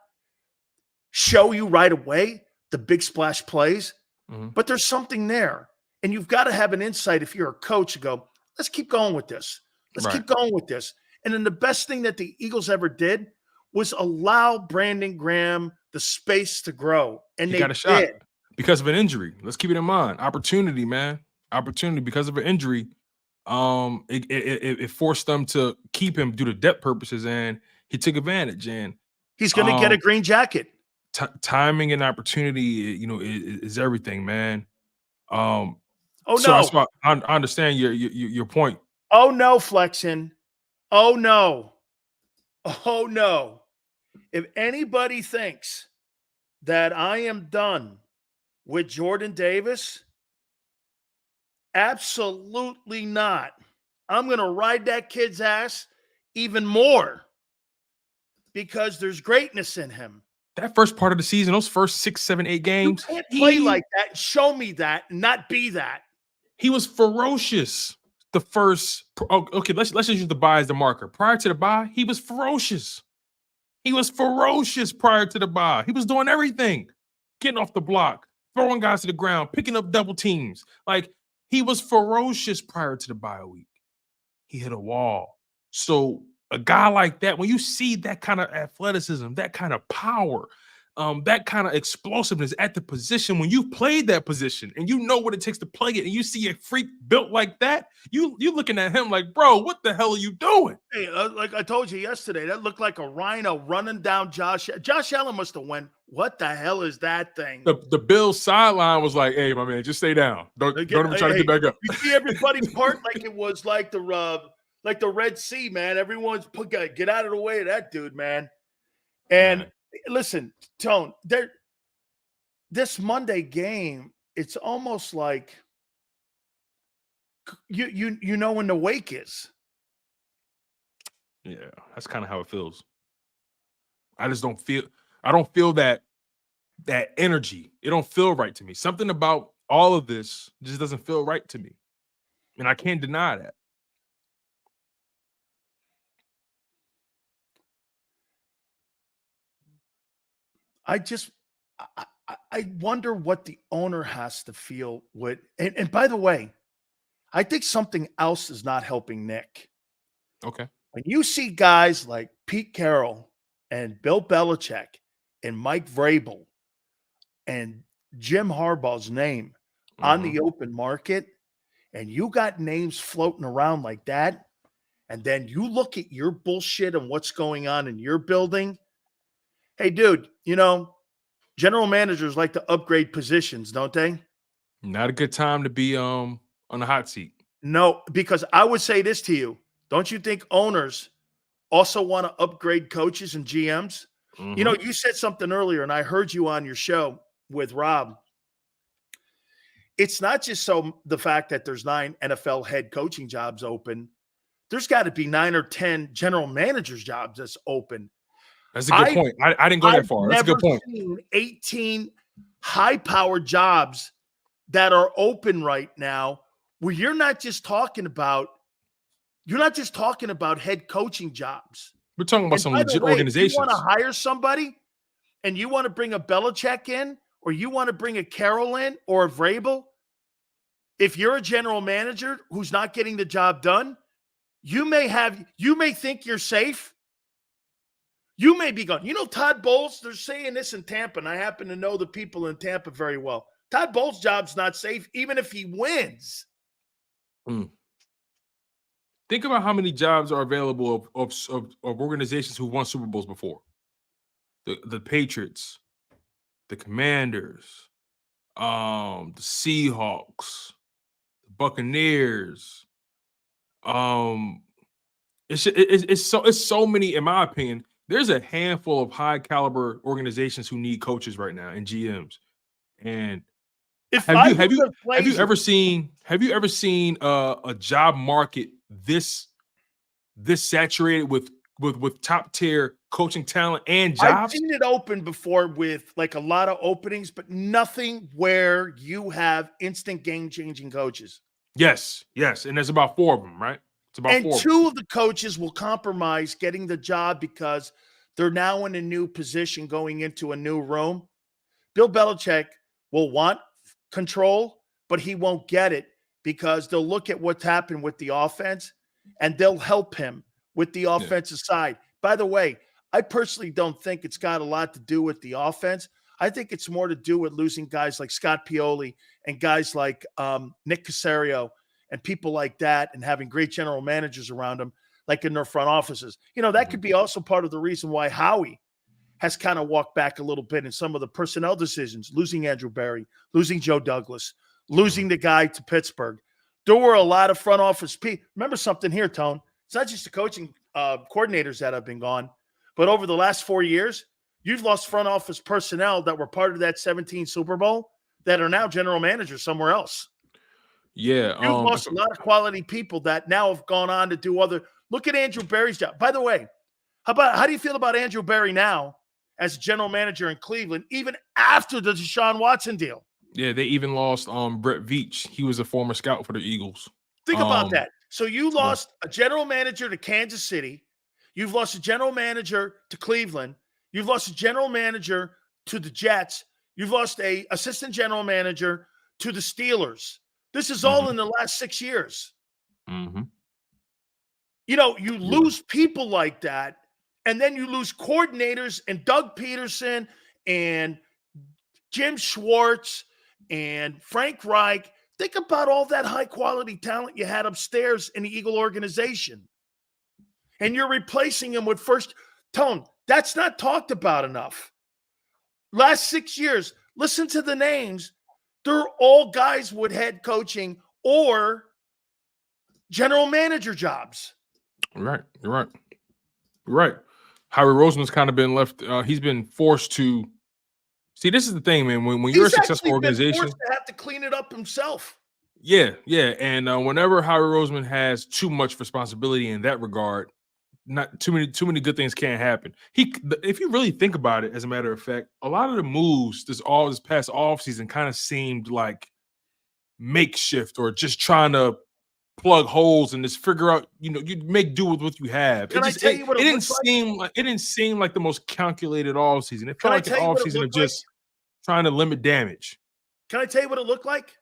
show you right away the big splash plays, but there's something there. And you've got to have an insight if you're a coach to go, let's keep going with this. Let's keep going with this. And then the best thing that the Eagles ever did was allow Brandon Graham the space to grow. And they got a shot because of an injury. Let's keep it in mind. Opportunity, man. Opportunity because of an injury. It forced them to keep him due to depth purposes, and he took advantage. And he's going to get a green jacket. Timing and opportunity, is everything, man. I understand your point. Oh no, Flexen. Oh no. Oh no. If anybody thinks that I am done with Jordan Davis, absolutely not. I'm going to ride that kid's ass even more because there's greatness in him. That first part of the season, those first 6, 7, 8 games. You can't play like that. Show me that and not be that. He was ferocious. The first, okay, let's just use the bye as the marker. Prior to the bye, he was ferocious. He was ferocious prior to the bye. He was doing everything. Getting off the block, throwing guys to the ground, picking up double teams. Like, he was ferocious prior to the bye week. He hit a wall. So a guy like that, when you see that kind of athleticism, that kind of power, that kind of explosiveness at the position, when you've played that position and you know what it takes to play it, and you see a freak built like that, you're looking at him like, bro, what the hell are you doing? Hey, like I told you yesterday, that looked like a rhino running down Josh. Josh Allen must have went, what the hell is that thing? The Bills sideline was like, hey, my man, just stay down. Don't even try to get back up. You see everybody part like it was like the Red Sea, man. Everyone's get out of the way of that dude, man. And listen, Tone, this Monday game, it's almost like you know when the wake is. Yeah, that's kind of how it feels. I don't feel that energy. It don't feel right to me. Something about all of this just doesn't feel right to me. And I can't deny that. I wonder what the owner has to feel with. And by the way, I think something else is not helping Nick. Okay. When you see guys like Pete Carroll and Bill Belichick and Mike Vrabel and Jim Harbaugh's name on the open market, and you got names floating around like that, and then you look at your bullshit and what's going on in your building. Hey, dude, general managers like to upgrade positions, don't they? Not a good time to be on the hot seat. No, because I would say this to you. Don't you think owners also want to upgrade coaches and GMs? You said something earlier, and I heard you on your show with Rob. It's not just the fact that there's 9 NFL head coaching jobs open. There's got to be 9 or 10 general managers jobs that's open. That's a good point. I didn't go that far. That's a good point. I've never seen 18 high-powered jobs that are open right now where you're not just talking about head coaching jobs. We're talking about some legit organizations. You want to hire somebody and you want to bring a Belichick in, or you want to bring a Carroll in or a Vrabel, if you're a general manager who's not getting the job done, you may think you're safe. You may be gone. Todd Bowles, they're saying this in Tampa, and I happen to know the people in Tampa very well. Todd Bowles' job's not safe, even if he wins. Think about how many jobs are available of organizations who won Super Bowls before. The Patriots, the Commanders, the Seahawks, the Buccaneers. It's so many, in my opinion. There's a handful of high caliber organizations who need coaches right now and GMs. And have you ever seen a job market this saturated with with top tier coaching talent and I've jobs. seen it open before with like a lot of openings, but nothing where you have instant game-changing coaches. Yes, and there's about 4 of them, right? It's about And 4 of them. 2 of the coaches will compromise getting the job because they're now in a new position going into a new room. Bill Belichick will want control, but he won't get it because they'll look at what's happened with the offense and they'll help him with the offensive side. By the way, I personally don't think it's got a lot to do with the offense. I think it's more to do with losing guys like Scott Pioli and guys like Nick Caserio and people like that, and having great general managers around them, like in their front offices. You know, that could be also part of the reason why Howie has kind of walked back a little bit in some of the personnel decisions, losing Andrew Berry, losing Joe Douglas, losing the guy to Pittsburgh. There were a lot of front office people. Remember something here, Tone. It's not just the coaching coordinators that have been gone, but over the last 4 years, you've lost front office personnel that were part of that 17 Super Bowl that are now general managers somewhere else. Yeah. You've lost a lot of quality people that now have gone on to do other. Look at Andrew Berry's job. By the way, how do you feel about Andrew Berry now as general manager in Cleveland, even after the Deshaun Watson deal? Yeah, they even lost Brett Veach. He was a former scout for the Eagles. Think about that. So you lost a general manager to Kansas City. You've lost a general manager to Cleveland. You've lost a general manager to the Jets. You've lost a assistant general manager to the Steelers. This is all in the last 6 years. You know, you lose people like that, and then you lose coordinators and Doug Peterson and Jim Schwartz and Frank Reich. Think about all that high-quality talent you had upstairs in the Eagle organization. And you're replacing them with Tone, that's not talked about enough. Last 6 years, listen to the names. They're all guys with head coaching or general manager jobs. Right. You're right. Howie Roseman's kind of been left. He's been forced to see. This is the thing, man. When you're a successful organization, been forced to have to clean it up himself. Yeah. And whenever Howie Roseman has too much responsibility in that regard, not too many good things can't happen. If you really think about it, as a matter of fact, a lot of the moves this past offseason kind of seemed like makeshift or just trying to plug holes and just figure out, you make do with what you have. Can I tell you what it didn't seem like the most calculated offseason. It felt like an offseason of just trying to limit damage. Can I tell you what it looked like?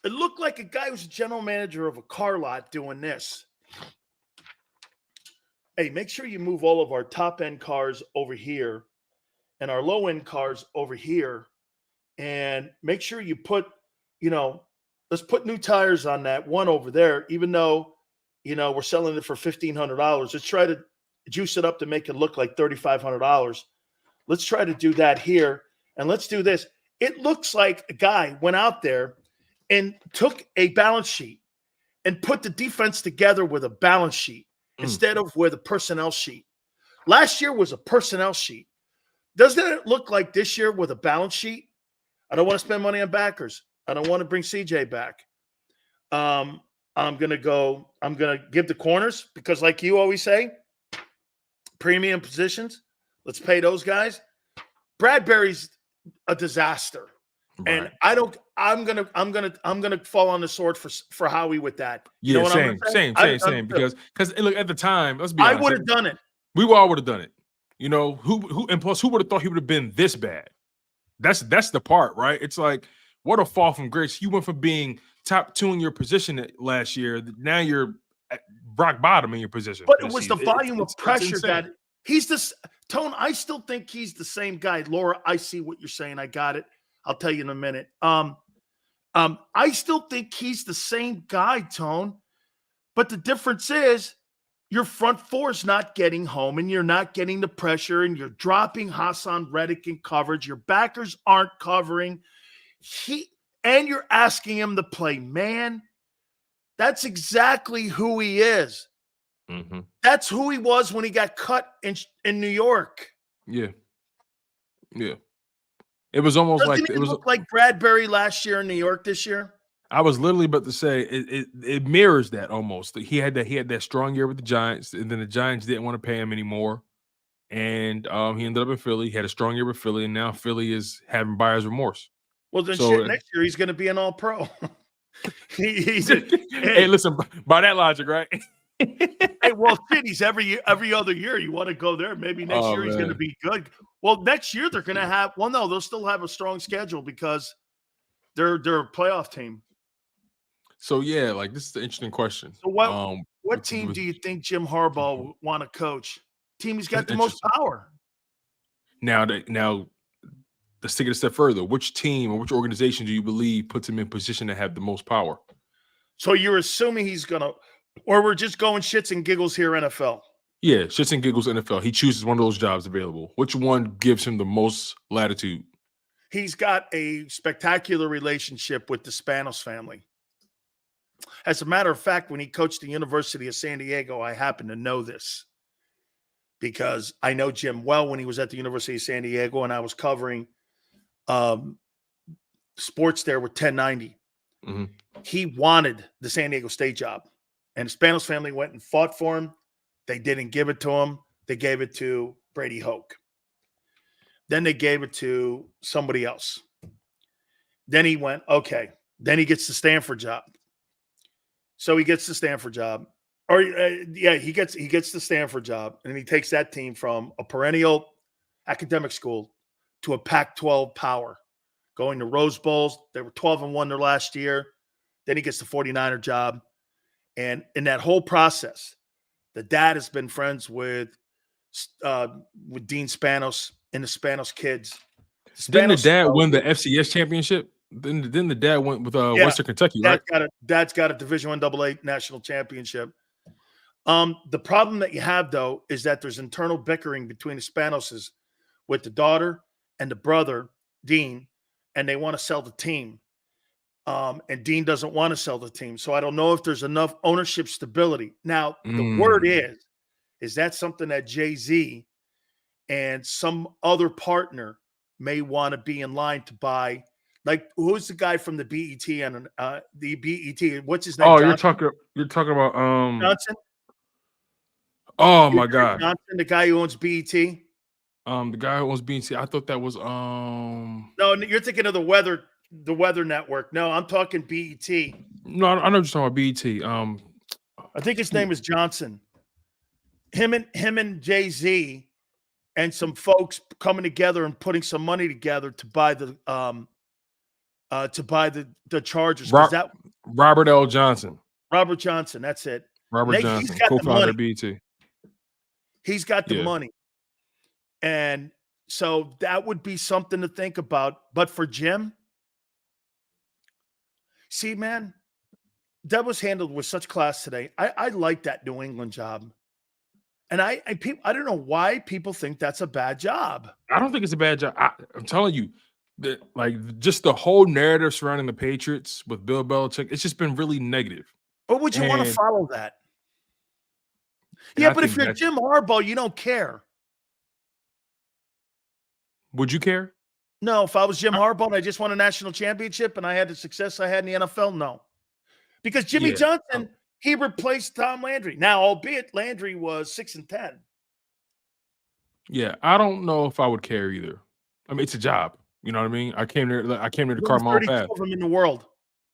It looked like a guy who's a general manager of a car lot doing this. Hey, make sure you move all of our top-end cars over here and our low-end cars over here, and make sure you put, let's put new tires on that one over there, even though, we're selling it for $1,500. Let's try to juice it up to make it look like $3,500. Let's try to do that here, and let's do this. It looks like a guy went out there and took a balance sheet and put the defense together with a balance sheet instead of with a personnel sheet. Last year was a personnel sheet. Doesn't it look like this year with a balance sheet? I don't want to spend money on backers. I don't want to bring CJ back. I'm going to give the corners because, like you always say, premium positions. Let's pay those guys. Bradbury's a disaster. Right. And I'm gonna fall on the sword for Howie with that. You know same. Because look, at the time, let's be honest, I would have done it. We all would have done it. Who and plus who would have thought he would have been this bad? That's the part, right? It's like, what a fall from grace. You went from being top 2 in your position last year. Now you're at rock bottom in your position. But it was the volume of pressure that he's this Tone. I still think he's the same guy. Laura, I see what you're saying. I got it. I'll tell you in a minute. I still think he's the same guy, Tone. But the difference is your front four is not getting home and you're not getting the pressure and you're dropping Hassan Reddick in coverage. Your backers aren't covering. And you're asking him to play man. That's exactly who he is. Mm-hmm. That's who he was when he got cut in New York. Yeah. It was almost Doesn't like it look like Bradbury last year in New York this year? I was literally about to say it mirrors that almost. He had that strong year with the Giants, and then the Giants didn't want to pay him anymore. And he ended up in Philly. He had a strong year with Philly, and now Philly is having buyer's remorse. Well, then So next year he's going to be an All-Pro. Hey, listen, by that logic, right? Hey, well, he's every other year. You want to go there? Maybe next year he's going to be good. Well, next year they're going to have. Well, no, they'll still have a strong schedule because they're a playoff team. So yeah, like this is an interesting question. So what team do you think Jim Harbaugh would want to coach? Team he's got the most power. Now let's take it a step further. Which team or which organization do you believe puts him in position to have the most power? So you're assuming he's gonna, or we're just going shits and giggles here, NFL? Yeah, shits and giggles, NFL. He chooses one of those jobs available. Which one gives him the most latitude? He's got a spectacular relationship with the Spanos family. As a matter of fact, when he coached the University of San Diego, I happen to know this because I know Jim well when he was at the University of San Diego, and I was covering sports there with 1090. Mm-hmm. He wanted the San Diego State job, and the Spanos family went and fought for him. They didn't give it to him. They gave it to Brady Hoke. Then they gave it to somebody else. Then he went, okay. Then he gets the Stanford job. So he gets the Stanford job. He gets the Stanford job, and he takes that team from a perennial academic school to a Pac-12 power, going to Rose Bowls. They were 12-1 their last year. Then he gets the 49er job. And in that whole process, the dad has been friends with Dean Spanos and the Spanos kids. Didn't the dad win the FCS championship? Then the dad went with Western Kentucky, right? Dad's got a Division AA national championship. The problem that you have, though, is that there's internal bickering between the Spanoses with the daughter and the brother, Dean, and they want to sell the team. And Dean doesn't want to sell the team. So I don't know if there's enough ownership stability. Now, the word is that something that Jay-Z and some other partner may want to be in line to buy? Like, who's the guy from the BET and the BET? What's his name? Oh, Johnson? you're talking about Johnson. Oh my God, Johnson, the guy who owns BET. The guy who owns BET. I thought that was No, you're thinking of the Weather Network. No, I'm talking BET. No, I know you're talking about BET. I think his name is Johnson. Him and Jay-Z and some folks coming together and putting some money together to buy the Chargers. Robert L. Johnson. Robert Johnson, that's it. Robert Johnson, co-founder of BET. He's got the money. And so that would be something to think about. But for Jim, see, man, that was handled with such class today. I like that New England job. And I don't know why people think that's a bad job. I don't think it's a bad job. I'm telling you, that like just the whole narrative surrounding the Patriots with Bill Belichick, it's just been really negative. But would you want to follow that? Yeah, but if you're Jim Harbaugh, you don't care. Would you care? No, if I was Jim Harbaugh and I just won a national championship and I had the success I had in the NFL, no. Because Jimmy Johnson, he replaced Tom Landry. Now, albeit Landry was 6-10. Yeah, I don't know if I would care either. I mean, it's a job. You know what I mean? I came there to carve my own path. Of them in the world.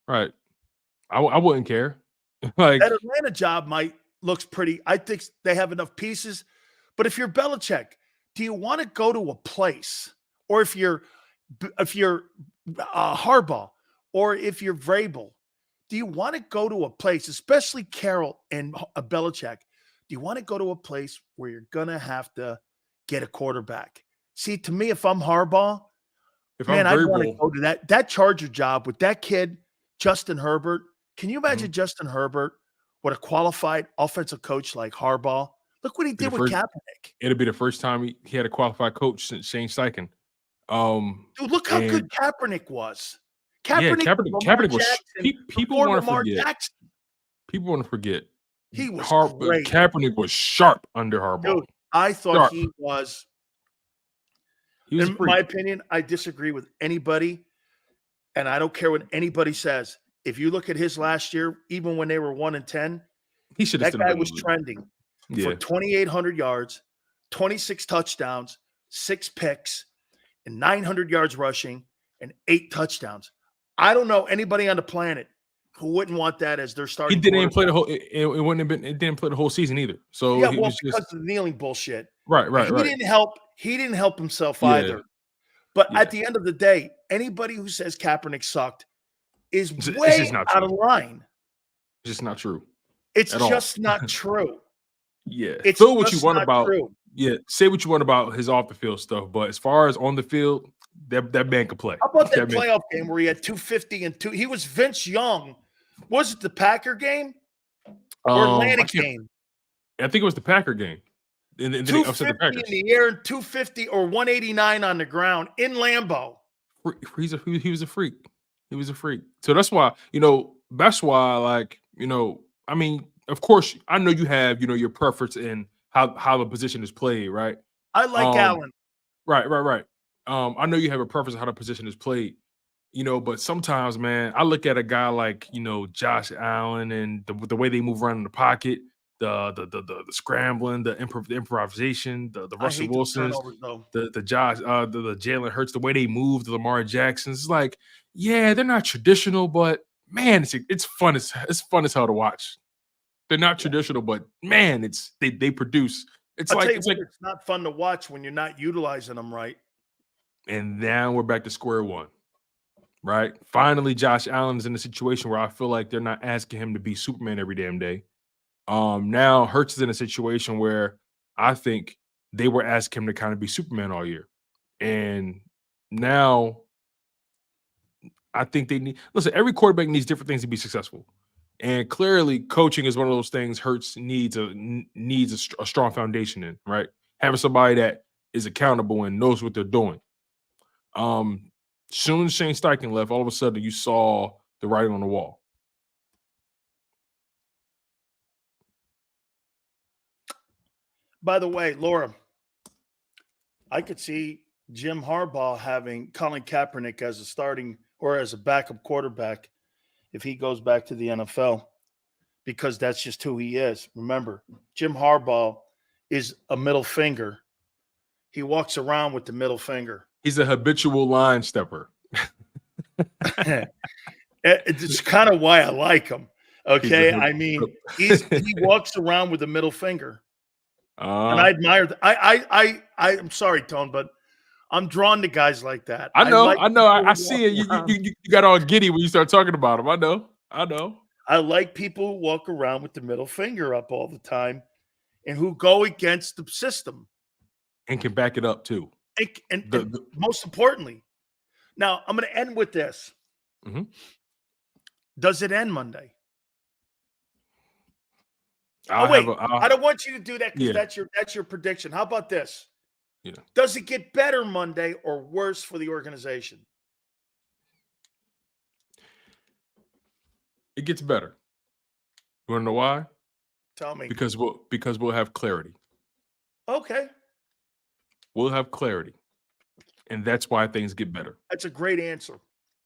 Right. I wouldn't care. Like that Atlanta job looks pretty. I think they have enough pieces. But if you're Belichick, do you want to go to a place, or if you're Harbaugh, or if you're Vrabel, do you want to go to a place, especially Carroll and Belichick? Do you want to go to a place where you're gonna have to get a quarterback? See, to me, if I'm Harbaugh, I want to go to that Charger job with that kid, Justin Herbert. Can you imagine Justin Herbert with a qualified offensive coach like Harbaugh? Look what he did with Kaepernick. It'll be the first time he had a qualified coach since Shane Steichen. Dude, look how good Kaepernick was. Kaepernick was. People want to forget. Jackson. People want to forget. He was great. Kaepernick was sharp under Harbaugh. Dude, I thought he was. In my opinion, I disagree with anybody, and I don't care what anybody says. if you look at his last year, even when they were 1-10, He should have that guy was trending for 2,800 yards, 26 touchdowns, 6 picks, and 900 yards rushing, and 8 touchdowns. I don't know anybody on the planet who wouldn't want that as their starting. He didn't even play the whole. It wouldn't have been. It didn't play the whole season either. So yeah, he well, was because just of the kneeling bullshit. right. He didn't help. He didn't help himself either. But at the end of the day, anybody who says Kaepernick sucked is way out of line. It's just not true. It's just not true. Yeah. It's Feel what you want about. True. Yeah. Say what you want about his off the field stuff, but as far as on the field, that man could play. How about that playoff game where he had 250 and 2? He was Vince Young. Was it the Packer game or Atlantic game? I think it was the Packer game. And then 250 in the air and 250 or 189 on the ground in Lambeau. He was a freak. He was a freak. So that's why, like, I mean, of course, I know you have, your preference in how the position is played, right? I like Allen. Right. I know you have a preference of how the position is played, but sometimes, man, I look at a guy like, Josh Allen and the way they move around in the pocket, the scrambling, the improvisation, the Russell Wilsons, the Jalen Hurts, the way they move, the Lamar Jacksons. It's like, yeah, they're not traditional, but man, it's fun as hell to watch. They're not traditional, but man, they produce. It's not fun to watch when you're not utilizing them right. And now we're back to square one, right? Finally, Josh Allen is in a situation where I feel like they're not asking him to be Superman every damn day. Now Hurts is in a situation where I think they were asking him to kind of be Superman all year. And now I think every quarterback needs different things to be successful. And clearly coaching is one of those things Hurts needs a strong foundation in, right? Having somebody that is accountable and knows what they're doing. Soon as Shane Steichen left, all of a sudden you saw the writing on the wall. By the way, Laura, I could see Jim Harbaugh having Colin Kaepernick as a starting or as a backup quarterback if he goes back to the NFL, because that's just who he is. Remember, Jim Harbaugh is a middle finger. He walks around with the middle finger. He's a habitual line stepper. It's kind of why I like him. Okay. I mean, he walks around with a middle finger. And I admire that. I'm sorry, Tone, but I'm drawn to guys like that. I know. I see it. You got all giddy when you start talking about him. I know. I like people who walk around with the middle finger up all the time and who go against the system. And can back it up too. And most importantly, now I'm going to end with this. Mm-hmm. Does it end Monday? I don't want you to do that because that's your prediction. How about this? Yeah. Does it get better Monday or worse for the organization? It gets better. You want to know why? Tell me. Because we'll have clarity. Okay. We'll have clarity. And that's why things get better. That's a great answer.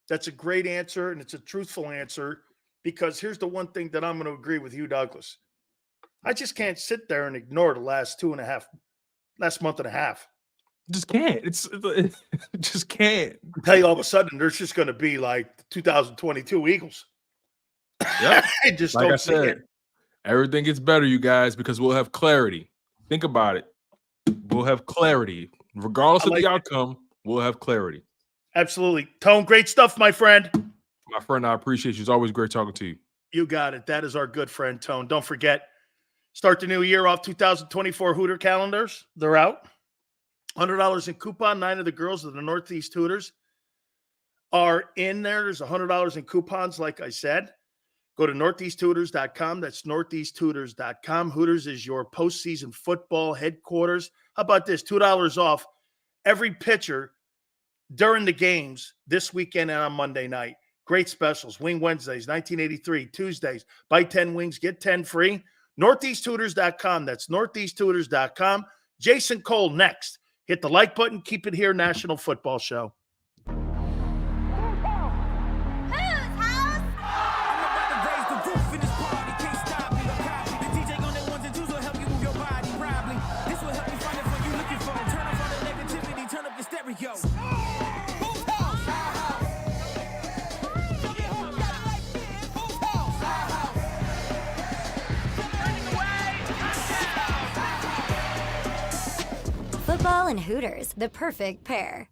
That's a great answer, and it's a truthful answer, because here's the one thing that I'm going to agree with you, Douglas. I just can't sit there and ignore the last month and a half. Just can't. It just can't. I tell you, all of a sudden, there's just going to be like the 2022 Eagles. Yeah. Just like don't I said, it. Everything gets better, you guys, because we'll have clarity. Think about it. We'll have clarity. Regardless of the outcome, we'll have clarity. Absolutely. Tone, great stuff, my friend. My friend, I appreciate you. It's always great talking to you. You got it. That is our good friend, Tone. Don't forget, start the new year off 2024 Hooter calendars. They're out. $100 in coupon. 9 of the girls of the Northeast Hooters are in there. There's $100 in coupons, like I said. Go to northeasthooters.com. That's northeasthooters.com. Hooters is your postseason football headquarters. How about this? $2 off every pitcher during the games this weekend and on Monday night. Great specials. Wing Wednesdays, 1983. Tuesdays, buy 10 wings, get 10 free. Northeasthooters.com. That's northeasthooters.com. Jason Cole next. Hit the like button. Keep it here. National Football Show. Whose house? yo. Football and Hooters, the perfect pair.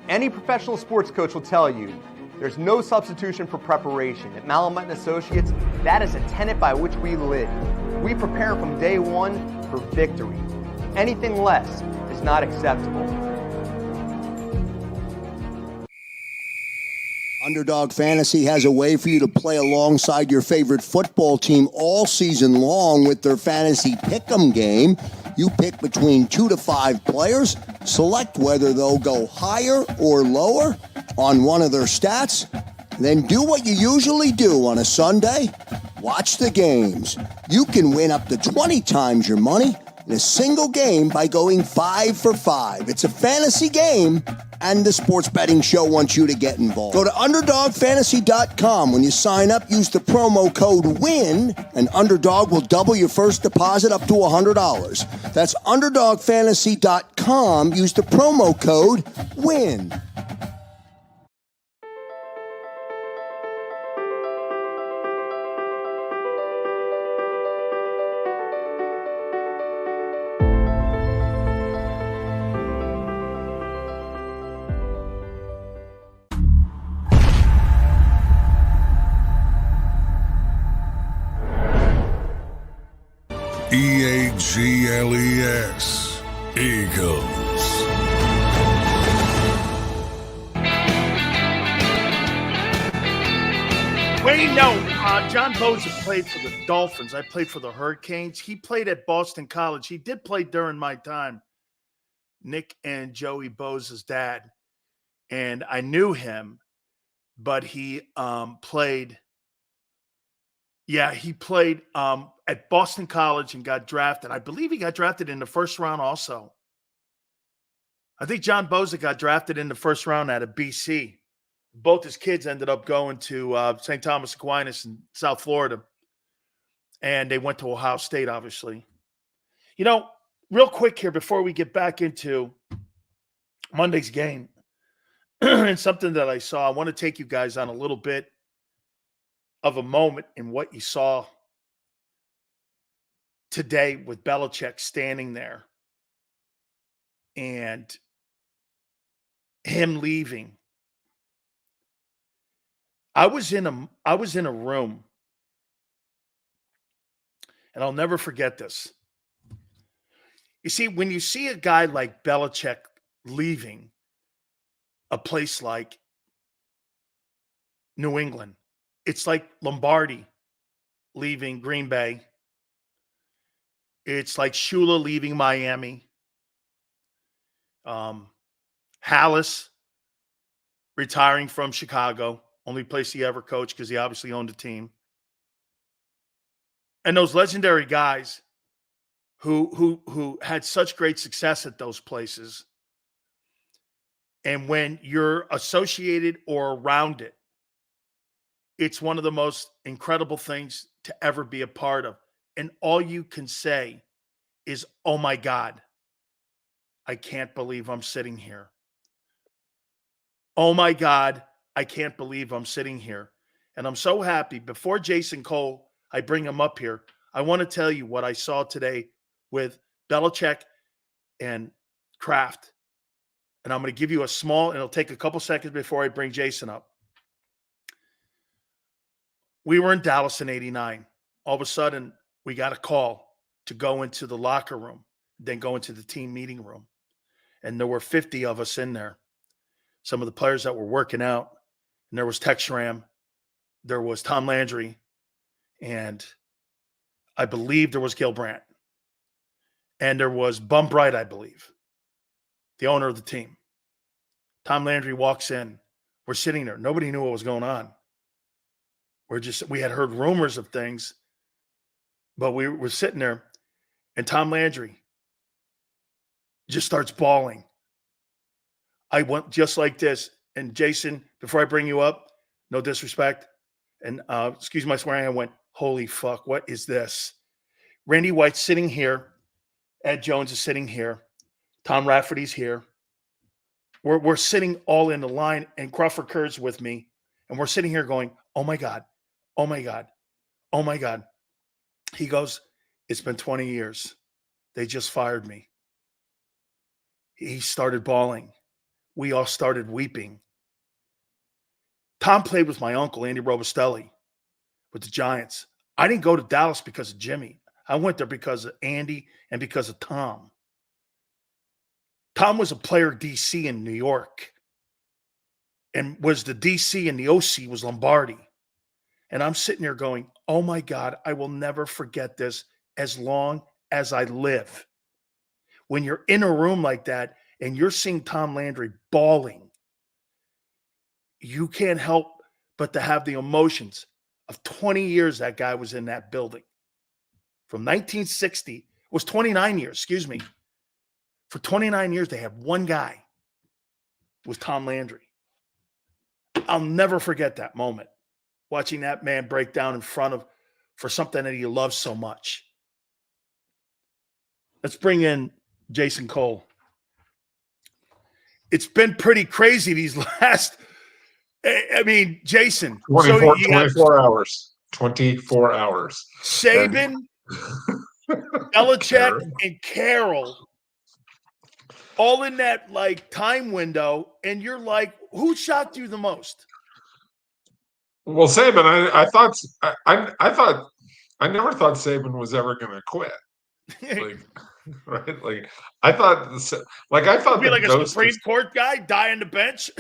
Any professional sports coach will tell you there's no substitution for preparation. At Malamut & Associates, that is a tenet by which we live. We prepare from day one for victory. Anything less is not acceptable. Underdog Fantasy has a way for you to play alongside your favorite football team all season long with their fantasy pick'em game. You pick between 2 to 5 players, select whether they'll go higher or lower on one of their stats, then do what you usually do on a Sunday, watch the games. You can win up to 20 times your money in a single game by going 5 for 5. It's a fantasy game, and the Sports Betting Show wants you to get involved. Go to UnderdogFantasy.com. When you sign up, use the promo code WIN, and Underdog will double your first deposit up to $100. That's UnderdogFantasy.com. Use the promo code WIN. EAGLES, Eagles. Wayne, no, John Bosa played for the Dolphins. I played for the Hurricanes. He played at Boston College. He did play during my time. Nick and Joey Bosa's dad. And I knew him, but he played. Yeah, he played at Boston College and got drafted. I believe he got drafted in the first round also. I think John Bosa got drafted in the first round out of BC. Both his kids ended up going to St. Thomas Aquinas in South Florida. And they went to Ohio State, obviously. You know, real quick here before we get back into Monday's game, and something that I saw, I want to take you guys on a little bit of a moment in what you saw today with Belichick standing there and him leaving. I was in a room, and I'll never forget this. You see, when you see a guy like Belichick leaving a place like New England, it's like Lombardi leaving Green Bay. It's like Shula leaving Miami. Hallis retiring from Chicago, only place he ever coached because he obviously owned a team. And those legendary guys who had such great success at those places. And when you're associated or around it, it's one of the most incredible things to ever be a part of. And all you can say is, oh my God, I can't believe I'm sitting here. Oh my God, I can't believe I'm sitting here. And I'm so happy. Before Jason Cole, I bring him up here, I want to tell you what I saw today with Belichick and Kraft. And I'm going to give you a small, and it'll take a couple seconds before I bring Jason up. We were in Dallas in 89. All of a sudden, we got a call to go into the locker room, then go into the team meeting room. And there were 50 of us in there. Some of the players that were working out. And there was Tex Schramm. There was Tom Landry. And I believe there was Gil Brandt. And there was Bum Bright, I believe, the owner of the team. Tom Landry walks in. We're sitting there. Nobody knew what was going on. We had heard rumors of things, but we were sitting there, and Tom Landry just starts bawling. I went just like this. And Jason, before I bring you up, no disrespect, and excuse my swearing, I went, holy fuck, what is this? Randy White's sitting here. Ed Jones is sitting here. Tom Rafferty's here. We're sitting all in the line, and Crawford Kerr's with me, and we're sitting here going, oh my God, oh my God, oh my God. He goes, it's been 20 years. They just fired me. He started bawling. We all started weeping. Tom played with my uncle, Andy Robustelli, with the Giants. I didn't go to Dallas because of Jimmy. I went there because of Andy and because of Tom. Tom was a player DC in New York and was the DC, and the OC was Lombardi. And I'm sitting there going, oh my God, I will never forget this as long as I live. When you're in a room like that and you're seeing Tom Landry bawling, you can't help but to have the emotions of 20 years that guy was in that building. From 1960, it was 29 years, excuse me. For 29 years, they had one guy. It was Tom Landry. I'll never forget that moment, watching that man break down in front of, for something that he loves so much. Let's bring in Jason Cole. It's been pretty crazy these last, I mean, Jason. 24 hours. 24 hours. Saban, Belichick, and Carroll all in that like time window, and you're like, who shocked you the most? Well, Saban, I never thought Saban was ever going to quit. Like, right? Like I thought, be like a Supreme Court guy, die on the bench.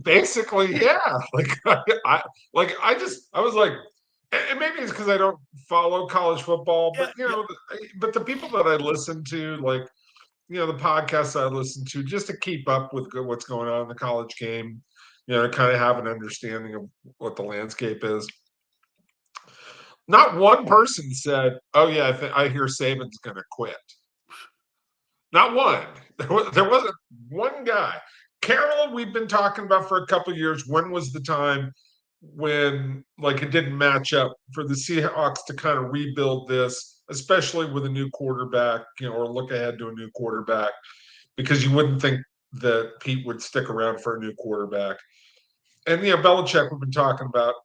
Basically, yeah. I was like, and maybe it's because I don't follow college football, but but the people that I listen to, like, the podcasts I listen to, just to keep up with what's going on in the college game, to kind of have an understanding of what the landscape is. Not one person said, "Oh yeah, I hear Saban's going to quit." Not one. There wasn't one guy. Carroll, we've been talking about for a couple of years. When was the time when it didn't match up for the Seahawks to kind of rebuild this, especially with a new quarterback, or look ahead to a new quarterback, because you wouldn't think that Pete would stick around for a new quarterback. And Belichick, we've been talking about,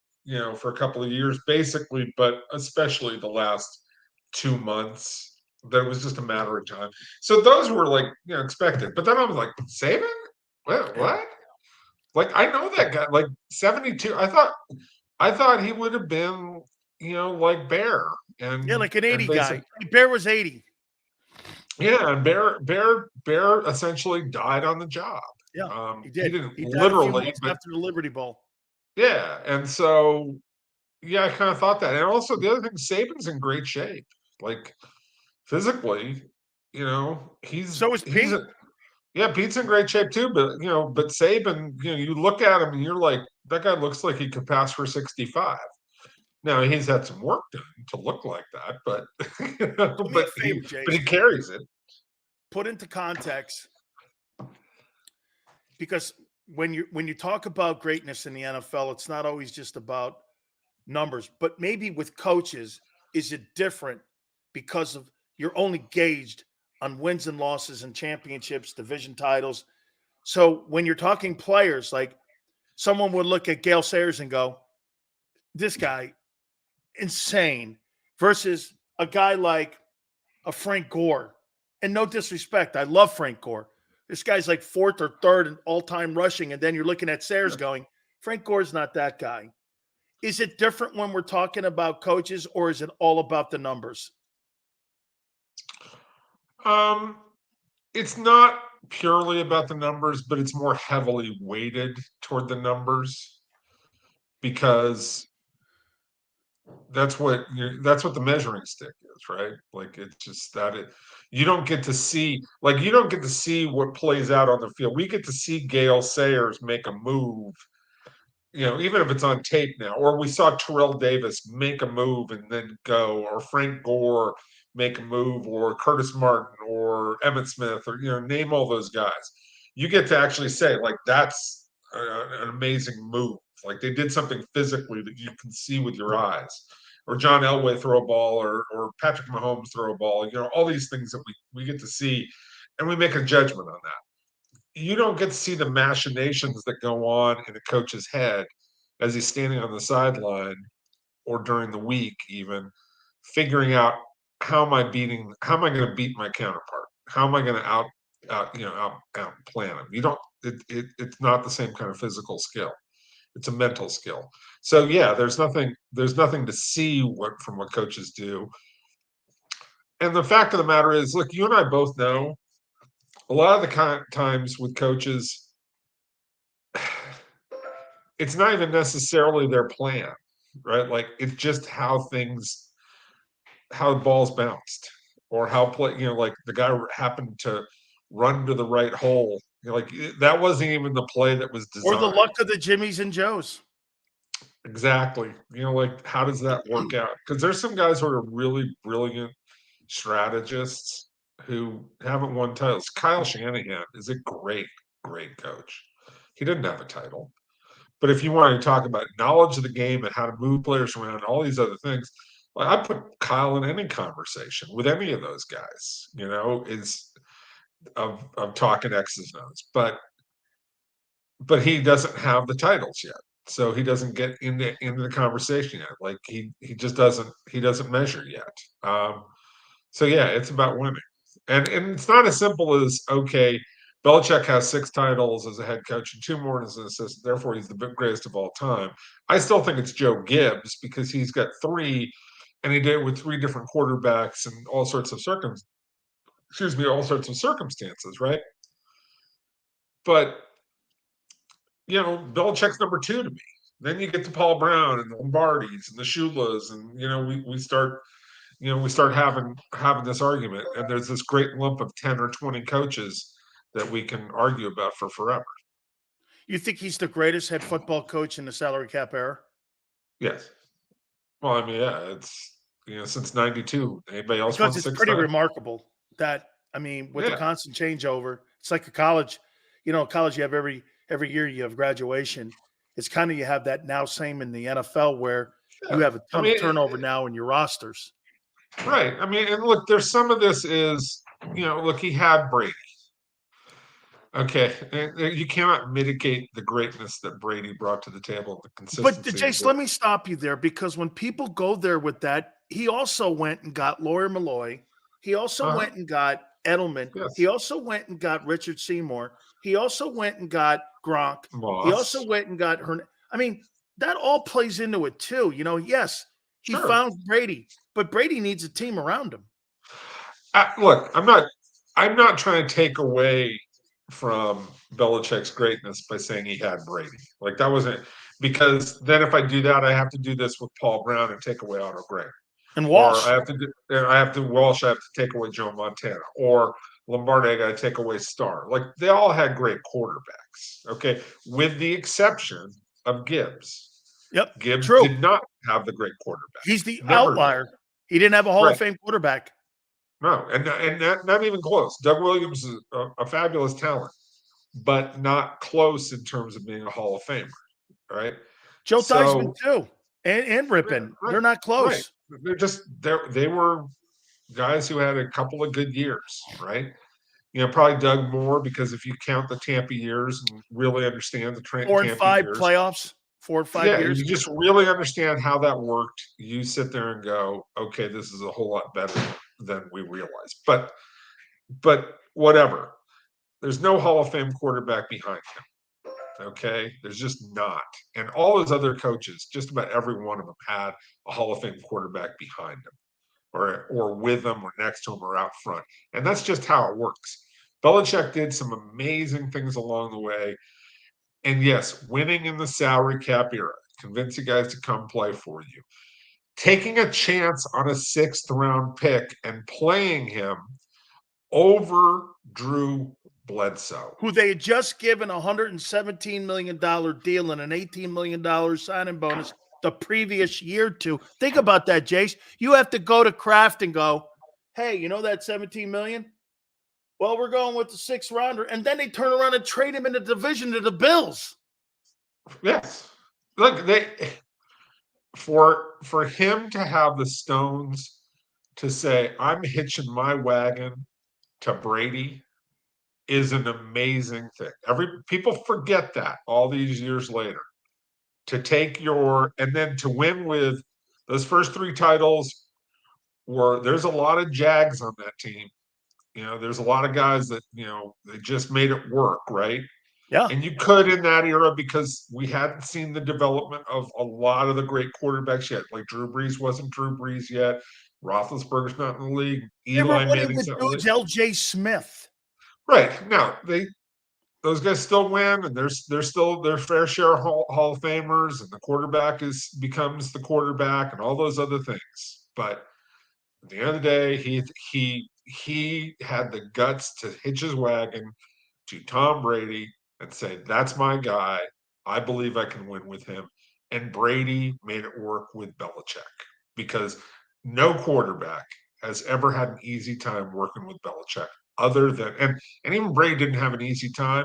for a couple of years, basically, but especially the last 2 months, that it was just a matter of time. So those were expected. But then I was like, Saban? What? I know that guy. 72. I thought he would have been, like Bear. And like an 80 guy. Bear was 80. Yeah, and Bear essentially died on the job. Yeah, he did. He didn't literally, but after the Liberty Bowl. Yeah, and so I kind of thought that. And also the other thing, Saban's in great shape, physically. So is Pete. Pete's in great shape too. But but Saban, you look at him and you're like, that guy looks like he could pass for 65. Now he's had some work done to look like that, but but he carries it. Put into context, because when you talk about greatness in the NFL, it's not always just about numbers, but maybe with coaches, is it different because of you're only gauged on wins and losses and championships, division titles. So when you're talking players, like someone would look at Gale Sayers and go, this guy, insane. versus a guy like a Frank Gore. And no disrespect, I love Frank Gore. This guy's like 4th or 3rd in all-time rushing, and then you're looking at Sayers going, Frank Gore's not that guy. Is it different when we're talking about coaches, or is it all about the numbers? It's not purely about the numbers, but it's more heavily weighted toward the numbers because that's what the measuring stick is, right? Like it's just that you don't get to see what plays out on the field. We get to see Gale Sayers make a move, even if it's on tape now, or we saw Terrell Davis make a move and then go, or Frank Gore make a move, or Curtis Martin, or Emmitt Smith, or name all those guys. You get to actually say, like, that's an amazing move. Like they did something physically that you can see with your eyes. Or John Elway throw a ball, or Patrick Mahomes throw a ball. All these things that we get to see, and we make a judgment on that. You don't get to see the machinations that go on in a coach's head as he's standing on the sideline or during the week, even figuring out how am I going to beat my counterpart? How am I going to out plan him? It's not the same kind of physical skill. It's a mental skill. So yeah, there's nothing to see from what coaches do. And the fact of the matter is, look, you and I both know a lot of the times with coaches, it's not even necessarily their plan, right? Like it's just how the ball's bounced, or how like the guy happened to run to the right hole. Like that wasn't even the play that was designed. Or the luck of the Jimmies and Joes. Exactly. Like how does that work out? Because there's some guys who are really brilliant strategists who haven't won titles. Kyle Shanahan is a great, great coach. He didn't have a title. But if you want to talk about knowledge of the game and how to move players around, all these other things, like I put Kyle in any conversation with any of those guys, is of talking X's and O's. But he doesn't have the titles yet. So he doesn't get into the conversation yet. Like he just doesn't measure yet. So yeah, it's about winning. And it's not as simple as, okay, Belichick has 6 titles as a head coach and 2 more as an assistant, therefore he's the greatest of all time. I still think it's Joe Gibbs because he's got 3, and he did it with 3 different quarterbacks and all sorts of circumstances, right? But Belichick's number 2 to me. Then you get to Paul Brown and the Lombardis and the Shulas, and we start having this argument, and there's this great lump of 10 or 20 coaches that we can argue about for forever. You think he's the greatest head football coach in the salary cap era? Yes. Well, I mean, yeah, it's since '92. Anybody else? Because it's pretty remarkable that with the constant changeover, it's like a college. College you have every year you have graduation. It's kind of you have that now same in the NFL where you have a ton of turnover now in your rosters. Right. I mean, and look, there's some of this is look, he had Brady. Okay, you cannot mitigate the greatness that Brady brought to the table. The consistency. But Jace, let me stop you there, because when people go there with that, he also went and got Lawyer Malloy. He also went and got Edelman. Yes. He also went and got Richard Seymour. He also went and got Gronk. Moss. He also went and got Hern. I mean, that all plays into it too. Yes, he found Brady, but Brady needs a team around him. Look, I'm not trying to take away from Belichick's greatness by saying he had Brady. Like that wasn't, because then if I do that, I have to do this with Paul Brown and take away Otto Gray. And Walsh. Or I have to take away Joe Montana. Or Lombardi, I got to take away Starr. Like they all had great quarterbacks. Okay, with the exception of Gibbs. Yep, Gibbs true. did not have the great quarterback. He's the outlier. He didn't have a Hall of Fame quarterback. No, and not even close. Doug Williams is a fabulous talent, but not close in terms of being a Hall of Famer, right? Joe Theismann too, and Rippon. Right. They're not close. Right. They were guys who had a couple of good years, right? Probably Doug more, because if you count the Tampa years and really understand the 4 and 5 years, playoffs. 4 or 5 Yeah, years. you just really understand how that worked. You sit there and go, okay, this is a whole lot better than we realized. But whatever. There's no Hall of Fame quarterback behind him. Okay, there's just not. And all his other coaches, just about every one of them, had a Hall of Fame quarterback behind him, or with them, or next to him, or out front. And that's just how it works. Belichick did some amazing things along the way. And yes, winning in the salary cap era, convincing guys to come play for you, taking a chance on a 6th round pick and playing him over Drew Bledsoe, who they had just given a $117 million deal and an $18 million signing bonus the previous year to. Think about that, Jace. You have to go to Kraft and go, hey, you know that $17 million? Well, we're going with the 6th rounder. And then they turn around and trade him in the division to the Bills. Yes. Look, for him to have the stones to say, I'm hitching my wagon to Brady is an amazing thing. People forget that all these years later. To take and then to win with those first 3 titles, there's a lot of Jags on that team. There's a lot of guys that, they just made it work, right? Yeah. And you could in that era, because we hadn't seen the development of a lot of the great quarterbacks yet. Like Drew Brees wasn't Drew Brees yet. Roethlisberger's not in the league. They were Eli winning Manning's with not in the dudes, league. L.J. Smith. Right. Now, those guys still win, and they're still their fair share of Hall of Famers, and the quarterback becomes the quarterback, and all those other things. But at the end of the day, he had the guts to hitch his wagon to Tom Brady and say, that's my guy. I believe I can win with him. And Brady made it work with Belichick, because no quarterback has ever had an easy time working with Belichick, other than, and even Brady didn't have an easy time,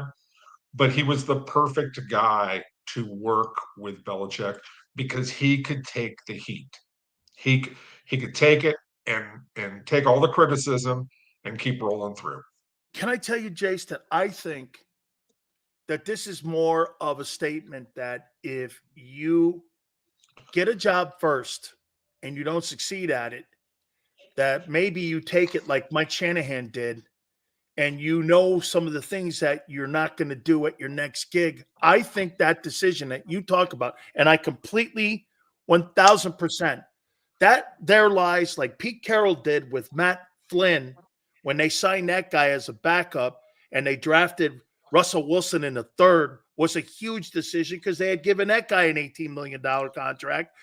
but he was the perfect guy to work with Belichick, because he could take the heat. He could take it and take all the criticism and keep rolling through. Can I tell you, Jace, that I think that this is more of a statement that if you get a job first and you don't succeed at it, that maybe you take it like Mike Shanahan did, and you know some of the things that you're not going to do at your next gig. I think that decision that you talk about, and I completely 1000%, that there lies, like Pete Carroll did with Matt Flynn when they signed that guy as a backup and they drafted Russell Wilson in the 3rd, was a huge decision because they had given that guy an $18 million contract.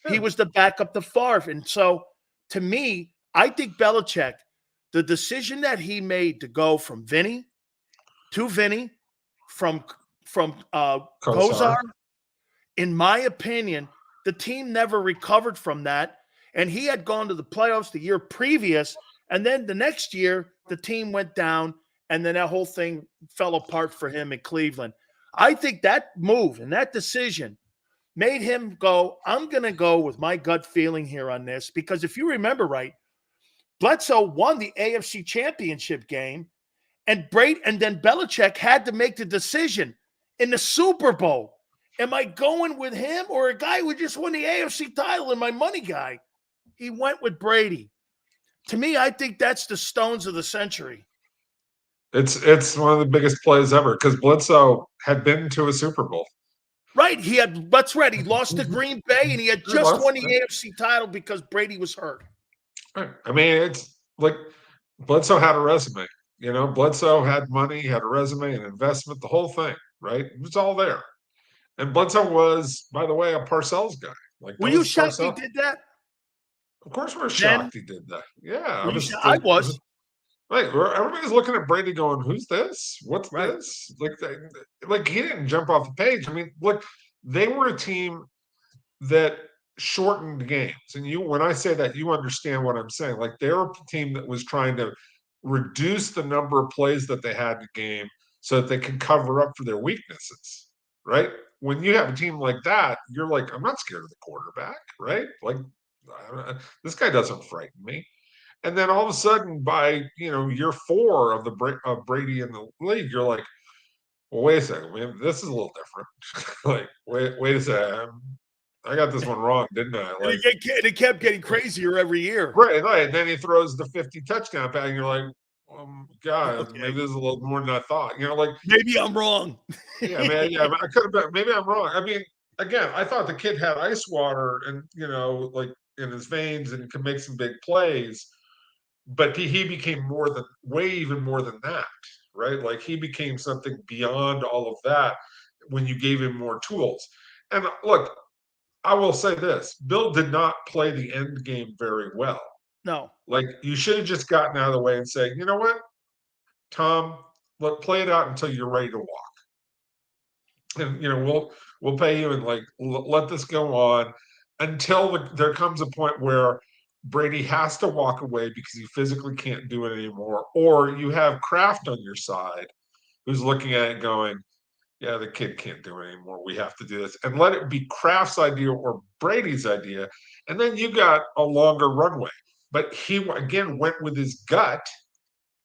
He was the backup to Favre. And so to me, I think Belichick, the decision that he made to go from Vinny to Vinny, from Kosar, in my opinion, the team never recovered from that. And he had gone to the playoffs the year previous. And then the next year, the team went down. And then that whole thing fell apart for him in Cleveland. I think that move and that decision made him go, I'm going to go with my gut feeling here on this. Because if you remember right, Bledsoe won the AFC Championship game, and then Belichick had to make the decision in the Super Bowl. Am I going with him or a guy who just won the AFC title and my money guy? He went with Brady. To me, I think that's the stones of the century. It's one of the biggest plays ever, because Bledsoe had been to a Super Bowl. Right. That's right. He lost to Green Bay, and he had just won the AFC title because Brady was hurt. Right. I mean, it's like Bledsoe had a resume. Bledsoe had money, had a resume, an investment, the whole thing, right? It was all there. And Bledsoe was, by the way, a Parcells guy. Were you shocked he did that? Of course we're shocked he did that. Yeah. I was. Right. Everybody's looking at Brady going, who's this? What's this? Like he didn't jump off the page. I mean, look, they were a team that shortened games. And when I say that, you understand what I'm saying. Like, they're a team that was trying to reduce the number of plays that they had in the game so that they could cover up for their weaknesses, right? When you have a team like that, you're like, I'm not scared of the quarterback, right? Like, this guy doesn't frighten me. And then all of a sudden, by year 4 of Brady in the league, you're like, well, wait a second, man, this is a little different. Like, wait a second. I got this one wrong, didn't I? And Like, it kept getting crazier every year. right. And then he throws the 50 touchdown pass, and you're like, God, Okay. maybe this is a little more than I thought. Like, maybe I'm wrong. yeah, man, yeah, I could have been. Maybe I'm wrong. I mean, again, I thought the kid had ice water and like in his veins and could make some big plays, but he became even more than that, right? Like he became something beyond all of that when you gave him more tools. And look, I will say this: Bill did not play the end game very well. No. Like you should have just gotten out of the way and say, you know what, Tom, play it out until you're ready to walk. And we'll pay you and like let this go on until there comes a point where Brady has to walk away because he physically can't do it anymore, or you have Kraft on your side who's looking at it going, yeah, the kid can't do it anymore. We have to do this, and let it be Kraft's idea or Brady's idea, and then you got a longer runway. But he again went with his gut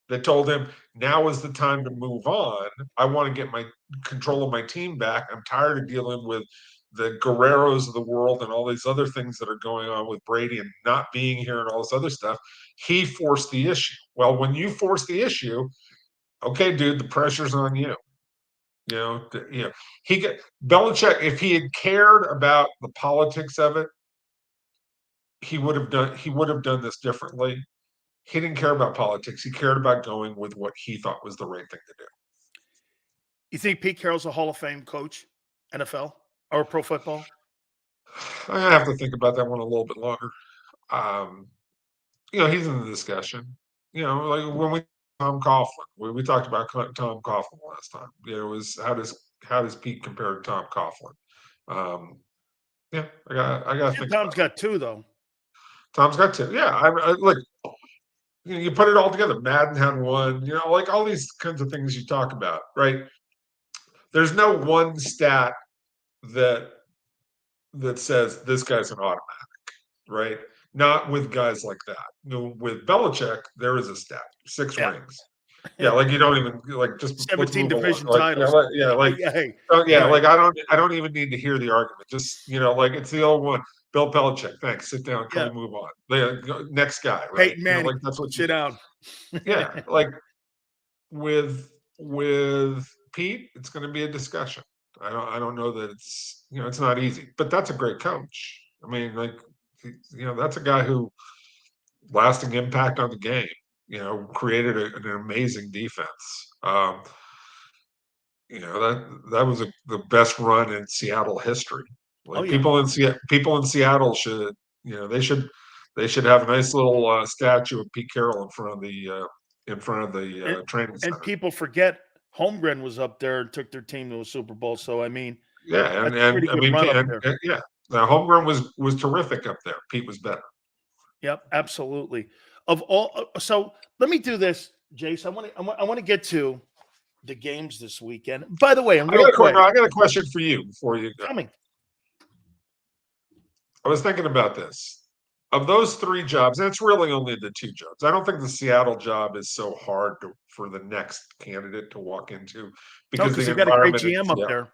that told him now is the time to move on. I want to get my control of my team back. I'm tired of dealing with the Guerreros of the world and all these other things that are going on with Brady and not being here and all this other stuff. He forced the issue. Well, when you force the issue, okay, dude, the pressure's on you. He got Belichick. If he had cared about the politics of it, he would have done this differently. He didn't care about politics. He cared about going with what he thought was the right thing to do. You think Pete Carroll's a Hall of Fame coach, NFL or pro football? I have to think about that one a little bit longer. He's in the discussion. Like when we Tom Coughlin, we talked about Tom Coughlin last time. It was how does Pete compare to Tom Coughlin? Yeah, I got to think. Tom's got two though. Tom's got two. Yeah, I look. You put it all together. Madden had one. Like all these kinds of things you talk about, right? There's no one stat that says this guy's an automatic, right? Not with guys like that. With Belichick, there is a stat: 6 rings. Yeah, like you don't even like just 17 division titles. Like I don't even need to hear the argument. Just like it's the old one. Bill Belichick, thanks. Sit down. Can we move on? Next guy, right? Peyton Manning, like that's what sit down. Yeah, like with Pete, it's going to be a discussion. I don't know that it's it's not easy, but that's a great coach. I mean, like that's a guy who lasting impact on the game. Created an amazing defense. That was the best run in Seattle history. Like people in Seattle should they should have a nice little statue of Pete Carroll in front of the training center. And people forget Holmgren was up there and took their team to a Super Bowl. So I mean, yeah, and I mean, yeah, now Holmgren was terrific up there. Pete was better. Yep, absolutely. So let me do this, Jace. I want to get to the games this weekend. By the way, I got a question for you before you go. Coming. I was thinking about this. Of those 3 jobs, and it's really only the 2 jobs. I don't think the Seattle job is so hard for the next candidate to walk into because they've got a great GM up there.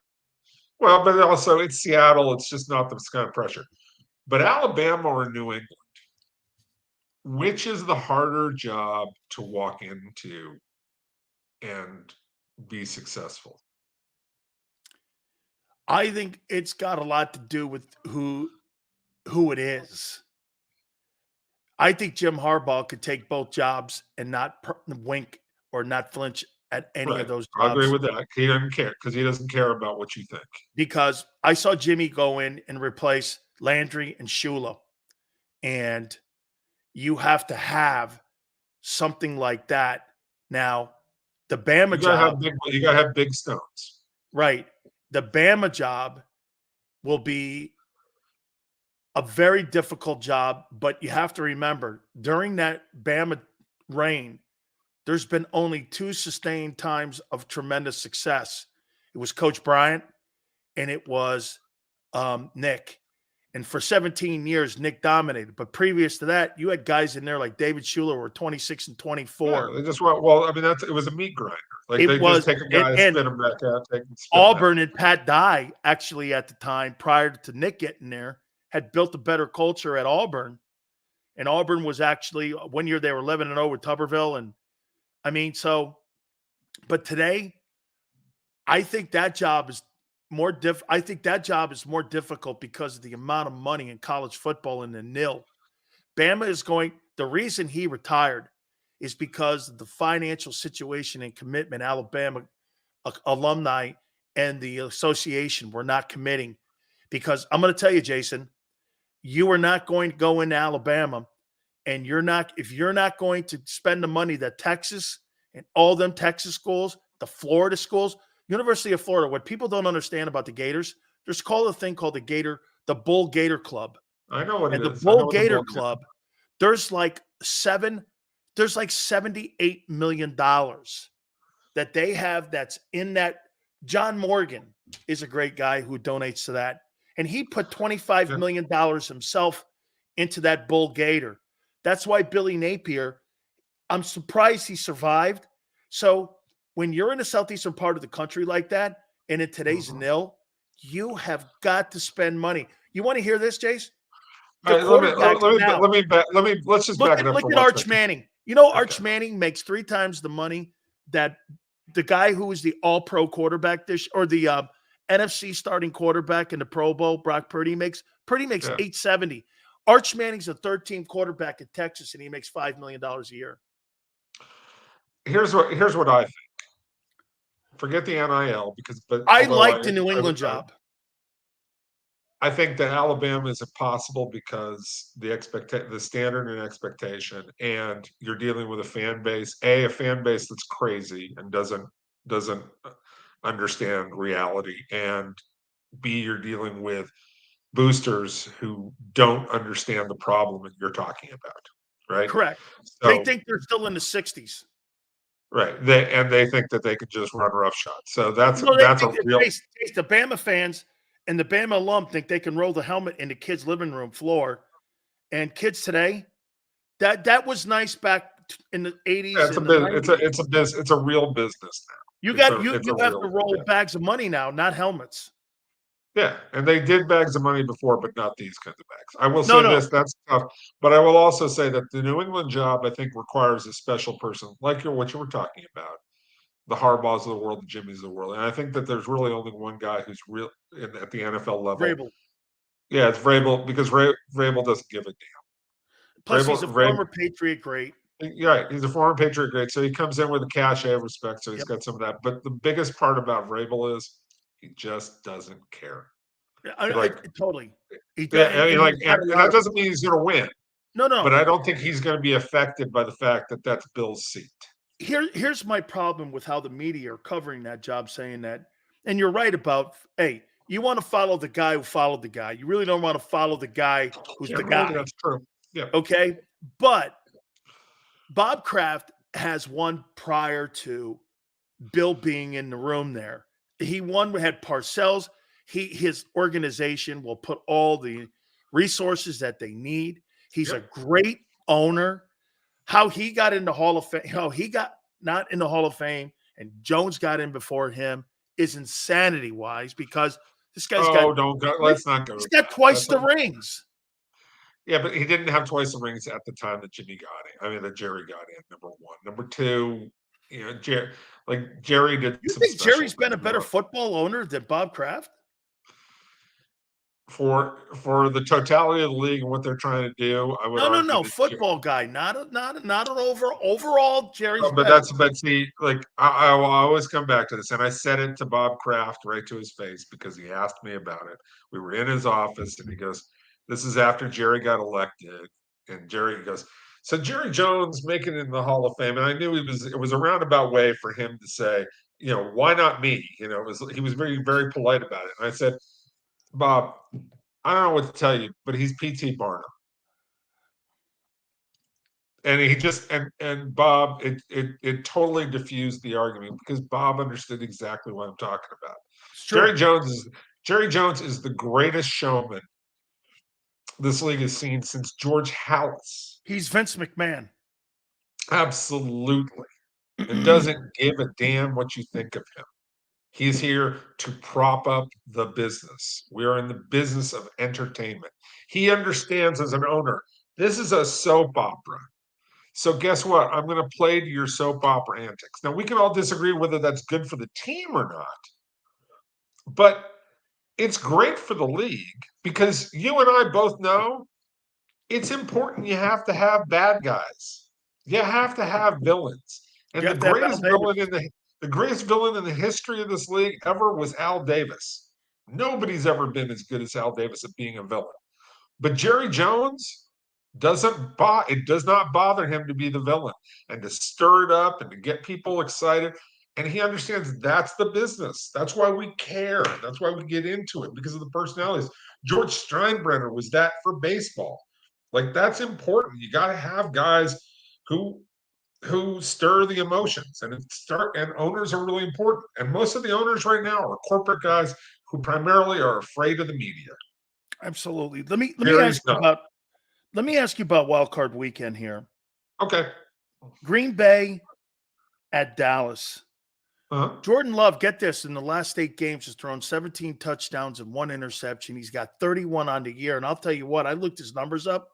Well, but also it's Seattle. It's just not this kind of pressure. But Alabama or New England, which is the harder job to walk into and be successful? I think it's got a lot to do with who it is. I think Jim Harbaugh could take both jobs and not wink or not flinch at any of those jobs. I agree with that. He doesn't care because he doesn't care about what you think. Because I saw Jimmy go in and replace Landry and Shula. And you have to have something like that. Now, the Bama job. You got to have big stones. Right. The Bama job will be a very difficult job, but you have to remember, during that Bama reign, there's been only 2 sustained times of tremendous success. It was Coach Bryant and it was Nick. And for 17 years, Nick dominated. But previous to that, you had guys in there like David Schuler who were 26 and 24. Yeah, they just went, well, I mean, it was a meat grinder. Like, they just take a guy and spit him back out, take him, spit him Auburn out. and Pat Dye, actually, at the time, prior to Nick getting there, had built a better culture at Auburn. And Auburn was actually, one year they were 11-0 with Tuberville. And I mean, but today, I think that job is more more difficult because of the amount of money in college football in the nil. Bama is the reason he retired is because of the financial situation and commitment Alabama alumni and the association were not committing. Because I'm going to tell you, Jason, you are not going to go into Alabama, and if you're not going to spend the money that Texas and all them Texas schools, the Florida schools, University of Florida, what people don't understand about the Gators, there's a thing called the Bull Gator Club. I know what it is. And the Bull Gator Club, there's like $78 million that they have that's in that. John Morgan is a great guy who donates to that. And he put $25 million himself into that Bull Gator. That's why Billy Napier, I'm surprised he survived. So when you're in the southeastern part of the country like that, and in today's nil, you have got to spend money. You want to hear this, Jace? Let's just back it up. Look at Arch Manning. You know, Arch Manning makes 3 times the money that the guy who was the all-pro quarterback or the NFC starting quarterback in the Pro Bowl, Brock Purdy makes. Purdy makes $870. Arch Manning's a third-team quarterback at Texas, and he makes $5 million a year. Here's what I think. Forget the NIL but I like the New England job. I think that Alabama is impossible because the standard and expectation, and you're dealing with a fan base that's crazy and doesn't understand reality, and B, you're dealing with boosters who don't understand the problem that you're talking about, right? Correct. So, they think they're still in the 60s. Right. They think that they could just run roughshod. So that's a real. The Bama fans and the Bama alum think they can roll the helmet in the kids' living room floor, and kids today, that was nice back in the 80s. Yeah, it's a real business now. You have to roll bags of money now, not helmets. Yeah, and they did bags of money before, but not these kinds of bags. I will say this, that's tough. But I will also say that the New England job, I think, requires a special person, like what you were talking about, the Harbaughs of the world, the Jimmys of the world. And I think that there's really only one guy who's real at the NFL level. Vrabel. Yeah, it's Vrabel, because Vrabel doesn't give a damn. Plus, he's a former Patriot great. Yeah, he's a former Patriot great. So he comes in with a cachet of respect, so he's got some of that. But the biggest part about Vrabel is he just doesn't care. Totally. And that doesn't mean he's going to win. No. But I don't think he's going to be affected by the fact that that's Bill's seat. Here's my problem with how the media are covering that job, saying that, and you're right about, hey, you want to follow the guy who followed the guy. You really don't want to follow the guy who's the guy. That's true. Yeah. Okay. But Bob Kraft has won prior to Bill being in the room there. He had Parcells. His organization will put all the resources that they need. He's a great owner. How he got in the Hall of Fame, how he got not in the Hall of Fame and Jones got in before him is insanity-wise, because this guy's let's not go. He's got twice the rings. Yeah, but he didn't have twice the rings at the time that Jimmy got in. I mean, that Jerry got in, number one. Number two, Jerry did. You think Jerry's been a better football owner than Bob Kraft? For the totality of the league and what they're trying to do, I would no football guy, not an overall Jerry's. No, but see, I will always come back to this, and I said it to Bob Kraft right to his face because he asked me about it. We were in his office, and he goes, "This is after Jerry got elected," and Jerry goes, "So Jerry Jones making it in the Hall of Fame," and I knew it was a roundabout way for him to say, why not me? He was very, very polite about it, and I said, "Bob, I don't know what to tell you, but he's P.T. Barnum." And he just and Bob, it totally diffused the argument because Bob understood exactly what I'm talking about. Jerry Jones is the greatest showman this league has seen since George Halas. He's Vince McMahon. Absolutely. And doesn't give a damn what you think of him. He's here to prop up the business. We are in the business of entertainment. He understands as an owner, this is a soap opera. So guess what? I'm going to play to your soap opera antics. Now, we can all disagree whether that's good for the team or not, but it's great for the league because you and I both know it's important. You have to have bad guys. You have to have villains. And the greatest villain in the history of this league ever was Al Davis. Nobody's ever been as good as Al Davis at being a villain. But Jerry Jones does not bother him to be the villain and to stir it up and to get people excited. And he understands that's the business. That's why we care. That's why we get into it, because of the personalities. George Steinbrenner was that for baseball. Like, that's important. You got to have guys who stir the emotions, and owners are really important. And most of the owners right now are corporate guys who primarily are afraid of the media. Absolutely. Let me ask you about Wild Card Weekend here. Okay. Green Bay at Dallas. Uh-huh. Jordan Love, get this, in the last 8 games has thrown 17 touchdowns and 1 interception. He's got 31 on the year. And I'll tell you what, I looked his numbers up.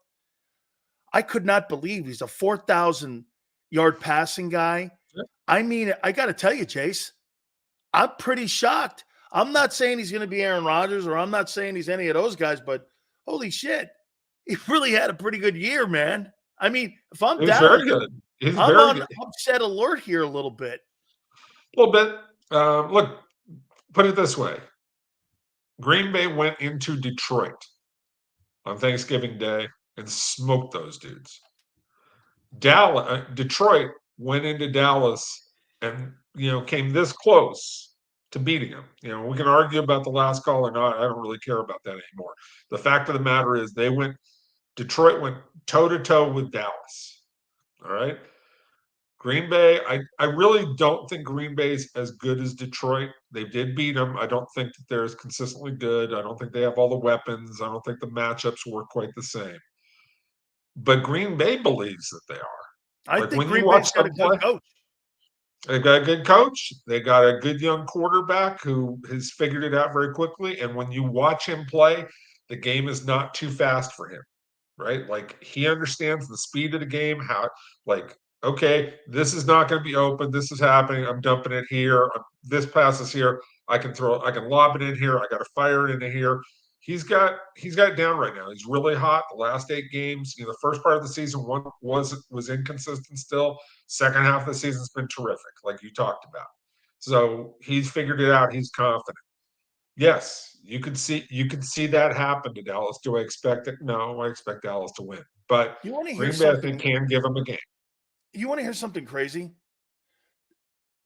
I could not believe he's a 4,000-yard passing guy. Yeah. I mean, I got to tell you, Chase, I'm pretty shocked. I'm not saying he's going to be Aaron Rodgers, or I'm not saying he's any of those guys, but holy shit, he really had a pretty good year, man. I mean, if I'm He's down, very good. I'm on upset alert here a little bit. A little bit. Look, put it this way. Green Bay went into Detroit on Thanksgiving Day and smoked those dudes. Detroit went into Dallas and, came this close to beating them. We can argue about the last call or not. I don't really care about that anymore. The fact of the matter is Detroit went toe-to-toe with Dallas. All right? Green Bay, I really don't think Green Bay's as good as Detroit. They did beat them. I don't think that they're as consistently good. I don't think they have all the weapons. I don't think the matchups work quite the same. But Green Bay believes that they are. I think Green Bay's got a good coach. They've got a good coach. They got a good young quarterback who has figured it out very quickly. And when you watch him play, the game is not too fast for him, right? Like, he understands the speed of the game, okay, this is not going to be open. This is happening. I'm dumping it here. This pass is here. I can lob it in here. I got to fire it into here. He's got it down right now. He's really hot. The last 8 games, the first part of the season was inconsistent still. Second half of the season's been terrific, like you talked about. So he's figured it out. He's confident. Yes, you could see that happen to Dallas. Do I expect it? No, I expect Dallas to win. But Green Bay, I think, can give them a game. You want to hear something crazy?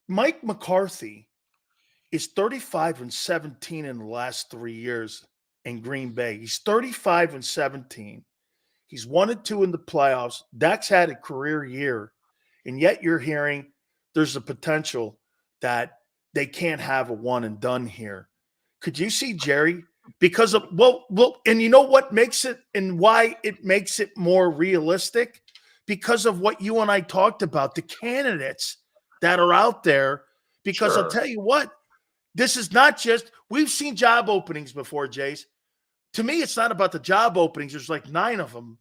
Mike McCarthy is 35-17 in the last 3 years in Green Bay. He's 35-17. He's 1-2 in the playoffs. Dak's had a career year, and yet you're hearing there's a potential that they can't have a one and done here. Could you see Jerry? Because of well, and you know what makes it and why it makes it more realistic? Because of what you and I talked about, the candidates that are out there. Because I'll tell you what, this is not just, we've seen job openings before, Jace. To me, it's not about the job openings. There's like 9 of them.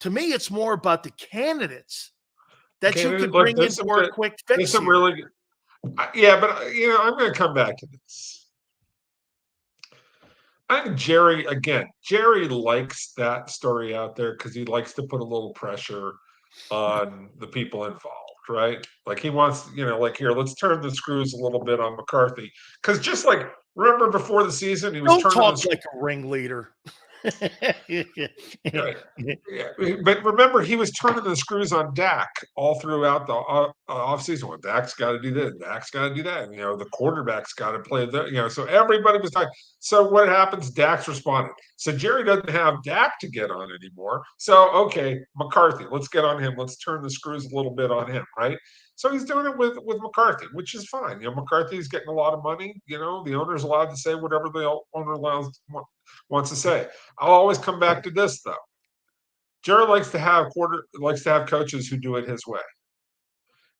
To me, it's more about the candidates that you could bring in for a quick fix. But I'm going to come back to this. I think Jerry likes that story out there because he likes to put a little pressure on the people involved, right? Like, he wants, here, let's turn the screws a little bit on McCarthy. Because just remember before the season, he was Don't talk like a ringleader. Yeah. But remember, he was turning the screws on Dak all throughout the offseason. Well, Dak's got to do this, Dak's got to do that. The quarterback's got to play so everybody was talking. So what happens? Dak's responded. So Jerry doesn't have Dak to get on anymore. So, okay, McCarthy, let's get on him. Let's turn the screws a little bit on him, right? So he's doing it with McCarthy, which is fine. McCarthy's getting a lot of money. The owner's allowed to say whatever the owner allows. wants to say. I'll always come back to this though. Jerry likes to have coaches who do it his way.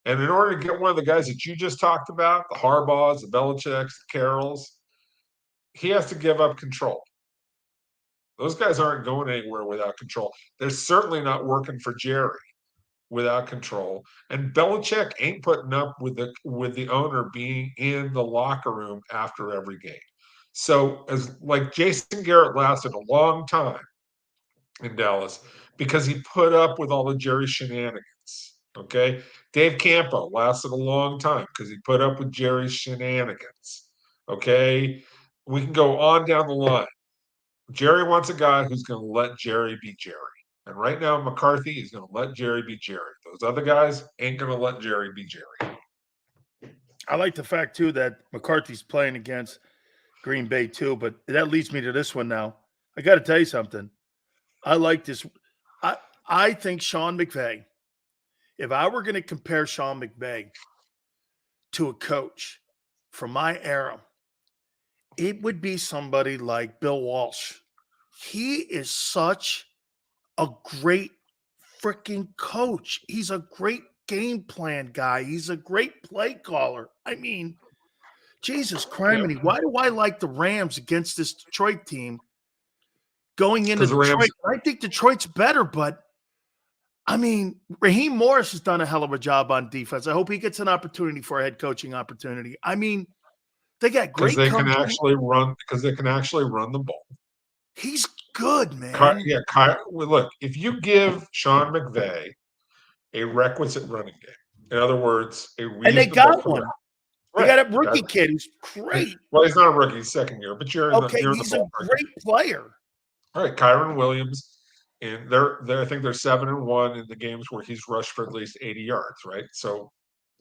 And in order to get one of the guys that you just talked about, the Harbaughs, the Belichicks, the Carrolls, he has to give up control. Those guys aren't going anywhere without control. They're certainly not working for Jerry without control. And Belichick ain't putting up with the owner being in the locker room after every game. So Jason Garrett lasted a long time in Dallas because he put up with all the Jerry shenanigans. Okay. Dave Campo lasted a long time because he put up with Jerry's shenanigans. Okay. We can go on down the line. Jerry wants a guy who's going to let Jerry be Jerry. And right now, McCarthy is going to let Jerry be Jerry. Those other guys ain't going to let Jerry be Jerry. I like the fact, too, that McCarthy's playing against Green Bay, too. But that leads me to this one now. I got to tell you something. I like this. I think Sean McVay, if I were going to compare Sean McVay to a coach from my era, it would be somebody like Bill Walsh. He is such a great freaking coach. He's a great game plan guy. He's a great play caller. I mean, Jesus criminy, why do I like the Rams against this Detroit team going into Detroit? I think Detroit's better, but I mean, Raheem Morris has done a hell of a job on defense. I hope he gets an opportunity for a head coaching opportunity. I mean, they got great because they can actually run the ball. He's good, man. Look, if you give Sean McVay a requisite running game, in other words, and they got one. They got a rookie kid who's great. Well, he's not a rookie; he's second year, but you're he's a great player. All right, Kyron Williams, and I think they're 7-1 in the games where he's rushed for at least 80 yards. Right, so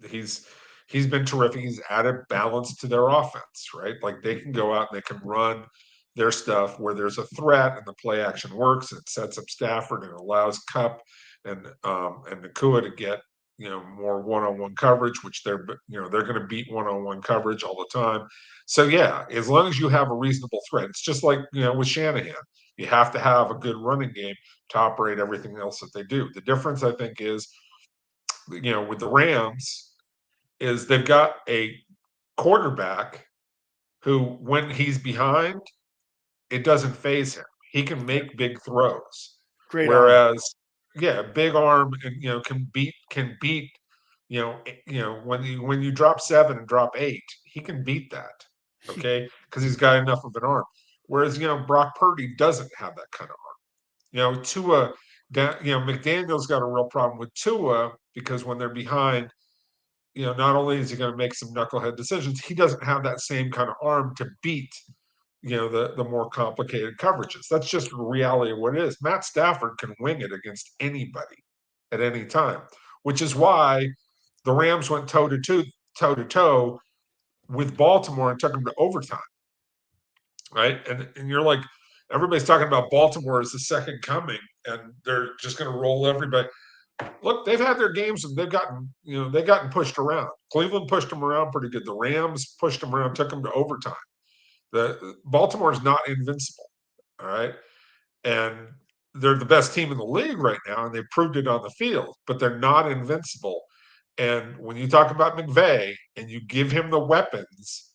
he's been terrific. He's added balance to their offense. Right, like they can go out and they can run their stuff where there's a threat and the play action works. It sets up Stafford and allows Kupp and Nakua to get more one-on-one coverage, which they're going to beat one-on-one coverage all the time. So yeah, as long as you have a reasonable threat, it's just like with Shanahan, you have to have a good running game to operate everything else that they do. The difference I think is with the Rams is they've got a quarterback who, when he's behind, it doesn't phase him. He can make big throws. Whereas big arm and can beat when you drop 7 and drop 8, he can beat that. Okay, because he's got enough of an arm. Whereas Brock Purdy doesn't have that kind of arm. Tua, McDaniel's got a real problem with Tua because when they're behind, not only is he going to make some knucklehead decisions, he doesn't have that same kind of arm to beat the more complicated coverages. That's just the reality of what it is. Matt Stafford can wing it against anybody at any time, which is why the Rams went toe to toe with Baltimore and took them to overtime. Right. And you're like, everybody's talking about Baltimore as the second coming and they're just going to roll everybody. Look, they've had their games and they've gotten pushed around. Cleveland pushed them around pretty good. The Rams pushed them around, took them to overtime. The Baltimore is not invincible, all right? And they're the best team in the league right now, and they proved it on the field, but they're not invincible. And when you talk about McVay and you give him the weapons,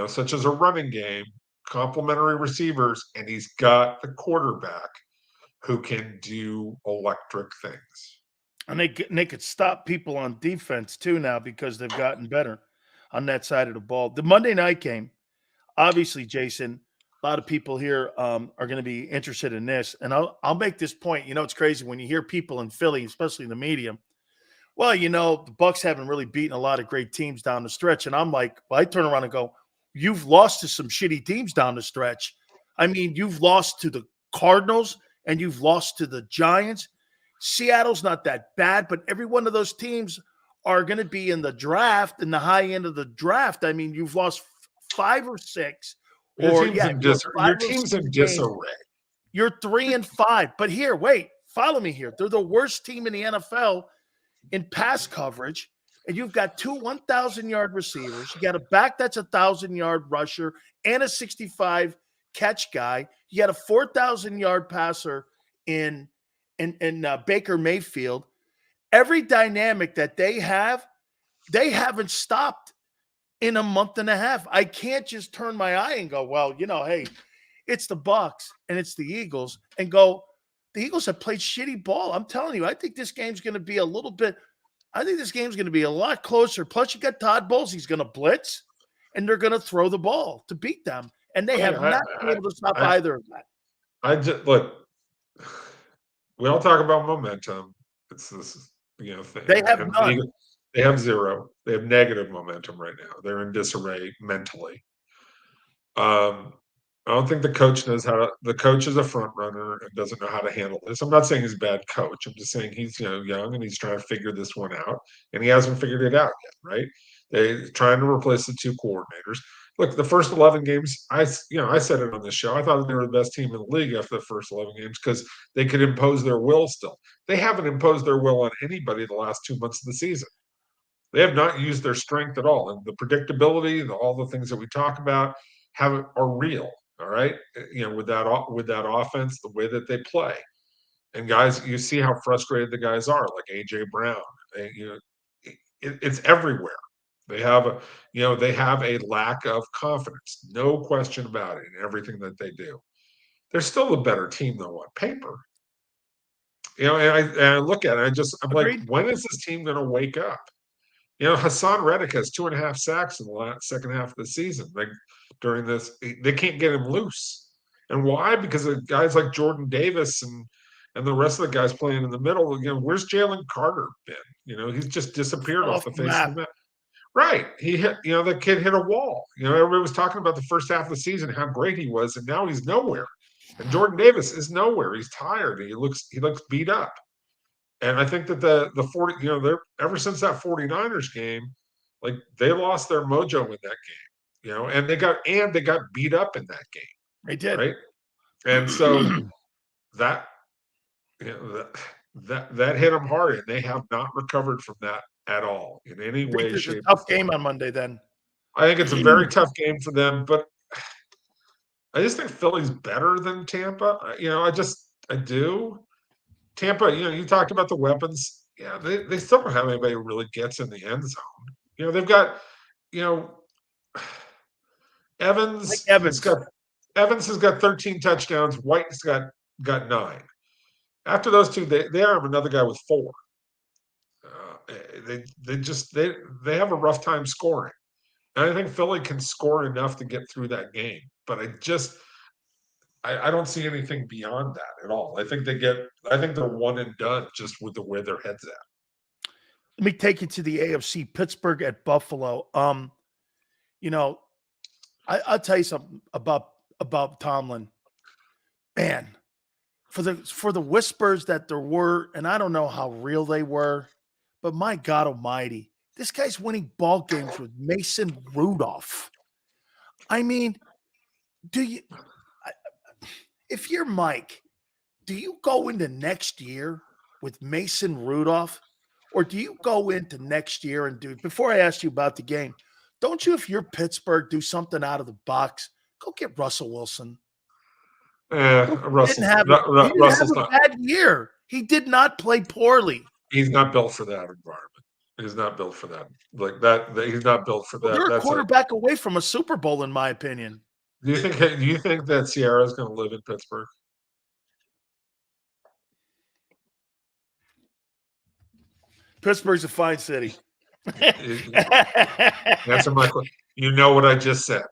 such as a running game, complementary receivers, and he's got the quarterback who can do electric things. And they could stop people on defense, too, now because they've gotten better on that side of the ball. The Monday night game, obviously, Jason, a lot of people here are going to be interested in this. And I'll make this point. It's crazy when you hear people in Philly, especially in the media, well, the Bucs haven't really beaten a lot of great teams down the stretch. And I'm like, I turn around and go, you've lost to some shitty teams down the stretch. I mean, you've lost to the Cardinals and you've lost to the Giants. Seattle's not that bad, but every one of those teams are going to be in the draft, in the high end of the draft. I mean, you've lost 5 or 6. Your team's in disarray. You're 3-5. But here, wait, follow me here. They're the worst team in the NFL in pass coverage, and you've got 2 1,000-yard receivers. You got a back that's a 1,000-yard rusher and a 65 catch guy. You had a 4,000-yard passer in Baker Mayfield. Every dynamic that they haven't stopped in a month and a half. I can't just turn my eye and go, well, hey, it's the Bucs and it's the Eagles, and go, the Eagles have played shitty ball. I'm telling you, I think this game's going to be a lot closer. Plus, you got Todd Bowles. He's going to blitz, and they're going to throw the ball to beat them. And they have not been able to stop either of that. I just look. We all talk about momentum. It's this, thing. They have none. They have zero. They have negative momentum right now. They're in disarray mentally. I don't think the coach knows how to. The coach is a front runner and doesn't know how to handle this. I'm not saying he's a bad coach. I'm just saying he's young and he's trying to figure this one out, and he hasn't figured it out yet. Right? They're trying to replace the two coordinators. Look, the first 11 games, I said it on the show. I thought they were the best team in the league after the first 11 games because they could impose their will still. They haven't imposed their will on anybody the last 2 months of the season. They have not used their strength at all. And the predictability, all the things that we talk about are real. All right. With that offense, the way that they play. And guys, you see how frustrated the guys are, like AJ Brown. It's everywhere. They have a lack of confidence, no question about it, in everything that they do. They're still a better team though on paper. And I look at it, I'm like, when is this team going to wake up? Hassan Reddick has 2.5 sacks in the second half of the season. Like during this, they can't get him loose. And why? Because of guys like Jordan Davis and the rest of the guys playing in the middle. Where's Jalen Carter been? He's just disappeared off the face of the map. Right. He hit, the kid hit a wall. Everybody was talking about the first half of the season, how great he was, and now he's nowhere. And Jordan Davis is nowhere. He's tired. He looks beat up. And I think that the 40, they're ever since that 49ers game, like they lost their mojo in that game, and they got beat up in that game. They did. Right. And so that hit them hard, and they have not recovered from that at all in any way, shape. It's a tough game on Monday then. I think it's a very tough game for them, but I just think Philly's better than Tampa. I do. Tampa, you talked about the weapons. Yeah, they still don't have anybody who really gets in the end zone. They've got, Evans. Evans has got 13 touchdowns. White's got 9. After those two, they have another guy with 4. They have a rough time scoring. And I think Philly can score enough to get through that game. But I don't see anything beyond that at all. I think they're one and done just with the way their head's at. Let me take you to the AFC. Pittsburgh at Buffalo. I'll tell you something about Tomlin. Man, for the whispers that there were, and I don't know how real they were, but my God Almighty, this guy's winning ball games with Mason Rudolph. I mean, if you're Mike, do you go into next year with Mason Rudolph, or do you go into next year and before I ask you about the game, don't you, if you're Pittsburgh, do something out of the box? Go get Russell Wilson. Russell didn't have a bad year. He did not play poorly. He's not built for that environment. He's not built for that. Like that. He's not built for that. They're a quarterback away from a Super Bowl, in my opinion. Do you think that Sierra is going to live in Pittsburgh? Pittsburgh's a fine city. Answer my question. You know what I just said.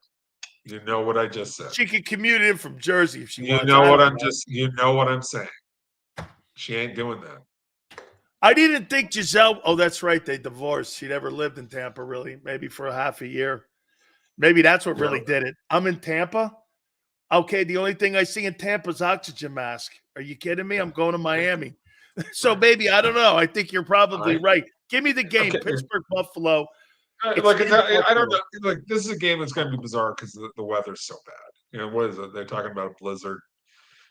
She could commute in from Jersey if she wants. You know what I'm saying. She ain't doing that. I didn't think Giselle. Oh, that's right. They divorced. She never lived in Tampa, really. Maybe for a half a year. Maybe that's what really did it. I'm in Tampa. Okay, the only thing I see in Tampa is oxygen mask. Are you kidding me? I'm going to Miami. So maybe, I don't know. I think you're probably right. Give me the game. Okay. Pittsburgh, Buffalo. I don't know. Like, this is a game that's going to be bizarre because the weather's so bad. What is it? They're talking about a blizzard,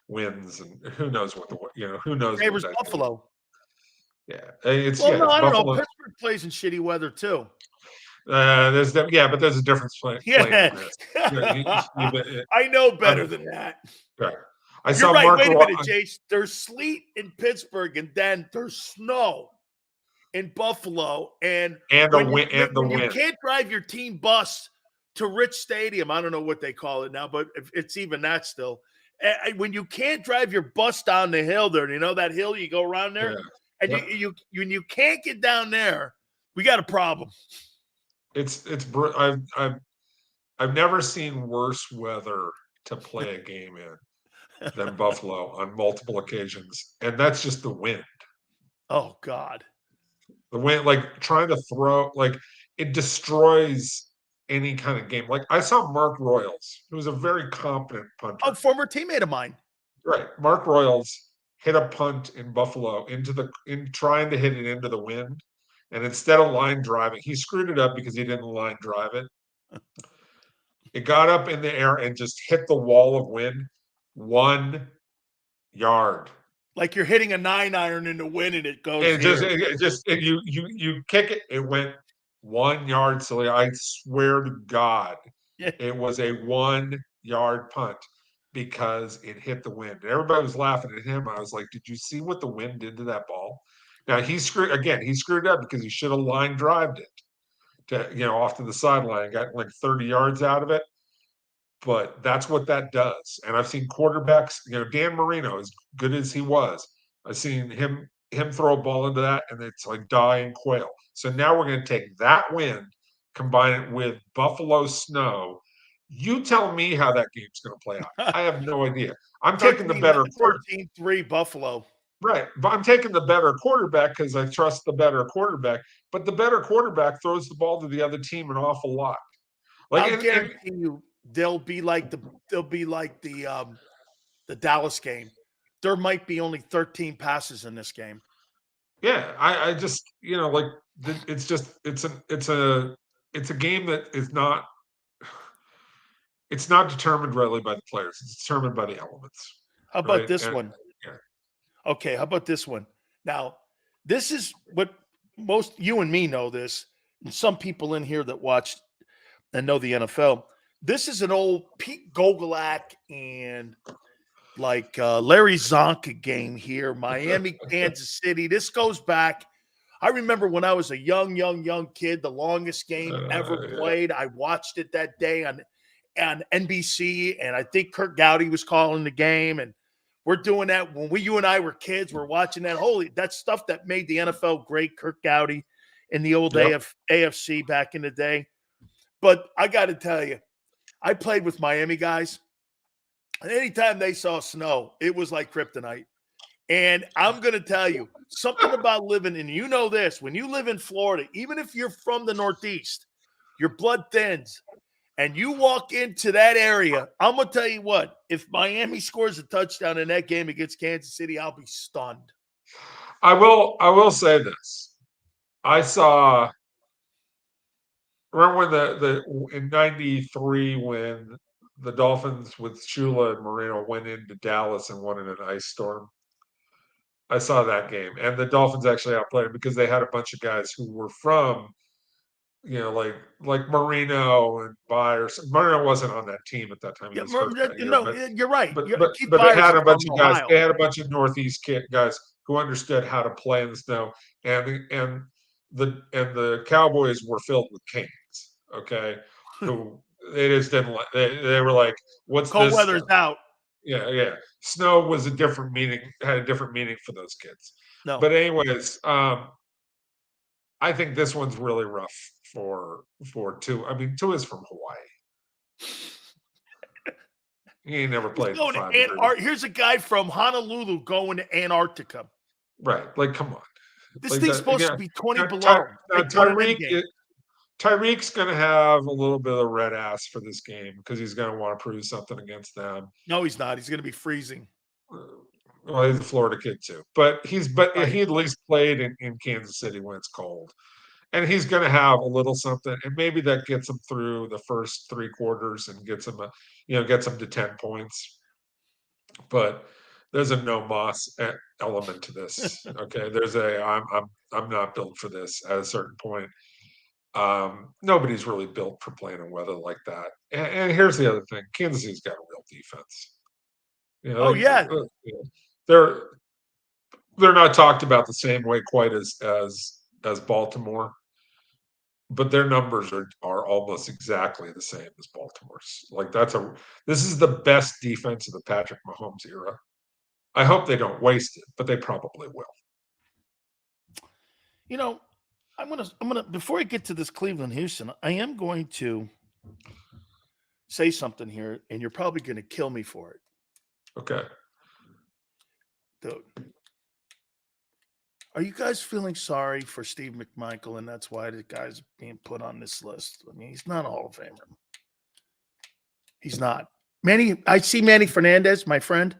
winds, and who knows what who knows. Favors Buffalo. Yeah, I don't know. Pittsburgh plays in shitty weather too. There's a difference playing this. I know better than that. Right. I You're saw right. Mark Wait a minute, Jace. There's sleet in Pittsburgh, and then there's snow in Buffalo. And the when you wind. can't drive your team bus to Rich Stadium, I don't know what they call it now, but it's even that still. When you can't drive your bus down the hill there, you know that hill you go around there, and when you can't get down there, we got a problem. I've never seen worse weather to play a game in than Buffalo on multiple occasions, and that's just the wind. Oh God, the wind, like trying to throw, like it destroys any kind of game. Like I saw Mark Royals, who was a very competent punter. A former teammate of mine. Right, Mark Royals hit a punt in Buffalo trying to hit it into the wind, and instead of line driving, he screwed it up because he didn't line drive it. It got up in the air and just hit the wall of wind 1 yard. Like you're hitting a 9-iron in the wind and it goes. You kick it. It went 1 yard, silly. I swear to God, it was a 1 yard punt because it hit the wind. Everybody was laughing at him. I was like, "Did you see what the wind did to that ball?" Now he screwed up because he should have line drived it to off to the sideline, got like 30 yards out of it. But that's what that does. And I've seen quarterbacks, Dan Marino, as good as he was, I've seen him throw a ball into that, and it's like die and quail. So now we're going to take that wind, combine it with Buffalo snow. You tell me how that game's going to play out. I have no idea. I'm taking the better 13-3 Buffalo. Right. But I'm taking the better quarterback because I trust the better quarterback. But the better quarterback throws the ball to the other team an awful lot. Like, I'll guarantee you they'll be like the Dallas game. There might be only 13 passes in this game. Yeah, I just it's a game that is not. It's not determined really by the players. It's determined by the elements. How about this one? Yeah. Okay, how about this one? Now, this is what most you and me know this, and some people in here that watch and know the NFL. This is an old Pete Gogolak and Larry Zonka game here, Miami, Kansas City. This goes back. I remember when I was a young kid, the longest game ever played. I watched it that day on NBC, and I think Kurt Gowdy was calling the game, and we're doing that when you and I were kids. We're watching that. That's stuff that made the NFL great. Kurt Gowdy in the old AFC back in the day. But I got to tell you, I played with Miami guys, and anytime they saw snow, it was like kryptonite. And I'm going to tell you something about living, and you know this, when you live in Florida, even if you're from the Northeast, your blood thins. And you walk into that area, I'm going to tell you what, if Miami scores a touchdown in that game against Kansas City, I'll be stunned. I will say this. I saw, remember when in 93 when the Dolphins with Shula and Marino went into Dallas and won in an ice storm? I saw that game. And the Dolphins actually outplayed because they had a bunch of guys who were from like Marino and Byers. Marino wasn't on that team at that time. You're right. But they had a bunch of guys. They had a bunch of Northeast guys who understood how to play in the snow, and the Cowboys were filled with Canes. Okay, who they just didn't like. They were like, "What's cold this weather's stuff?" out. Yeah. Snow was a different meaning. Had a different meaning for those kids. No, but anyways, I think this one's really rough for two. I mean, Tua's from Hawaii. He ain't never played. Here's a guy from Honolulu going to Antarctica. Right. Like, come on. This thing's supposed to be 20 below. Tyreek's going to have a little bit of red ass for this game because he's going to want to prove something against them. No, he's not. He's going to be freezing. Well, he's a Florida kid too, but he at least played in Kansas City when it's cold, and he's going to have a little something, and maybe that gets him through the first 3 quarters and gets him to 10 points. But there's a no moss element to this. Okay, there's I'm not built for this at a certain point. Nobody's really built for playing in weather like that. And here's the other thing: Kansas City's got a real defense. Oh, yeah. They're not talked about the same way quite as Baltimore, but their numbers are almost exactly the same as Baltimore's. Like this is the best defense of the Patrick Mahomes era. I hope they don't waste it, but they probably will. You know, I'm gonna before I get to this Cleveland Houston, I am going to say something here, and you're probably gonna kill me for it. Okay. Dude. Are you guys feeling sorry for Steve McMichael, and that's why the guy's being put on this list? I mean, he's not a Hall of Famer. He's not. I see Manny Fernandez, my friend.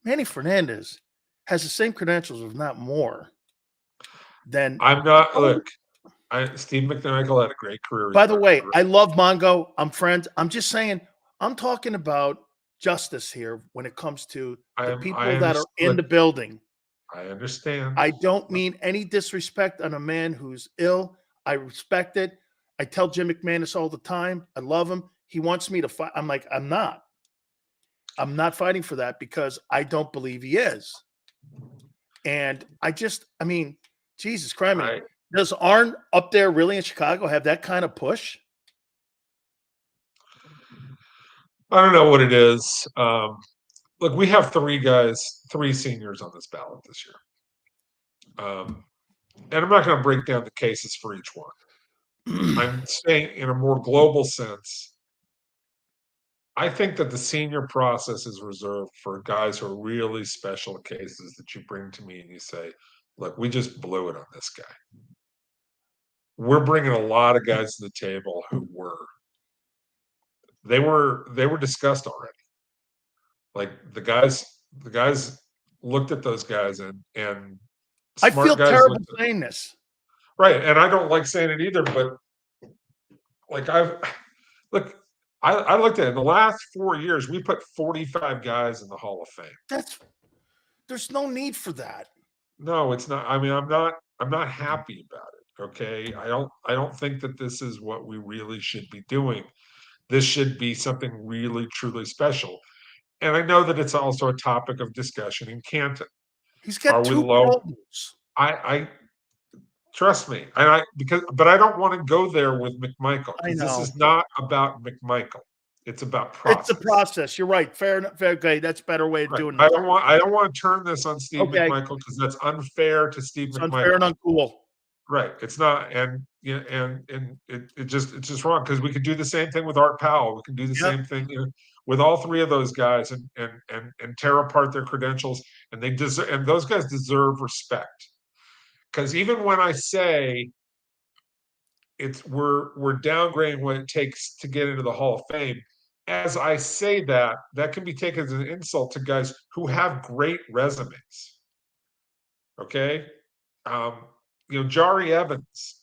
Manny Fernandez has the same credentials, if not more, than I'm not. Look, Steve McMichael had a great career. By the way, I love Mongo. I'm friends. I'm just saying, I'm talking about justice here when it comes to the people that are in the building. I understand. I don't mean any disrespect on a man who's ill. I respect it. I tell Jim McManus all the time. I love him. He wants me to fight. I'm like, I'm not. I'm not fighting for that because I don't believe he is. And I mean, Jesus Christ. Right. Does Arn up there really in Chicago have that kind of push? I don't know what it is. Look, we have three seniors on this ballot this year. And I'm not going to break down the cases for each one. I'm saying in a more global sense, I think that the senior process is reserved for guys who are really special cases that you bring to me and you say, look, we just blew it on this guy. We're bringing a lot of guys to the table who they were discussed already. Like the guys looked at those guys and I feel terrible saying this. Right. And I don't like saying it either, but like I looked at it in the last 4 years, we put 45 guys in the Hall of Fame. There's no need for that. No, it's not. I mean, I'm not happy about it. Okay. I don't think that this is what we really should be doing. This should be something really, truly special. And I know that it's also a topic of discussion in Canton. He's got two problems. I trust me. But I don't want to go there with McMichael. I know. This is not about McMichael. It's about process. It's the process. You're right. Fair enough. Okay, that's a better way of doing it. I don't want to turn this on Steve McMichael because that's unfair to Steve McMichael. Unfair and uncool. Right. It's not, and it's just wrong because we could do the same thing with Art Powell. We can do the same thing with all three of those guys and tear apart their credentials, and those guys deserve respect. Because even when I say we're downgrading what it takes to get into the Hall of Fame, as I say that can be taken as an insult to guys who have great resumes. Okay. Jari Evans,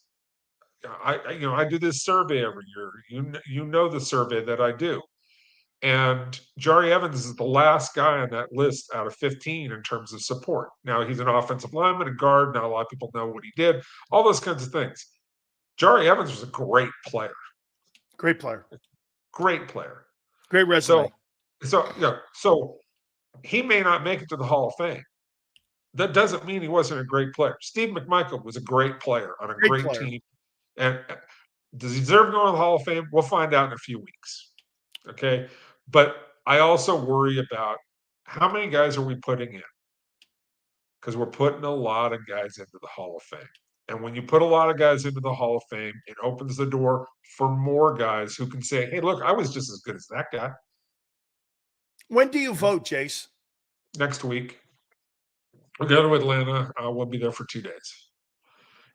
I do this survey every year. You know the survey that I do. And Jari Evans is the last guy on that list out of 15 in terms of support. Now, he's an offensive lineman, a guard. Not a lot of people know what he did. All those kinds of things. Jari Evans was a great player. Great player. Great player. Great resume. So he may not make it to the Hall of Fame. That doesn't mean he wasn't a great player. Steve McMichael was a great player on a great team. And does he deserve to go to the Hall of Fame? We'll find out in a few weeks. Okay. But I also worry about how many guys are we putting in? Because we're putting a lot of guys into the Hall of Fame. And when you put a lot of guys into the Hall of Fame, it opens the door for more guys who can say, hey, look, I was just as good as that guy. When do you vote, Jace? Next week. We'll go to Atlanta. We'll be there for 2 days.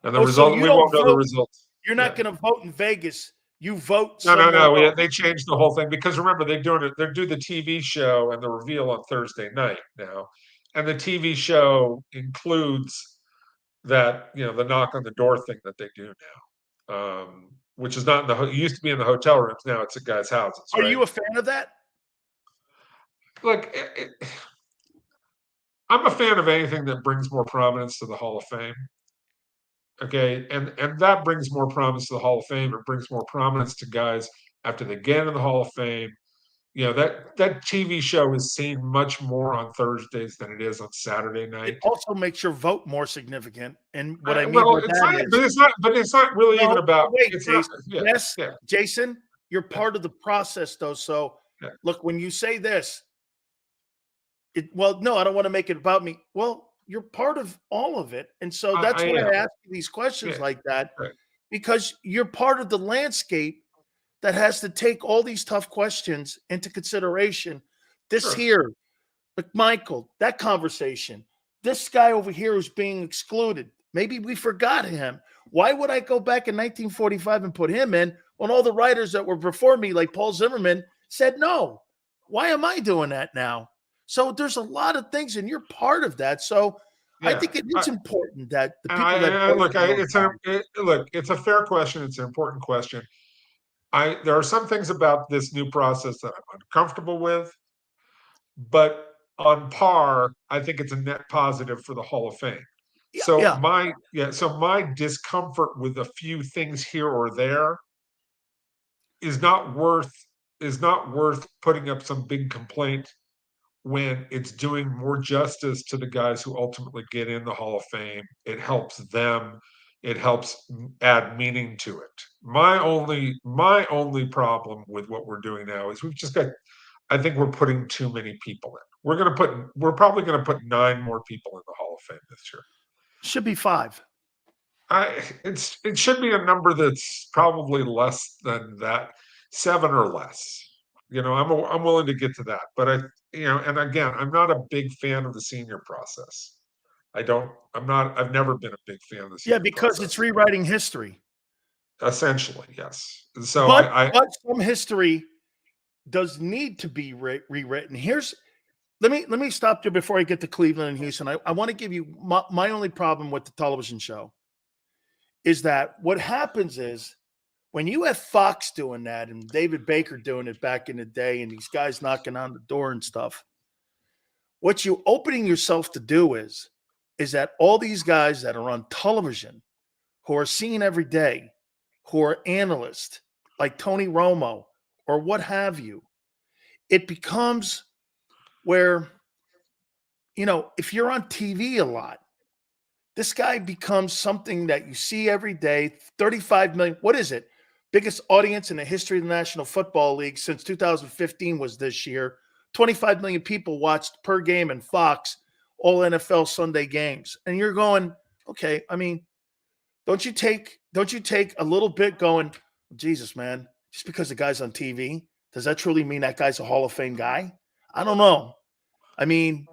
And the result, we won't know the results. You're not going to vote in Vegas. You vote. No. They changed the whole thing because remember, they do the TV show and the reveal on Thursday night now. And the TV show includes that, the knock on the door thing that they do now, which is not it used to be in the hotel rooms. Now it's at guys' houses. Are you a fan of that? Look, I'm a fan of anything that brings more prominence to the Hall of Fame. Okay, and that brings more prominence to the Hall of Fame. It brings more prominence to guys after they get into the Hall of Fame. That TV show is seen much more on Thursdays than it is on Saturday night. It also makes your vote more significant. And what I mean Well, by it's that not, is, but it's not really even about. wait, It's Jason. not. Yes, Yeah. Jason, you're part of the process, though. So, Yeah. look, when you say this, no, I don't want to make it about me. Well, you're part of all of it, and so that's why I ask you these questions like that, right. because you're part of the landscape that has to take all these tough questions into consideration. This here, like Michael, that conversation, this guy over here who's being excluded. Maybe we forgot him. Why would I go back in 1945 and put him in when all the writers that were before me, like Paul Zimmerman, said no? Why am I doing that now? So there's a lot of things, and you're part of that. So I think it is important that the people that it's a fair question. It's an important question. There are some things about this new process that I'm uncomfortable with, but on par, I think it's a net positive for the Hall of Fame. So my discomfort with a few things here or there is not worth putting up some big complaint when it's doing more justice to the guys who ultimately get in the Hall of Fame. It helps them. It helps add meaning to it. My only problem with what we're doing now is I think we're putting too many people in. We're probably going to put 9 more people in the Hall of Fame this year. should be 5. It should be a number that's probably less than that, 7 or less. I'm willing to get to that, but and again, I'm not a big fan of the senior process. I've never been a big fan of the senior because it's rewriting history. Essentially, yes. So but some history does need to be rewritten. Let me stop you before I get to Cleveland and Houston. I want to give you my only problem with the television show is that what happens is when you have Fox doing that and David Baker doing it back in the day and these guys knocking on the door and stuff, what you're opening yourself to do is that all these guys that are on television who are seen every day, who are analysts like Tony Romo or what have you, it becomes where, if you're on TV a lot, this guy becomes something that you see every day. 35 million. What is it? Biggest audience in the history of the National Football League since 2015 was this year. 25 million people watched per game in Fox, all NFL Sunday games. And you're going, okay, I mean, don't you take a little bit going, Jesus, man, just because the guy's on TV, does that truly mean that guy's a Hall of Fame guy? I don't know. I mean,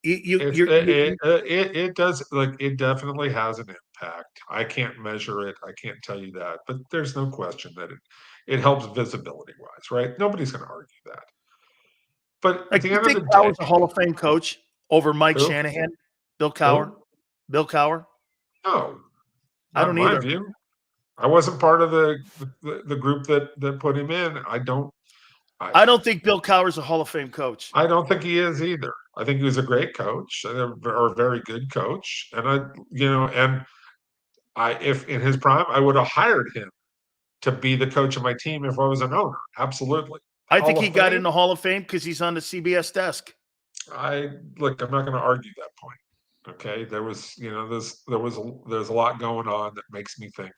it does, it definitely has an impact. I can't measure it. I can't tell you that, but there's no question that it helps visibility wise, right? Nobody's going to argue that. But at the end of the day, was a Hall of Fame coach over Mike Shanahan, Bill Cowher. Bill Cowher? No, I don't either. View. I wasn't part of the group that put him in. I don't think Bill Cowher's a Hall of Fame coach. I don't think he is either. I think he was a great coach, or a very good coach, and if in his prime, I would have hired him to be the coach of my team if I was an owner. Absolutely. I think he got in the Hall of Fame because he's on the CBS desk. I'm not going to argue that point. Okay, there's a lot going on that makes me think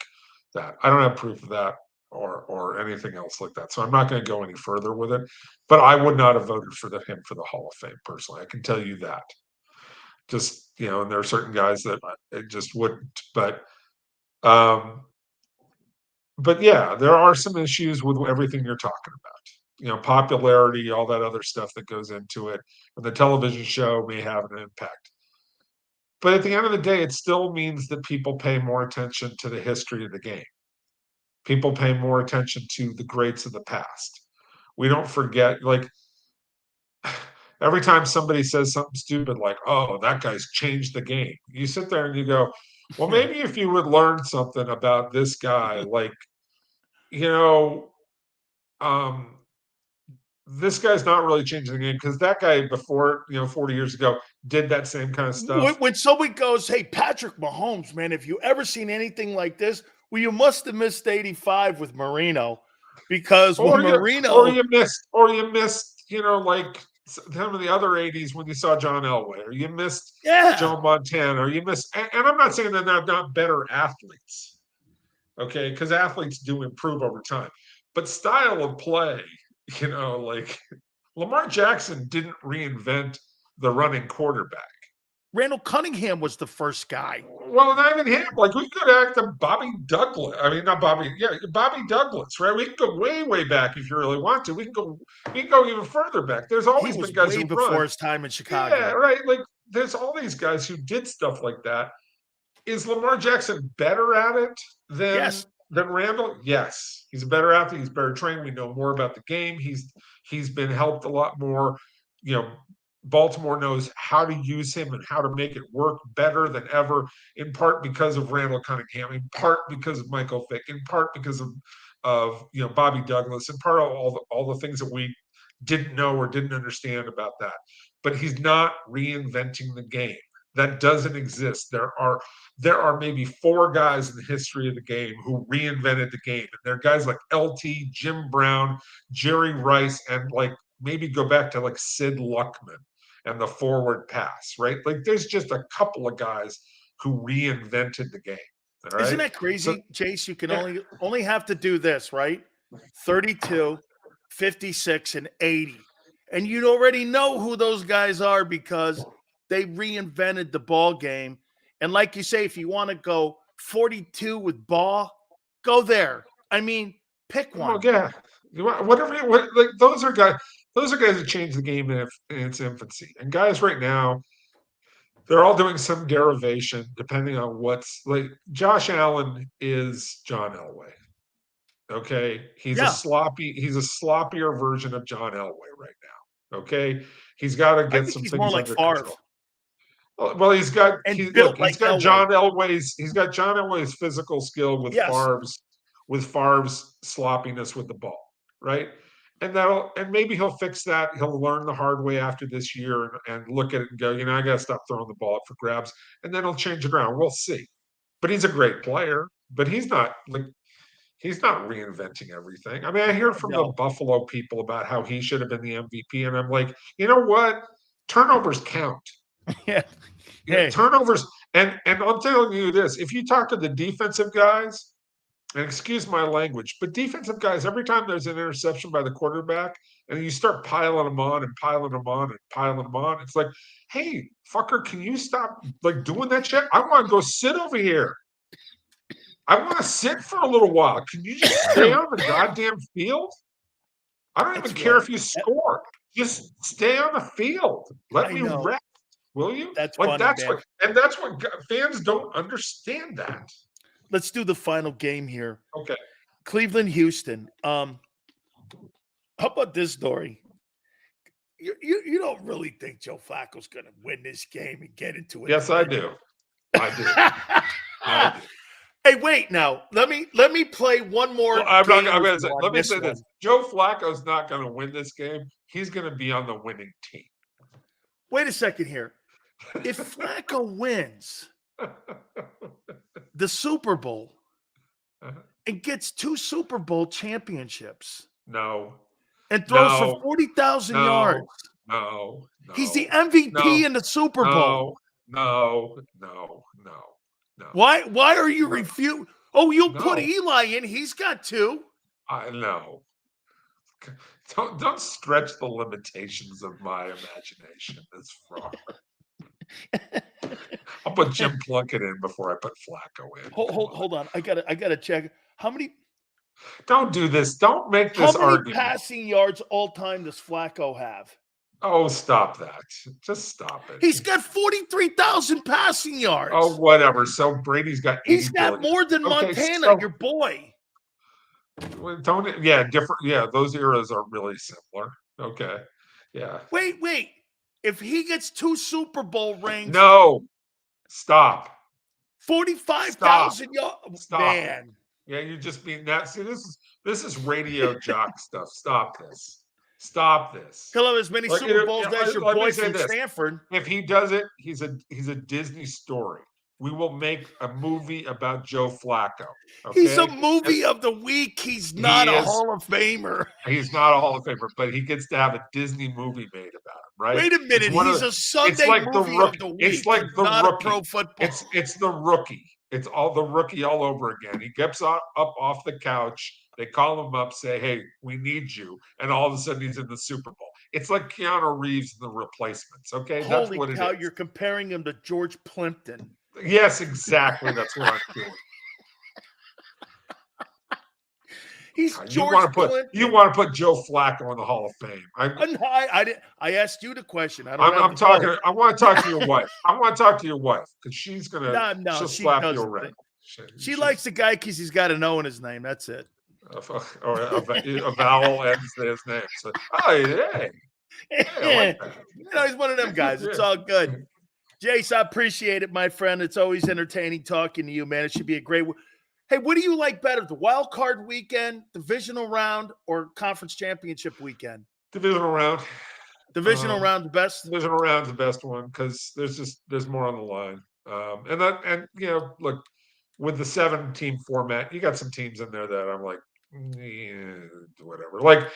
that. I don't have proof of that or anything else like that, so I'm not going to go any further with it. But I would not have voted for him for the Hall of Fame personally. I can tell you that. Just and there are certain guys that I just wouldn't. But yeah, there are some issues with everything you're talking about. Popularity, all that other stuff that goes into it, and the television show may have an impact. But at the end of the day, it still means that people pay more attention to the history of the game. People pay more attention to the greats of the past. We don't forget, every time somebody says something stupid like, oh, that guy's changed the game, you sit there and you go, well, maybe if you would learn something about this guy, this guy's not really changing the game because that guy before, 40 years ago did that same kind of stuff. When somebody goes, hey, Patrick Mahomes, man, if you ever seen anything like this, well, you must have missed 85 with Marino, because Or you missed, like some of the other 80s when you saw John Elway, or you missed Joe Montana, or you missed, and I'm not saying that they're not better athletes, okay, because athletes do improve over time, but style of play, like Lamar Jackson didn't reinvent the running quarterback. Randall Cunningham was the first guy. Well, not even him. Like, we could act to Bobby Douglas. I mean, not Bobby. Yeah, Bobby Douglas, right? We can go way, way back if you really want to. We can go even further back. There's always been guys who before his time in Chicago. Yeah, right. Like, there's all these guys who did stuff like that. Is Lamar Jackson better at it than Randall? Yes, he's a better athlete. He's better trained. We know more about the game. He's been helped a lot more. Baltimore knows how to use him and how to make it work better than ever, in part because of Randall Cunningham, in part because of Michael Vick, in part because of Bobby Douglas, in part of all the things that we didn't know or didn't understand about that. But he's not reinventing the game. That doesn't exist. There are maybe 4 guys in the history of the game who reinvented the game. And they're guys like LT, Jim Brown, Jerry Rice, and like maybe go back to like Sid Luckman and the forward pass, right? Like, there's just a couple of guys who reinvented the game. All right? Isn't that crazy, Jace? You can only have to do this, right? 32, 56, and 80. And you'd already know who those guys are because they reinvented the ball game. And like you say, if you want to go 42 with Ball, go there. I mean, pick one. Oh, yeah. Like, those are guys that changed the game in its infancy. And guys right now, they're all doing some derivation depending on what's like. Josh Allen is John Elway. Okay. He's a sloppier version of John Elway right now. Okay. He's got to get some things under control. Well, he's got John Elway's physical skill with Favre's sloppiness with the ball, right? And maybe he'll fix that. He'll learn the hard way after this year and look at it and go, I got to stop throwing the ball up for grabs, and then he'll change it around. We'll see. But he's a great player, but he's not reinventing everything. I mean, I hear from the Buffalo people about how he should have been the MVP, and I'm like, you know what? Turnovers count. Yeah. Turnovers. And I'm telling you this, if you talk to the defensive guys, and excuse my language, but defensive guys, every time there's an interception by the quarterback and you start piling them on and piling them on and piling them on, it's like, hey, fucker, can you stop like doing that shit? I want to go sit over here. I want to sit for a little while. Can you just stay on the goddamn field? I don't even care if you score. Just stay on the field. Let me rest. Will you? That's what fans don't understand that. Let's do the final game here. Okay. Cleveland, Houston. How about this story? You don't really think Joe Flacco's going to win this game and get into it? Yes, I do. I do. Hey, wait now. Let me play one more. Well, let me say this. Joe Flacco's not going to win this game. He's going to be on the winning team. Wait a second here. If Flacco wins the Super Bowl and gets 2 Super Bowl championships, and throws for 40,000 yards, he's the MVP in the Super Bowl. No. Why are you refuting? Oh, you'll put Eli in. He's got 2. I know. Don't stretch the limitations of my imagination this far. I'll put Jim Plunkett in before I put Flacco in. Hold on. I gotta check. How many? Don't do this. Don't make this argument. How many passing yards all time does Flacco have? Oh, stop that. Just stop it. He's got 43,000 passing yards. Oh, whatever. So Brady's got 80 He's got more than Montana, your boy. Different. Yeah, those eras are really similar. Okay. Yeah. Wait. If he gets 2 Super Bowl rings. No. Stop. 45,000 yards. Man. Yeah, you're just being that. See, this is radio jock stuff. Stop this. Stop this. He'll have as many Like, Super Bowls as your let me boy say from this. Stanford. If he does it, he's a Disney story. We will make a movie about Joe Flacco. Okay? He's a movie of the week. He's not a Hall of Famer. He's not a Hall of Famer, but he gets to have a Disney movie made about him, right? Wait a minute. He's a Sunday movie of the week. It's like the not Rookie. A pro football. It's the Rookie. It's all the Rookie all over again. He gets up off the couch. They call him up, say, "Hey, we need you," and all of a sudden he's in the Super Bowl. It's like Keanu Reeves and The Replacements. Okay, that's what it is. You're comparing him to George Plimpton. Yes, exactly. That's what I'm doing. He's You want to put Joe Flacco in the Hall of Fame? I asked you the question. I want to talk to your wife. I want to talk to your wife because she's gonna. She'll slap you around. She likes the guy because he's got an O in his name. That's it. Or a vowel ends his name. So, hey, I like that. He's one of them guys. It's all good. Jace, I appreciate it, my friend. It's always entertaining talking to you, man. It should be a great. Hey, what do you like better, the wild card weekend, divisional round, or conference championship weekend? Divisional round. Divisional round, the best. Divisional round's the best one because there's more on the line. And look, with the 7-team format, you got some teams in there that I'm like, whatever. Like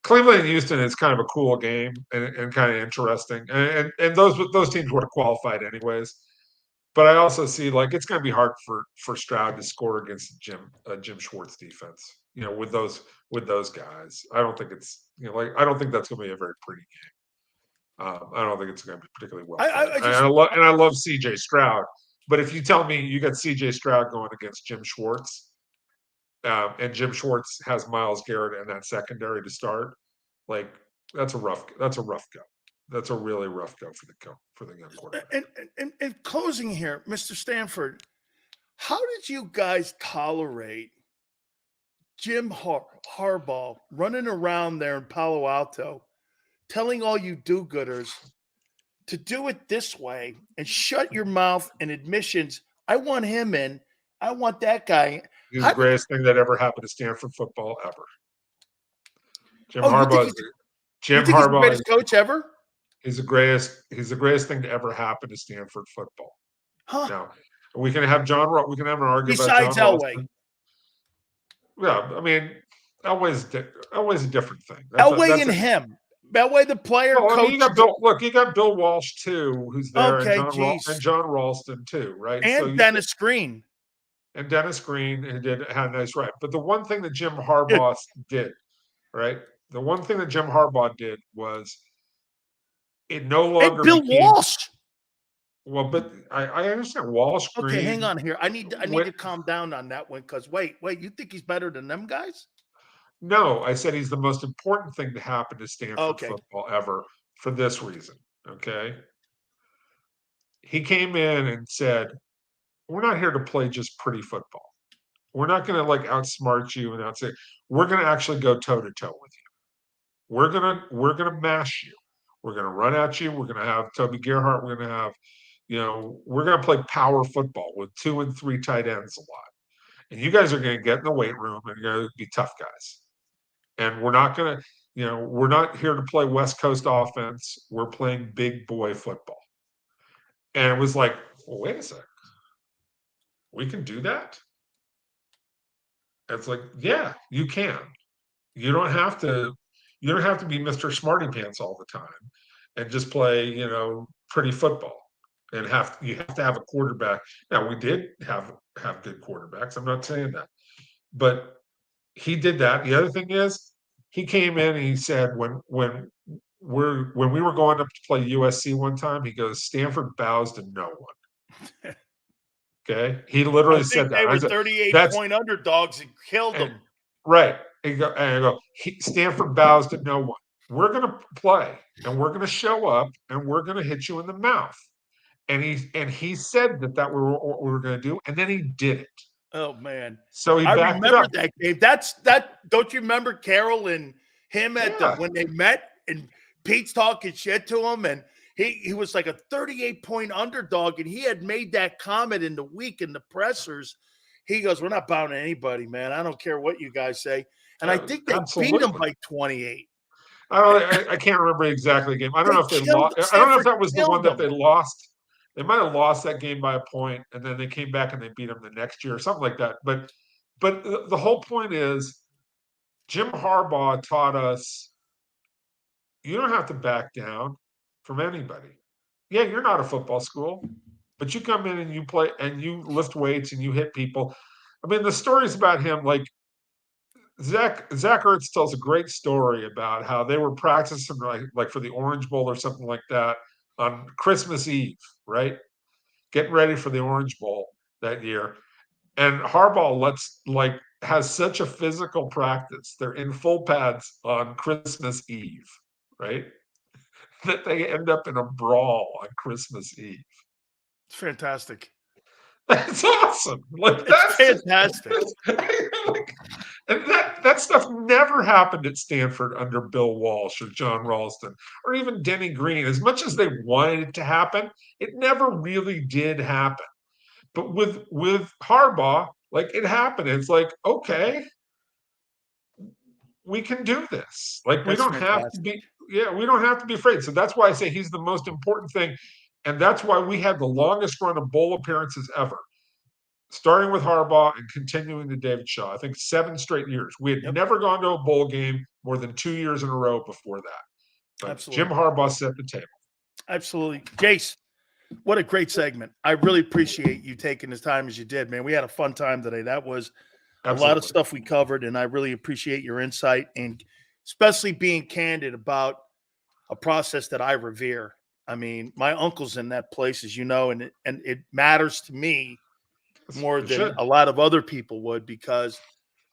Cleveland and Houston is kind of a cool game and kind of interesting, and those teams would have qualified anyways. But I also see like it's going to be hard for Stroud to score against Jim Schwartz defense. With those guys, I don't think it's I don't think that's going to be a very pretty game. I don't think it's going to be particularly well. I love C.J. Stroud, but if you tell me you got C.J. Stroud going against Jim Schwartz, and Jim Schwartz has Myles Garrett in that secondary to start, like that's a rough go. That's a really rough go for the young quarterback. And closing here, Mr. Stanford, how did you guys tolerate Jim Harbaugh running around there in Palo Alto, telling all you do-gooders to do it this way and shut your mouth and admissions? I want him in. I want that guy. He's the greatest thing that ever happened to Stanford football ever. Jim Harbaugh. Jim Harbaugh, the greatest coach ever. He's the greatest thing to ever happen to Stanford football. Huh. Now, we can have we can have an argument besides about John Elway. Ralston. Yeah, I mean, Elway's a different thing. Elway and him. Elway, the player, coach. I mean, you got Bill Walsh too, who's there, and John Ralston too, right? And Dennis Green. And Dennis Green had a nice ride. But the one thing that Jim Harbaugh did, right? The one thing that Jim Harbaugh did was it no longer Bill Walsh. Well, but I understand Walsh. Green, okay, hang on here. I need to calm down on that one because wait, you think he's better than them guys? No, I said he's the most important thing to happen to Stanford football ever for this reason. Okay, he came in and said, "We're not here to play just pretty football. We're not going to outsmart you and outsay. We're going to actually go toe to toe with you. We're gonna mash you. We're going to run at you. We're going to have Toby Gerhart. We're going to have, we're going to play power football with 2 and 3 tight ends a lot. And you guys are going to get in the weight room and you're going to be tough guys. And we're not going to, we're not here to play West Coast offense. We're playing big boy football." And it was like, well, wait a second. We can do that? It's like, yeah, you can. You don't have to be Mr. Smarty Pants all the time and just play, pretty football. And you have to have a quarterback. Now, we did have good quarterbacks. I'm not saying that. But he did that. The other thing is he came in and he said when we were going up to play USC one time, he goes, "Stanford bows to no one." Okay? He literally said that. They were 38-point underdogs and killed them. Right. And I go, Stanford bows to no one. We're going to play, and we're going to show up, and we're going to hit you in the mouth. And he said that were what we were going to do, and then he did it. Oh man! So I remember that game. Don't you remember Carroll and him when they met and Pete's talking shit to him, and he was like a 38-point underdog, and he had made that comment in the week in the pressers. He goes, "We're not bowing to anybody, man. I don't care what you guys say." And I think they beat him by 28. I can't remember exactly the game. I don't know if they lost. I don't know if that was the one that they lost. They might have lost that game by a point, and then they came back and they beat them the next year or something like that. But the whole point is, Jim Harbaugh taught us you don't have to back down from anybody. Yeah, you're not a football school, but you come in and you play and you lift weights and you hit people. I mean, the stories about him, like Zach Ertz tells a great story about how they were practicing like for the Orange Bowl or something like that on Christmas Eve, right? Getting ready for the Orange Bowl that year. And Harbaugh has such a physical practice. They're in full pads on Christmas Eve, right? That they end up in a brawl on Christmas Eve. It's fantastic. That's awesome. Like It's fantastic. And that stuff never happened at Stanford under Bill Walsh or John Ralston or even Denny Green. As much as they wanted it to happen, it never really did happen. But with Harbaugh, like it happened. It's like, okay, we can do this. Like we don't have to be, we don't have to be afraid. So that's why I say he's the most important thing. And that's why we had the longest run of bowl appearances ever. Starting with Harbaugh and continuing to David Shaw. I think 7 straight years. We had never gone to a bowl game more than 2 years in a row before that. But Absolutely. Jim Harbaugh set the table. Absolutely. Jace, what a great segment. I really appreciate you taking as time as you did, man. We had a fun time today. That was a lot of stuff we covered, and I really appreciate your insight and especially being candid about a process that I revere. I mean, my uncle's in that place, as you know, and it matters to me more than a lot of other people would because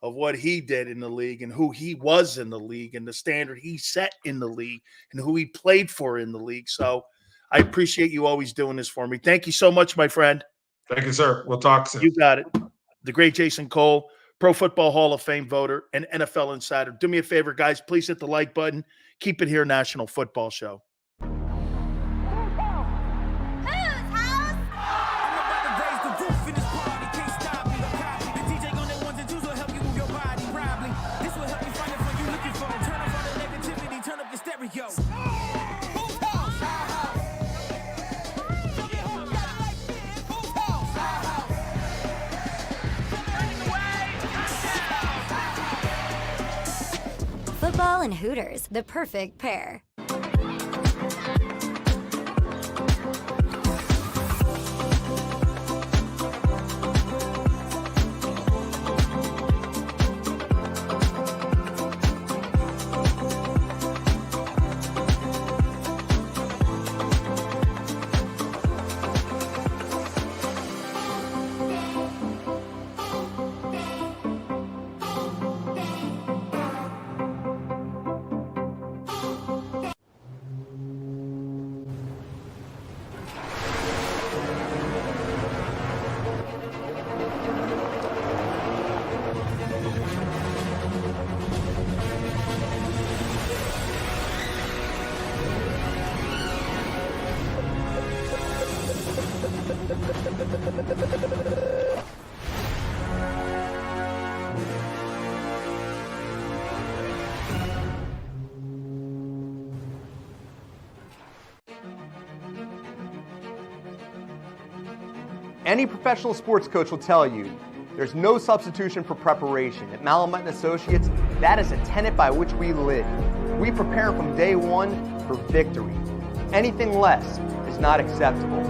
of what he did in the league and who he was in the league and the standard he set in the league and who he played for in the league. So I appreciate you always doing this for me. Thank you so much, my friend. Thank you, sir. We'll talk soon. You got it. The great Jason Cole, Pro Football Hall of Fame voter and NFL insider. Do me a favor, guys. Please hit the like button. Keep it here, National Football Show. Football and Hooters, the perfect pair. Any professional sports coach will tell you there's no substitution for preparation. At Malamut & Associates, that is a tenet by which we live. We prepare from day one for victory. Anything less is not acceptable.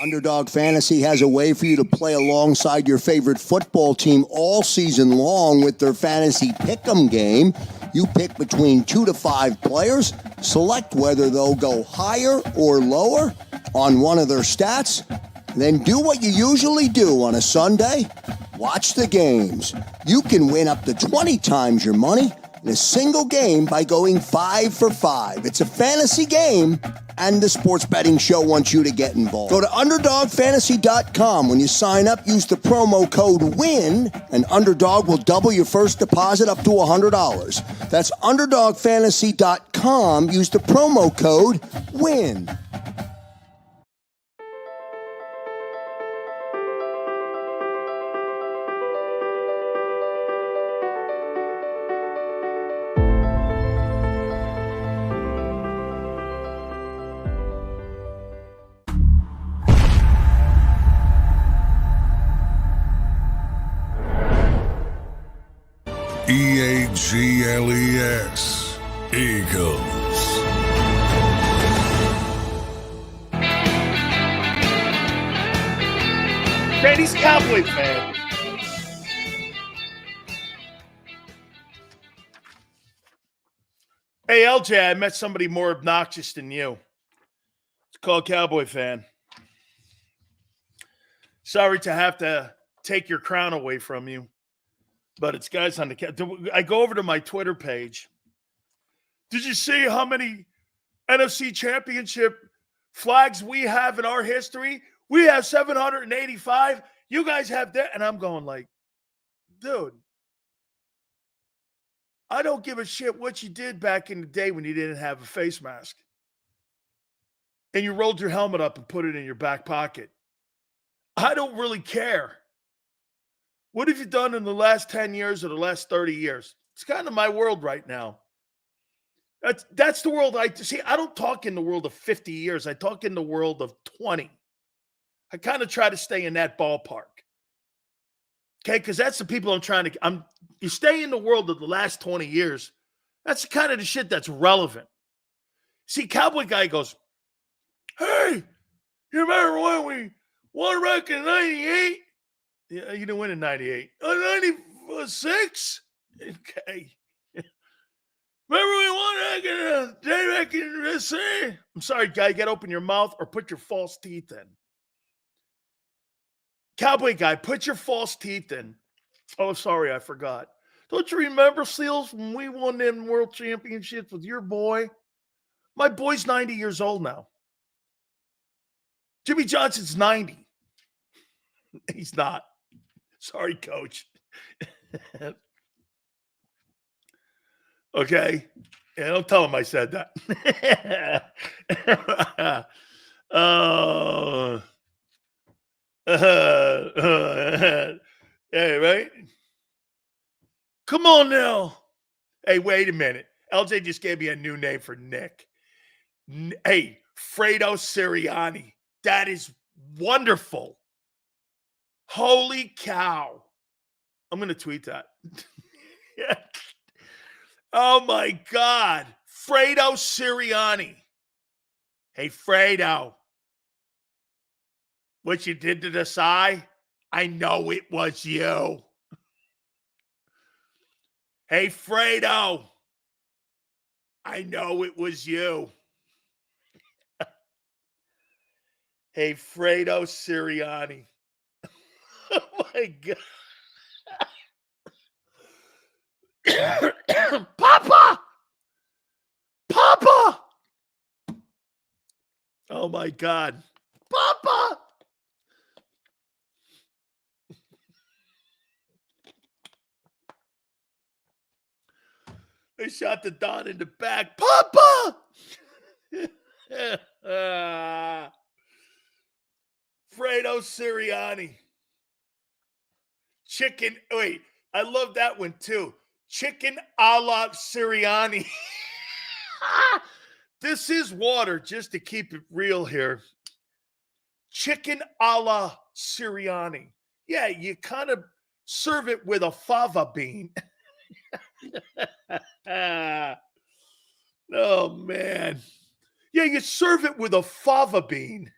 Underdog Fantasy has a way for you to play alongside your favorite football team all season long with their fantasy pick'em game. You pick between 2 to 5 players, select whether they'll go higher or lower on one of their stats, then do what you usually do on a Sunday, watch the games. You can win up to 20 times your money in a single game by going 5 for 5. It's a fantasy game, and the Sports Betting Show wants you to get involved. Go to UnderdogFantasy.com. When you sign up, use the promo code WIN, and Underdog will double your first deposit up to $100. That's UnderdogFantasy.com. Use the promo code WIN. LES Eagles. Man, he's a Cowboy fan. Hey, LJ, I met somebody more obnoxious than you. It's called Cowboy fan. Sorry to have to take your crown away from you, but it's guys on the. I go over to my Twitter page. Did you see how many NFC Championship flags we have in our history? We have 785. You guys have that, and I'm going like, dude, I don't give a shit what you did back in the day when you didn't have a face mask, and you rolled your helmet up and put it in your back pocket. I don't really care. What have you done in the last 10 years or the last 30 years? It's kind of my world right now. That's the world I see. I don't talk in the world of 50 years. I talk in the world of 20. I kind of try to stay in that ballpark. Okay, because that's the people I'm trying to. You stay in the world of the last 20 years. That's kind of the shit that's relevant. See, Cowboy guy goes, "Hey, you remember when we won back in '98? Yeah, you didn't win in '98. '96. Okay. Remember we won back in this thing? I'm sorry, guy. You got to open your mouth or put your false teeth in. Cowboy guy, put your false teeth in. Oh, sorry, I forgot. Don't you remember, Seals, when we won them world championships with your boy? My boy's 90 years old now. Jimmy Johnson's 90. He's not. Sorry, coach. Okay. Yeah, don't tell him I said that. Hey, right? Come on now. Hey, wait a minute. LJ just gave me a new name for Nick. Hey, Fredo Sirianni. That is wonderful. Holy cow. I'm going to tweet that. Yeah. Oh, my God. Fredo Sirianni. Hey, Fredo. What you did to the Psy? I know it was you. Hey, Fredo. I know it was you. Hey, Fredo Sirianni. Oh, my God. Papa! Papa! Oh, my God. Papa! They shot the Don in the back. Papa! Fredo Sirianni. Chicken. Wait, I love that one too. Chicken a la Sirianni. This is water, just to keep it real here. Chicken a la Sirianni. Yeah, you kind of serve it with a fava bean. Oh, man. Yeah, you serve it with a fava bean.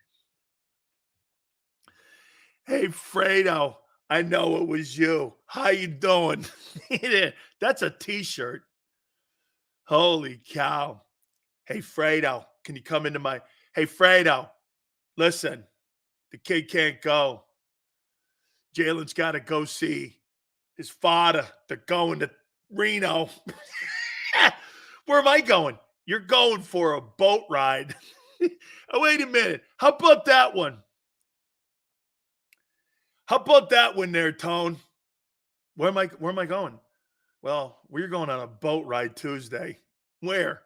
Hey, Fredo, I know it was you. How you doing? That's a T-shirt. Holy cow. Hey, Fredo, can you come into my... Hey, Fredo, listen, the kid can't go. Jalen's got to go see his father. They're going to Reno. Where am I going? You're going for a boat ride. Oh, wait a minute. How about that one? How about that one there, Tone? Where am I going? Well, we're going on a boat ride Tuesday. Where?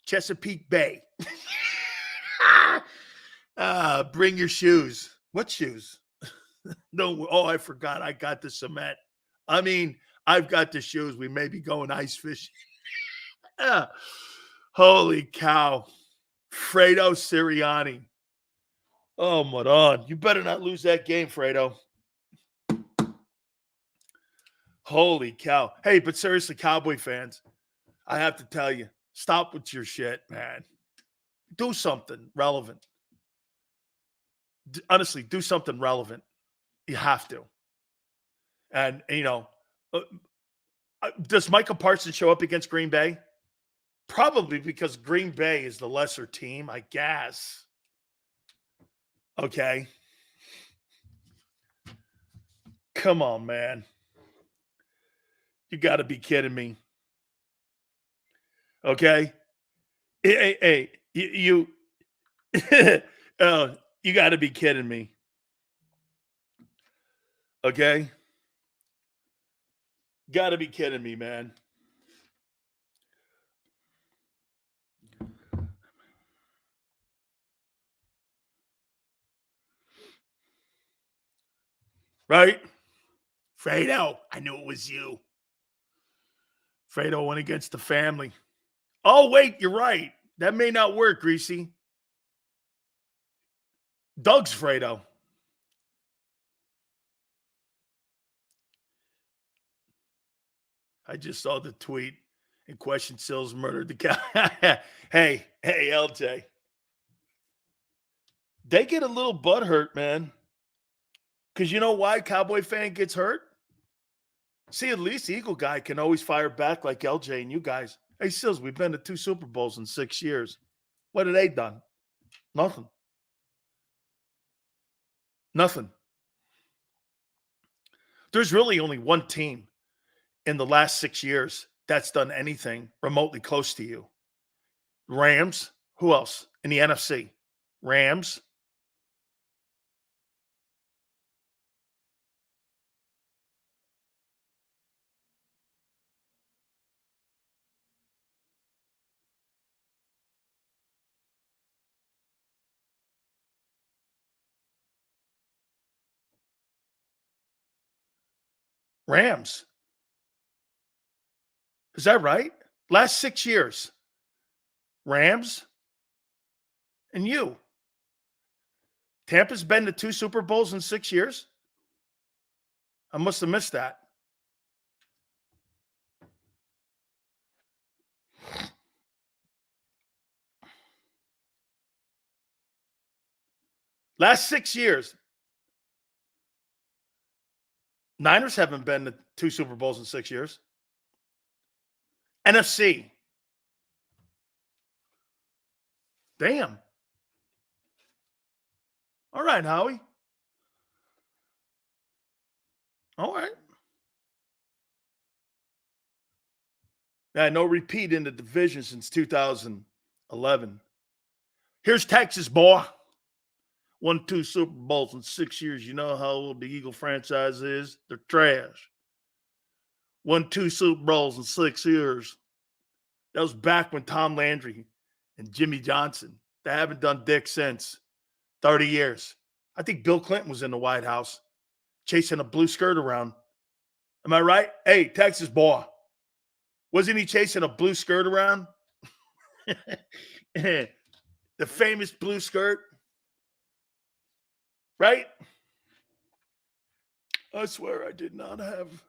Chesapeake Bay. Bring your shoes. What shoes? No, oh, I forgot. I got the cement. I mean, I've got the shoes. We may be going ice fishing. Holy cow. Fredo Sirianni. Oh, Maron. You better not lose that game, Fredo. Holy cow. Hey, but seriously, Cowboy fans, I have to tell you, stop with your shit, man. Do something relevant. Honestly, do something relevant. You have to. And, does Micah Parsons show up against Green Bay? Probably because Green Bay is the lesser team, I guess. Okay. Come on, man. You got to be kidding me. Okay. Hey, you you got to be kidding me. Okay. Got to be kidding me, man. Right? Fredo, I knew it was you. Fredo went against the family. Oh, wait, you're right. That may not work, Greasy. Doug's Fredo. I just saw the tweet in question. Sills murdered the guy. hey, LJ. They get a little butthurt, man. Because you know why Cowboy fan gets hurt? See, at least the Eagle guy can always fire back like LJ and you guys. Hey, Sills, we've been to 2 Super Bowls in 6 years. What have they done? Nothing. Nothing. There's really only one team in the last 6 years that's done anything remotely close to you. Rams. Who else? In the NFC. Rams. Rams. Is that right? Last 6 years. Rams and you. Tampa's been to 2 Super Bowls in 6 years? I must have missed that. Last 6 years. Niners haven't been to 2 Super Bowls in 6 years. NFC. Damn. All right, Howie. All right. Yeah, no repeat in the division since 2011. Here's Texas, boy. Won 2 Super Bowls in 6 years. You know how old the Eagle franchise is? They're trash. Won 2 Super Bowls in 6 years. That was back when Tom Landry and Jimmy Johnson. They haven't done dick since 30 years. I think Bill Clinton was in the White House chasing a blue skirt around. Am I right? Hey, Texas boy. Wasn't he chasing a blue skirt around? The famous blue skirt. Right? I swear I did not have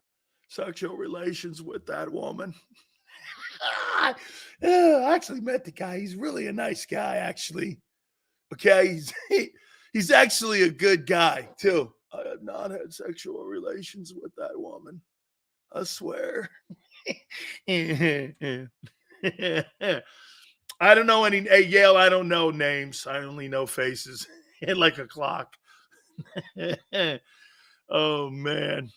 sexual relations with that woman. I actually met the guy. He's really a nice guy, actually. Okay? He's actually a good guy, too. I have not had sexual relations with that woman. I swear. I don't know any. Hey, Yale, I don't know names. I only know faces. Like a clock. Oh, man.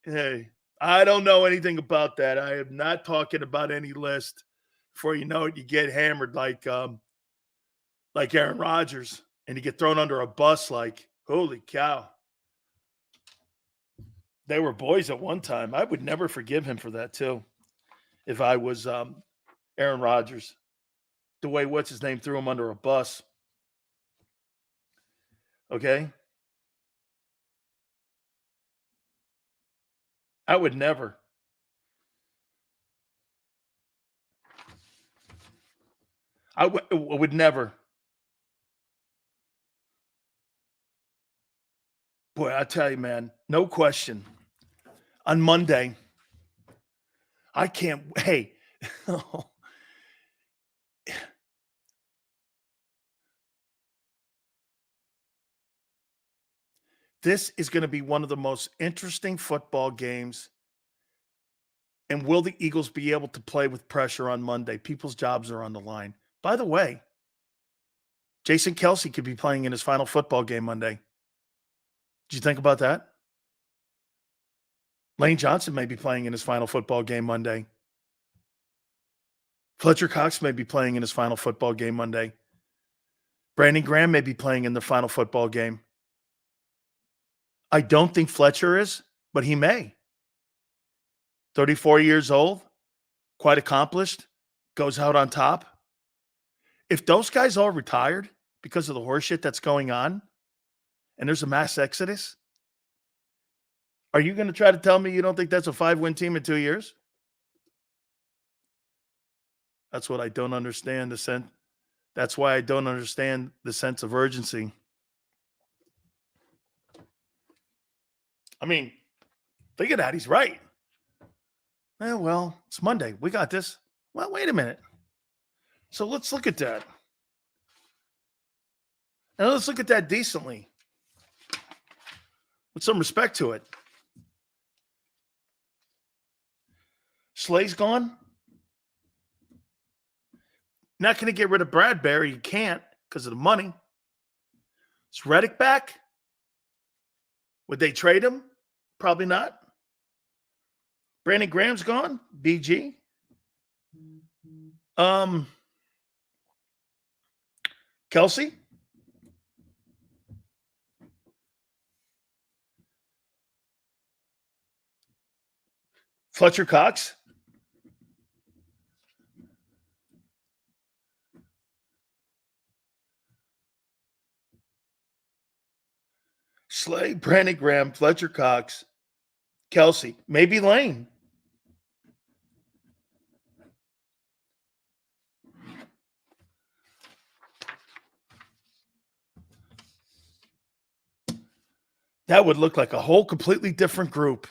Hey, I don't know anything about that. I am not talking about any list. Before you know it, you get hammered like Aaron Rodgers, and you get thrown under a bus like, holy cow. They were boys at one time. I would never forgive him for that, too, if I was Aaron Rodgers. The way, what's his name, threw him under a bus. Okay? I would never. I would never. Boy, I tell you, man, no question. On Monday, I can't. Hey. This is going to be one of the most interesting football games. And will the Eagles be able to play with pressure on Monday? People's jobs are on the line. By the way, Jason Kelce could be playing in his final football game Monday. Did you think about that? Lane Johnson may be playing in his final football game Monday. Fletcher Cox may be playing in his final football game Monday. Brandon Graham may be playing in the final football game. I don't think Fletcher is, but he may. 34 years old, quite accomplished, goes out on top. If those guys all retired because of the horseshit that's going on, and there's a mass exodus, are you going to try to tell me you don't think that's a 5-win team in 2 years? That's what I don't understand. That's why I don't understand the sense of urgency. I mean, think of that. He's right. Well, it's Monday. We got this. Well, wait a minute. So let's look at that. And let's look at that decently. With some respect to it. Slay's gone. Not going to get rid of Bradbury. You can't because of the money. Is Reddick back? Would they trade him? Probably not. Brandon Graham's gone. BG. Kelce. Fletcher Cox. Slay, Brandon Graham, Fletcher Cox, Kelce, maybe Lane. That would look like a whole completely different group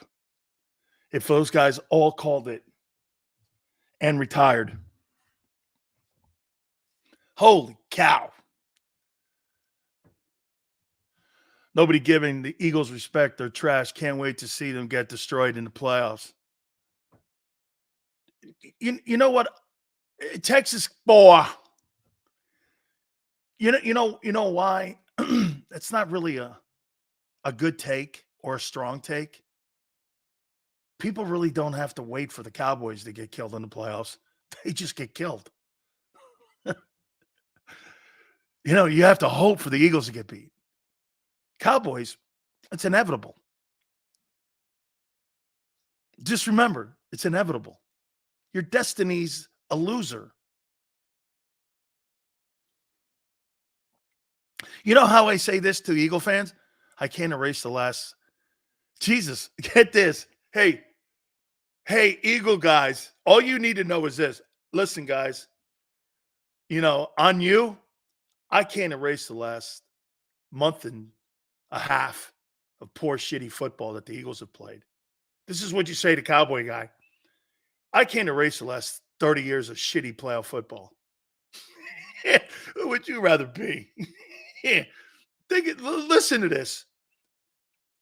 if those guys all called it and retired. Holy cow. Nobody giving the Eagles respect. They're trash. Can't wait to see them get destroyed in the playoffs. You know what? Texas boy. You know why? It's not really a good take or a strong take. People really don't have to wait for the Cowboys to get killed in the playoffs. They just get killed. You have to hope for the Eagles to get beat. Cowboys, it's inevitable. Just remember, it's inevitable. Your destiny's a loser. You know how I say this to Eagle fans? I can't erase the last. Jesus, get this. Hey, Eagle guys, all you need to know is this. Listen, guys, on you, I can't erase the last month and a half of poor, shitty football that the Eagles have played. This is what you say to Cowboy guy. I can't erase the last 30 years of shitty playoff football. Who would you rather be? Listen to this.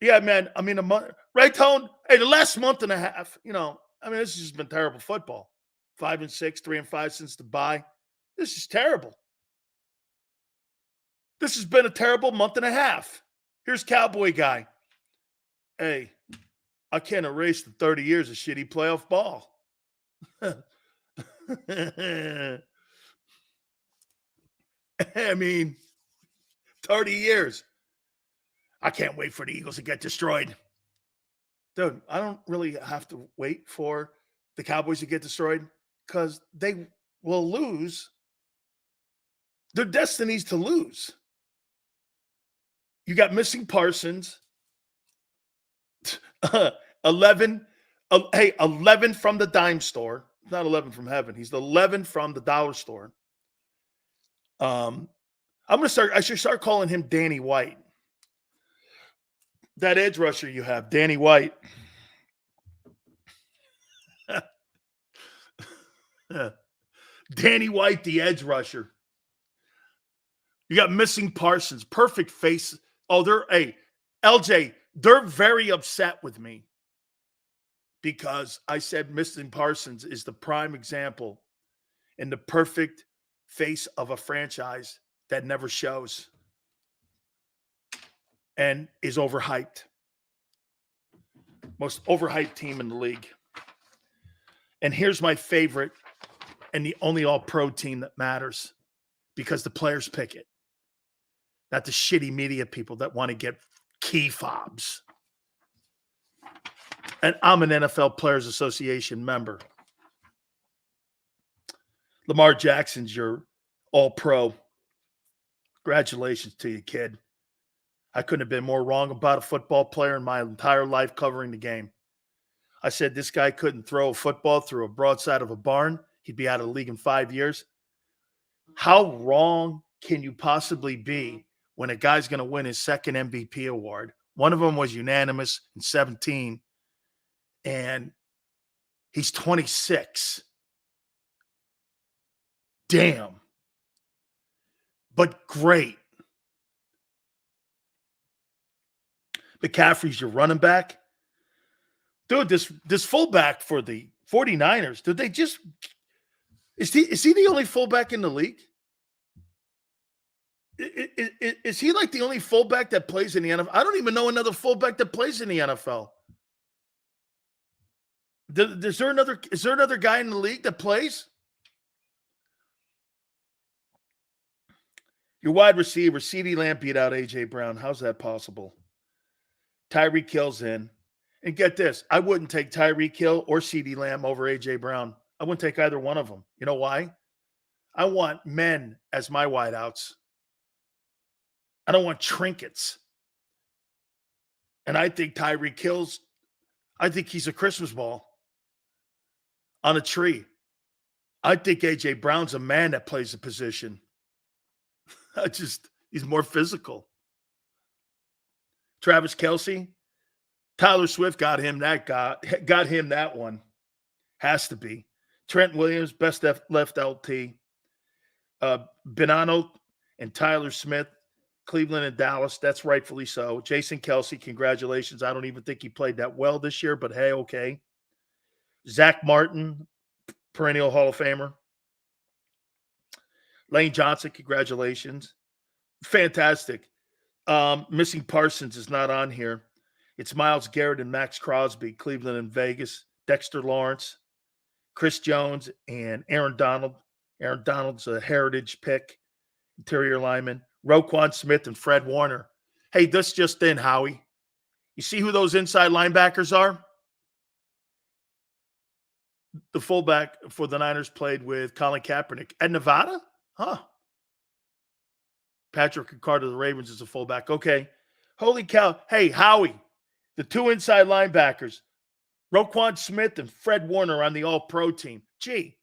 Yeah, man. I mean, a month, right, Tone? Hey, the last month and a half, this has just been terrible football. 5-6, 3-5 since the bye. This is terrible. This has been a terrible month and a half. Here's Cowboy guy. Hey, I can't erase the 30 years of shitty playoff ball. I mean, 30 years. I can't wait for the Eagles to get destroyed. Dude, I don't really have to wait for the Cowboys to get destroyed because they will lose. Their destiny's to lose. You got missing Parsons. 11 from the dime store. Not 11 from heaven. He's the 11 from the dollar store. I should start calling him Danny White. That edge rusher you have, Danny White. Danny White, the edge rusher. You got missing Parsons. Perfect face. Oh, LJ, they're very upset with me because I said missing Parsons is the prime example and the perfect face of a franchise that never shows and is overhyped. Most overhyped team in the league. And here's my favorite and the only all-pro team that matters because the players pick it. Not the shitty media people that want to get key fobs. And I'm an NFL Players Association member. Lamar Jackson's your all-pro. Congratulations to you, kid. I couldn't have been more wrong about a football player in my entire life covering the game. I said this guy couldn't throw a football through a broadside of a barn. He'd be out of the league in 5 years. How wrong can you possibly be when a guy's going to win his second MVP award? One of them was unanimous in 17, and he's 26. Damn. But great. McAfee's your running back. Dude, this fullback for the 49ers, did they just – is he the only fullback in the league? Is he like the only fullback that plays in the NFL? I don't even know another fullback that plays in the NFL. Is there another guy in the league that plays? Your wide receiver, CeeDee Lamb, beat out A.J. Brown. How's that possible? Tyreek Hill's in. And get this, I wouldn't take Tyreek Hill or CeeDee Lamb over A.J. Brown. I wouldn't take either one of them. You know why? I want men as my wideouts. I don't want trinkets. And I think Tyreek Hill's, I think he's a Christmas ball on a tree. I think A.J. Brown's a man that plays a position. He's more physical. Travis Kelce, Tyler Swift got him that one. Has to be. Trent Williams, best left LT. Benano and Tyler Smith, Cleveland and Dallas. That's rightfully so. Jason Kelce, congratulations. I don't even think he played that well this year, but hey, okay. Zach Martin, perennial Hall of Famer. Lane Johnson, congratulations. Fantastic. Missing Parsons is not on here. It's Myles Garrett and Max Crosby, Cleveland and Vegas. Dexter Lawrence, Chris Jones, and Aaron Donald. Aaron Donald's a heritage pick, interior lineman. Roquan Smith and Fred Warner. Hey, this just in, Howie. You see who those inside linebackers are? The fullback for the Niners played with Colin Kaepernick at Nevada? Huh. Patrick Ricard of the Ravens is a fullback. Okay. Holy cow. Hey, Howie, the two inside linebackers, Roquan Smith and Fred Warner on the all-pro team. Gee,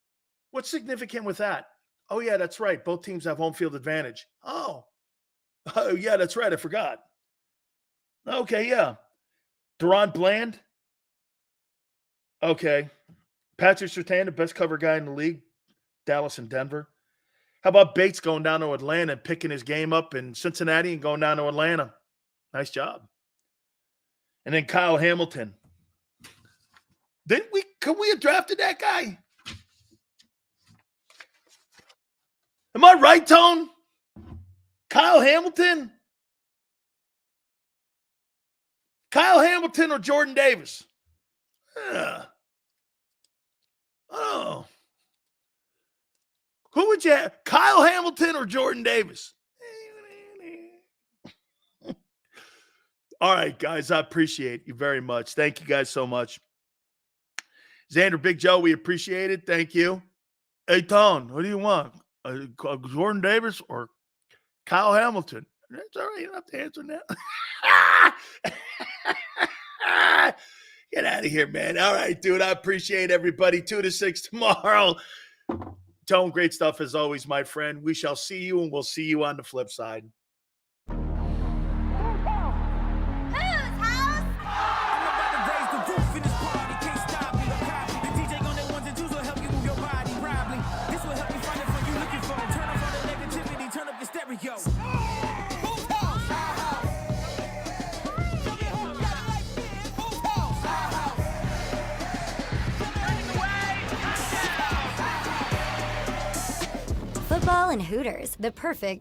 what's significant with that? Oh, yeah, that's right. Both teams have home field advantage. Oh, yeah, that's right. I forgot. Okay, yeah. Deron Bland. Okay. Patrick Surtain, the best cover guy in the league. Dallas and Denver. How about Bates going down to Atlanta and picking his game up in Cincinnati and going down to Atlanta? Nice job. And then Kyle Hamilton. Could we have drafted that guy? Am I right, Tone? Kyle Hamilton? Kyle Hamilton or Jordan Davis? Oh. Who would you have? Kyle Hamilton or Jordan Davis? All right, guys. I appreciate you very much. Thank you guys so much. Xander, Big Joe, we appreciate it. Thank you. Hey, Tone, what do you want? Jordan Davis or Kyle Hamilton? That's all right. You don't have to answer now. Get out of here, man. All right, dude. I appreciate everybody. 2 to 6 tomorrow. Tone, great stuff as always, my friend. We shall see you, and we'll see you on the flip side. and Hooters, the perfect